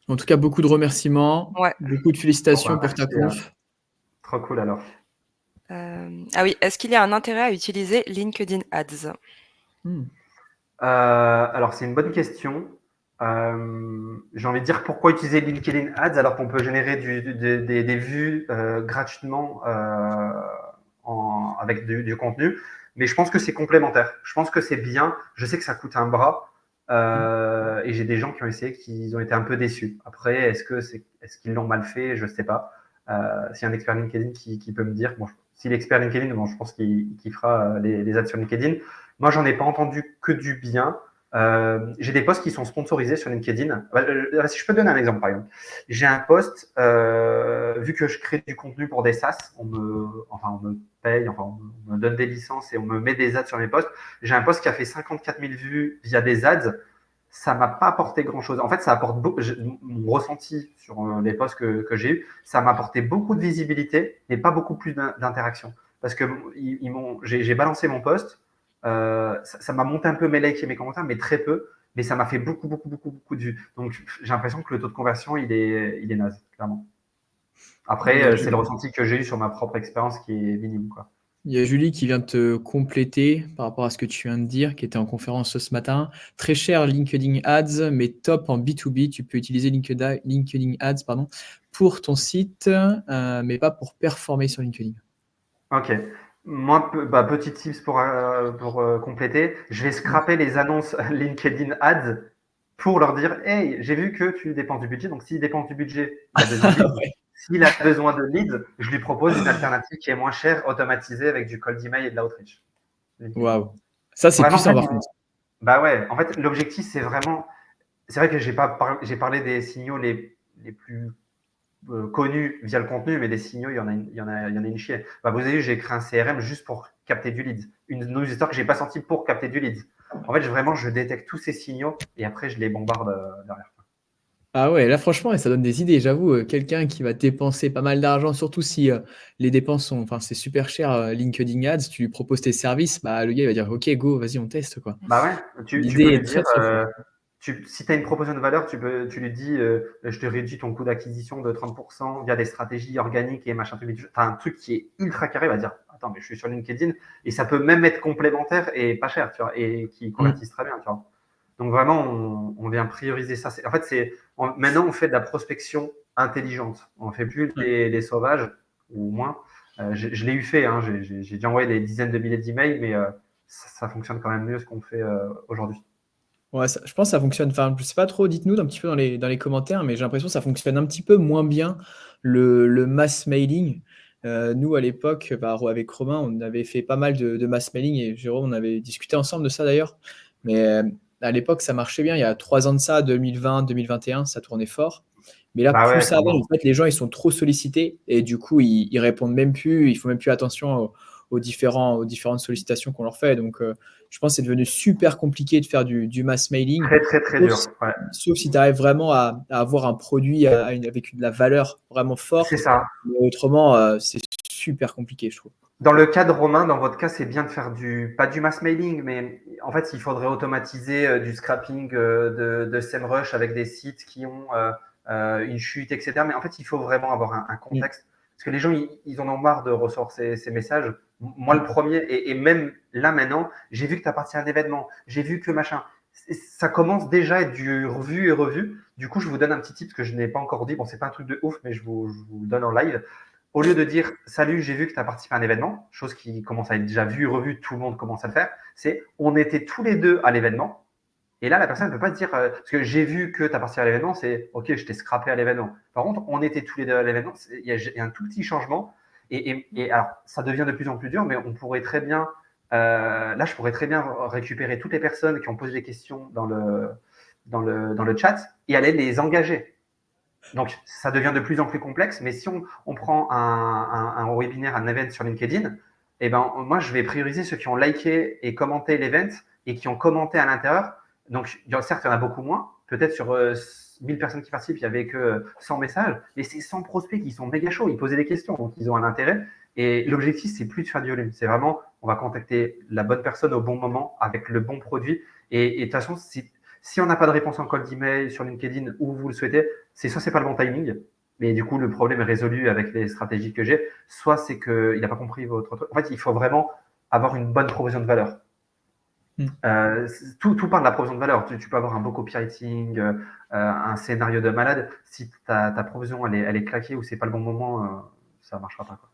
En tout cas, beaucoup de remerciements. Ouais. Beaucoup de félicitations Bon, bah, pour ta merci, conf. Trop cool, alors. Ah oui, est-ce qu'il y a un intérêt à utiliser LinkedIn Ads? Alors, c'est une bonne question. J'ai envie de dire pourquoi utiliser LinkedIn Ads alors qu'on peut générer des vues gratuitement avec du contenu. Mais je pense que c'est complémentaire. Je pense que c'est bien. Je sais que ça coûte un bras. Et j'ai des gens qui ont essayé, qui ont été un peu déçus. Après, est-ce qu'ils l'ont mal fait? Je ne sais pas. S'il y a un expert LinkedIn qui peut me dire, bon, si l'expert LinkedIn, bon, je pense qu'il fera les ads sur LinkedIn. Moi, j'en ai pas entendu que du bien. J'ai des posts qui sont sponsorisés sur LinkedIn. Si je peux te donner un exemple, par exemple. J'ai un post, vu que je crée du contenu pour des SaaS, on me paye, on me donne des licences et on me met des ads sur mes posts. J'ai un post qui a fait 54 000 vues via des ads. Ça m'a pas apporté grand chose. En fait, ça apporte beaucoup, mon ressenti sur les posts que j'ai eu, ça m'a apporté beaucoup de visibilité, mais pas beaucoup plus d'interaction. Parce que j'ai balancé mon post, ça m'a monté un peu mes likes et mes commentaires, mais très peu. Mais ça m'a fait beaucoup de vues. Donc, j'ai l'impression que le taux de conversion, il est naze, clairement. Après, c'est le ressenti que j'ai eu sur ma propre expérience qui est minime, quoi. Il y a Julie qui vient de te compléter par rapport à ce que tu viens de dire, qui était en conférence ce matin. Très cher LinkedIn Ads, mais top en B2B. Tu peux utiliser LinkedIn Ads pour ton site, mais pas pour performer sur LinkedIn. Ok. Moi, petit tips pour compléter, je vais scraper les annonces LinkedIn Ads pour leur dire, hey, j'ai vu que tu dépenses du budget, donc s'il dépense du budget, il a besoin de leads. Ouais. S'il a besoin de leads, je lui propose une alternative qui est moins chère, automatisée avec du cold email et de l'outreach. Waouh. Ça, c'est Vraiment, puissant par contre. bah ouais, en fait, l'objectif, c'est vraiment. C'est vrai que j'ai parlé des signaux les plus connus via le contenu, mais des signaux, il y en a une chier. Bah, vous avez vu, j'ai créé un CRM juste pour capter du lead. Une newsletter que j'ai pas sortie pour capter du lead. En fait, je détecte tous ces signaux et après, je les bombarde derrière. Ah ouais, là franchement, ça donne des idées. J'avoue, quelqu'un qui va dépenser pas mal d'argent, surtout si les dépenses sont, enfin, c'est super cher, LinkedIn Ads, tu lui proposes tes services, bah, le gars il va dire, ok, go, vas-y, on teste quoi. Bah ouais, tu L'idée peux lui est très dire, très forte. si tu as une proposition de valeur, tu lui dis, je te réduis ton coût d'acquisition de 30% via des stratégies organiques et machin. Tu as un truc qui est ultra carré, il va dire, attends, mais je suis sur LinkedIn et ça peut même être complémentaire et pas cher, tu vois, et qui convertissent très bien, tu vois. Donc vraiment, on vient prioriser ça. En fait, maintenant, on fait de la prospection intelligente. On ne fait plus les sauvages, ou moins. Je l'ai eu fait, hein, j'ai déjà envoyé des dizaines de milliers d'emails, mais ça fonctionne quand même mieux ce qu'on fait aujourd'hui. Ouais, je pense que ça fonctionne. Enfin, je sais pas trop, dites-nous un petit peu dans les commentaires, mais j'ai l'impression que ça fonctionne un petit peu moins bien le mass mailing. Nous, à l'époque, avec Romain, on avait fait pas mal de mass mailing et Jérôme, on avait discuté ensemble de ça d'ailleurs. Mais à l'époque, ça marchait bien. Il y a 3 ans de ça, 2020, 2021, ça tournait fort. Mais là, Bah plus ouais, ça avance, en clairement. fait, les gens, ils sont trop sollicités et du coup, ils répondent même plus. Ils font même plus attention aux différentes sollicitations qu'on leur fait. Donc, je pense que c'est devenu super compliqué de faire du mass mailing, Très, très, très dur. Ouais. sauf si tu arrives vraiment à avoir un produit avec de la valeur vraiment C'est forte. ça. Mais autrement, c'est super compliqué, je trouve. Dans le cas de Romain, dans votre cas, c'est bien de faire pas du mass mailing, mais en fait, il faudrait automatiser du scrapping de SEMrush avec des sites qui ont une chute, etc. Mais en fait, il faut vraiment avoir un contexte. Parce que les gens, ils en ont marre de ressortir ces messages. Moi, le premier, et même là maintenant, j'ai vu que tu appartiens à un événement, j'ai vu que machin. Ça commence déjà à être du revu et revu. Du coup, je vous donne un petit tip que je n'ai pas encore dit. Bon, c'est pas un truc de ouf, mais je vous le donne en live. Au lieu de dire salut, j'ai vu que tu as participé à un événement, chose qui commence à être déjà vue, revue, tout le monde commence à le faire, c'est on était tous les deux à l'événement. Et là, la personne ne peut pas se dire, parce que j'ai vu que tu as participé à l'événement, c'est ok, je t'ai scrappé à l'événement. Par contre, on était tous les deux à l'événement, il y a un tout petit changement. Et alors, ça devient de plus en plus dur, mais on pourrait très bien, là, je pourrais très bien récupérer toutes les personnes qui ont posé des questions dans le chat et aller les engager. Donc, ça devient de plus en plus complexe, mais si on prend un webinaire, un event sur LinkedIn, eh ben, moi, je vais prioriser ceux qui ont liké et commenté l'event et qui ont commenté à l'intérieur. Donc, certes, il y en a beaucoup moins. Peut-être sur 1000 personnes qui participent, il n'y avait que 100 messages, mais c'est 100 prospects qui sont méga chauds. Ils posaient des questions, donc ils ont un intérêt. Et l'objectif, c'est plus de faire du volume. C'est vraiment, on va contacter la bonne personne au bon moment avec le bon produit. Et de toute façon, si on n'a pas de réponse en call d'email sur LinkedIn où vous le souhaitez, c'est soit c'est pas le bon timing, mais du coup le problème est résolu avec les stratégies que j'ai, soit c'est qu'il n'a pas compris votre truc. En fait, il faut vraiment avoir une bonne proposition de valeur. Tout part de la proposition de valeur. Tu peux avoir un beau copywriting, un scénario de malade. Si ta proposition elle est claquée ou c'est pas le bon moment, ça marchera pas, quoi.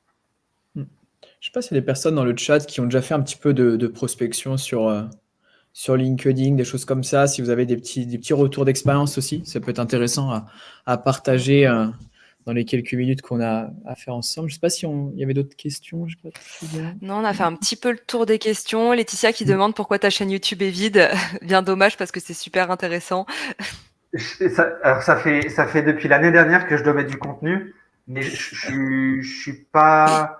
Je sais pas s'il y a des personnes dans le chat qui ont déjà fait un petit peu de prospection sur LinkedIn, des choses comme ça. Si vous avez des petits retours d'expérience aussi, ça peut être intéressant à partager dans les quelques minutes qu'on a à faire ensemble. Je ne sais pas il y avait d'autres questions. Je sais pas, non, on a fait un petit peu le tour des questions. Laetitia qui demande pourquoi ta chaîne YouTube est vide. Bien dommage parce que c'est super intéressant. Alors ça fait depuis l'année dernière que je dois mettre du contenu, mais je suis pas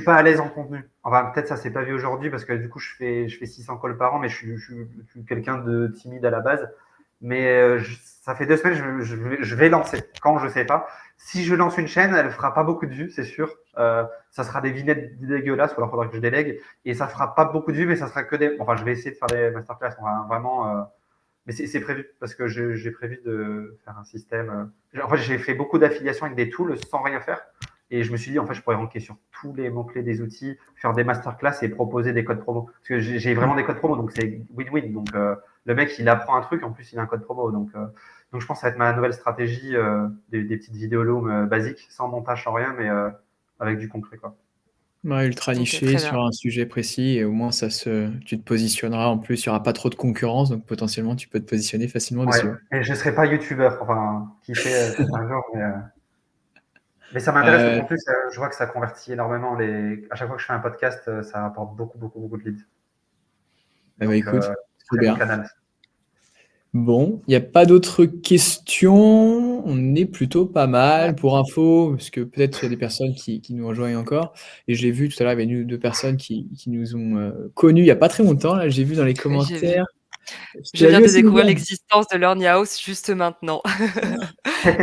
à l'aise en contenu. Enfin, peut-être ça s'est pas vu aujourd'hui parce que du coup je fais 600 calls par an, mais je suis quelqu'un de timide à la base. Mais ça fait 2 semaines, je vais lancer. Quand je sais pas. Si je lance une chaîne, elle fera pas beaucoup de vues, c'est sûr. Ça sera des vignettes dégueulasses, ou alors faudra que je délègue. Et ça fera pas beaucoup de vues, mais ça sera que des. Enfin, je vais essayer de faire des masterclass. On va vraiment. Mais c'est prévu parce que j'ai prévu de faire un système. En fait, j'ai fait beaucoup d'affiliations avec des tools sans rien faire. Et je me suis dit, en fait, je pourrais ranker sur tous les mots-clés des outils, faire des masterclass et proposer des codes promo. Parce que j'ai vraiment des codes promo, donc c'est win-win. Donc, le mec, il apprend un truc, en plus, il a un code promo. Donc je pense que ça va être ma nouvelle stratégie, des petites vidéos basiques, sans montage, sans rien, mais avec du concret, quoi. Ouais, ultra niché sur un sujet précis et au moins tu te positionneras. En plus, il n'y aura pas trop de concurrence, donc potentiellement tu peux te positionner facilement Ouais, dessus. et je ne serai pas youtubeur, enfin, qui sait, peut-être un jour, mais ça m'intéresse parce qu'en plus, je vois que ça convertit énormément. À chaque fois que je fais un podcast, ça rapporte beaucoup, beaucoup, beaucoup de leads. Bah, écoute, Très bien. bon canal. Bon, il n'y a pas d'autres questions. On est plutôt pas mal. Pour info, parce que peut-être il y a des personnes qui nous rejoignent encore. Et j'ai vu tout à l'heure, il y avait deux personnes qui nous ont connus il n'y a pas très longtemps. Là, j'ai vu dans les commentaires. Je viens de découvrir l'existence de Learning House juste maintenant,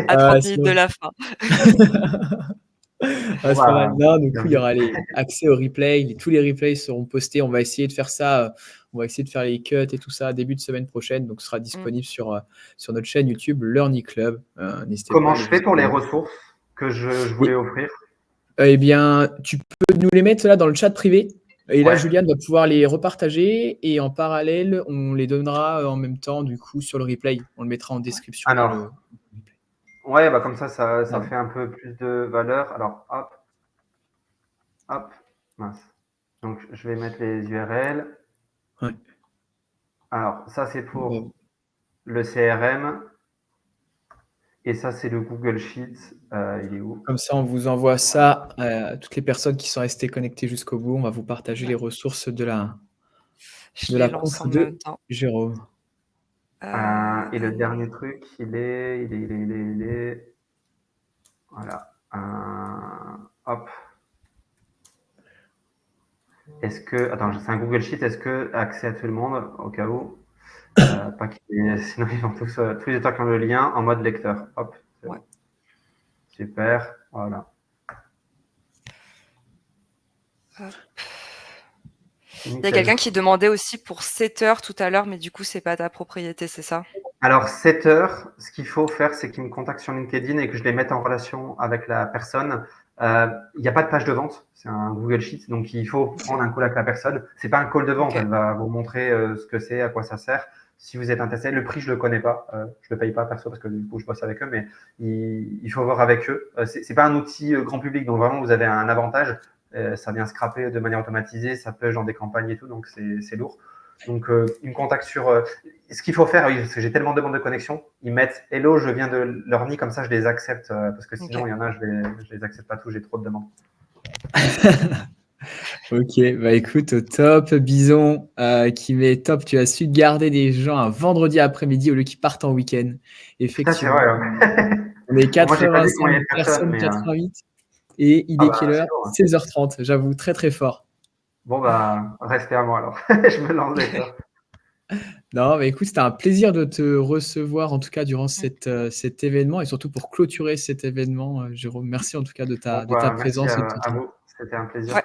à 30 minutes de la fin. C'est pas mal. Non, du coup, il y aura les accès au replay. Tous les replays seront postés. On va essayer de faire ça. On va essayer de faire les cuts et tout ça début de semaine prochaine. Donc, ce sera disponible sur notre chaîne YouTube Learning Club. N'hésitez pas. Comment je fais pour les ressources que je voulais offrir? Eh bien, tu peux nous les mettre là dans le chat privé. Et là, Juliane va pouvoir les repartager. Et en parallèle, on les donnera en même temps, du coup, sur le replay. On le mettra en description. Alors, ouais, bah comme ça fait un peu plus de valeur. Alors, hop, mince. Donc, je vais mettre les URL. Ouais. Alors, ça, c'est pour le CRM. Et ça, c'est le Google Sheet. Il est où? Comme ça, on vous envoie ça à toutes les personnes qui sont restées connectées jusqu'au bout. On va vous partager les ressources de la conf de Jérôme. Et le dernier truc, il est. Voilà. Hop. Est-ce que, attends, c'est un Google Sheet, est-ce que accès à tout le monde, au cas où, pas sinon ils vont tous les auteurs qui ont le lien en mode lecteur. Hop, c'est Ouais. bon. Super, voilà. Il y a Nickel. quelqu'un qui demandait aussi pour 7 heures tout à l'heure, mais du coup, c'est pas ta propriété, c'est ça? Alors, 7 heures, ce qu'il faut faire, c'est qu'ils me contactent sur LinkedIn et que je les mette en relation avec la personne. Il n'y a pas de page de vente, c'est un Google Sheet, donc il faut prendre un call avec la personne. C'est pas un call de vente, Ok. elle va vous montrer ce que c'est, à quoi ça sert. Si vous êtes intéressé, le prix, je le connais pas, je le paye pas perso parce que du coup, je bosse avec eux, mais il faut voir avec eux. C'est pas un outil grand public, donc vraiment, vous avez un avantage. Ça vient scraper de manière automatisée, ça push dans des campagnes et tout, donc c'est lourd. Donc, ils me contactent sur. Ce qu'il faut faire, oui, parce que j'ai tellement de demandes de connexion, ils mettent Hello, je viens de leur nid, comme ça je les accepte, parce que sinon, Ok. il y en a, je les accepte pas tous, j'ai trop de demandes. Ok, bah écoute, au top, Bison, qui met top, tu as su garder des gens un vendredi après-midi au lieu qu'ils partent en week-end. Ça, c'est Effectivement. vrai. Ouais. On est Bon, moi, j'ai pas dit combien 85 de personnes, personnes, mais 88. Et il ah est bah, quelle heure? c'est lourd. 16h30, j'avoue, très très fort. Bon, bah, restez à moi alors. Je me lance lecteur. Non, mais écoute, c'était un plaisir de te recevoir, en tout cas, durant cet événement, et surtout pour clôturer cet événement, Jérôme. Merci en tout cas de Bon, ta bah, merci présence et de ton à temps. vous. C'était un plaisir. Ouais.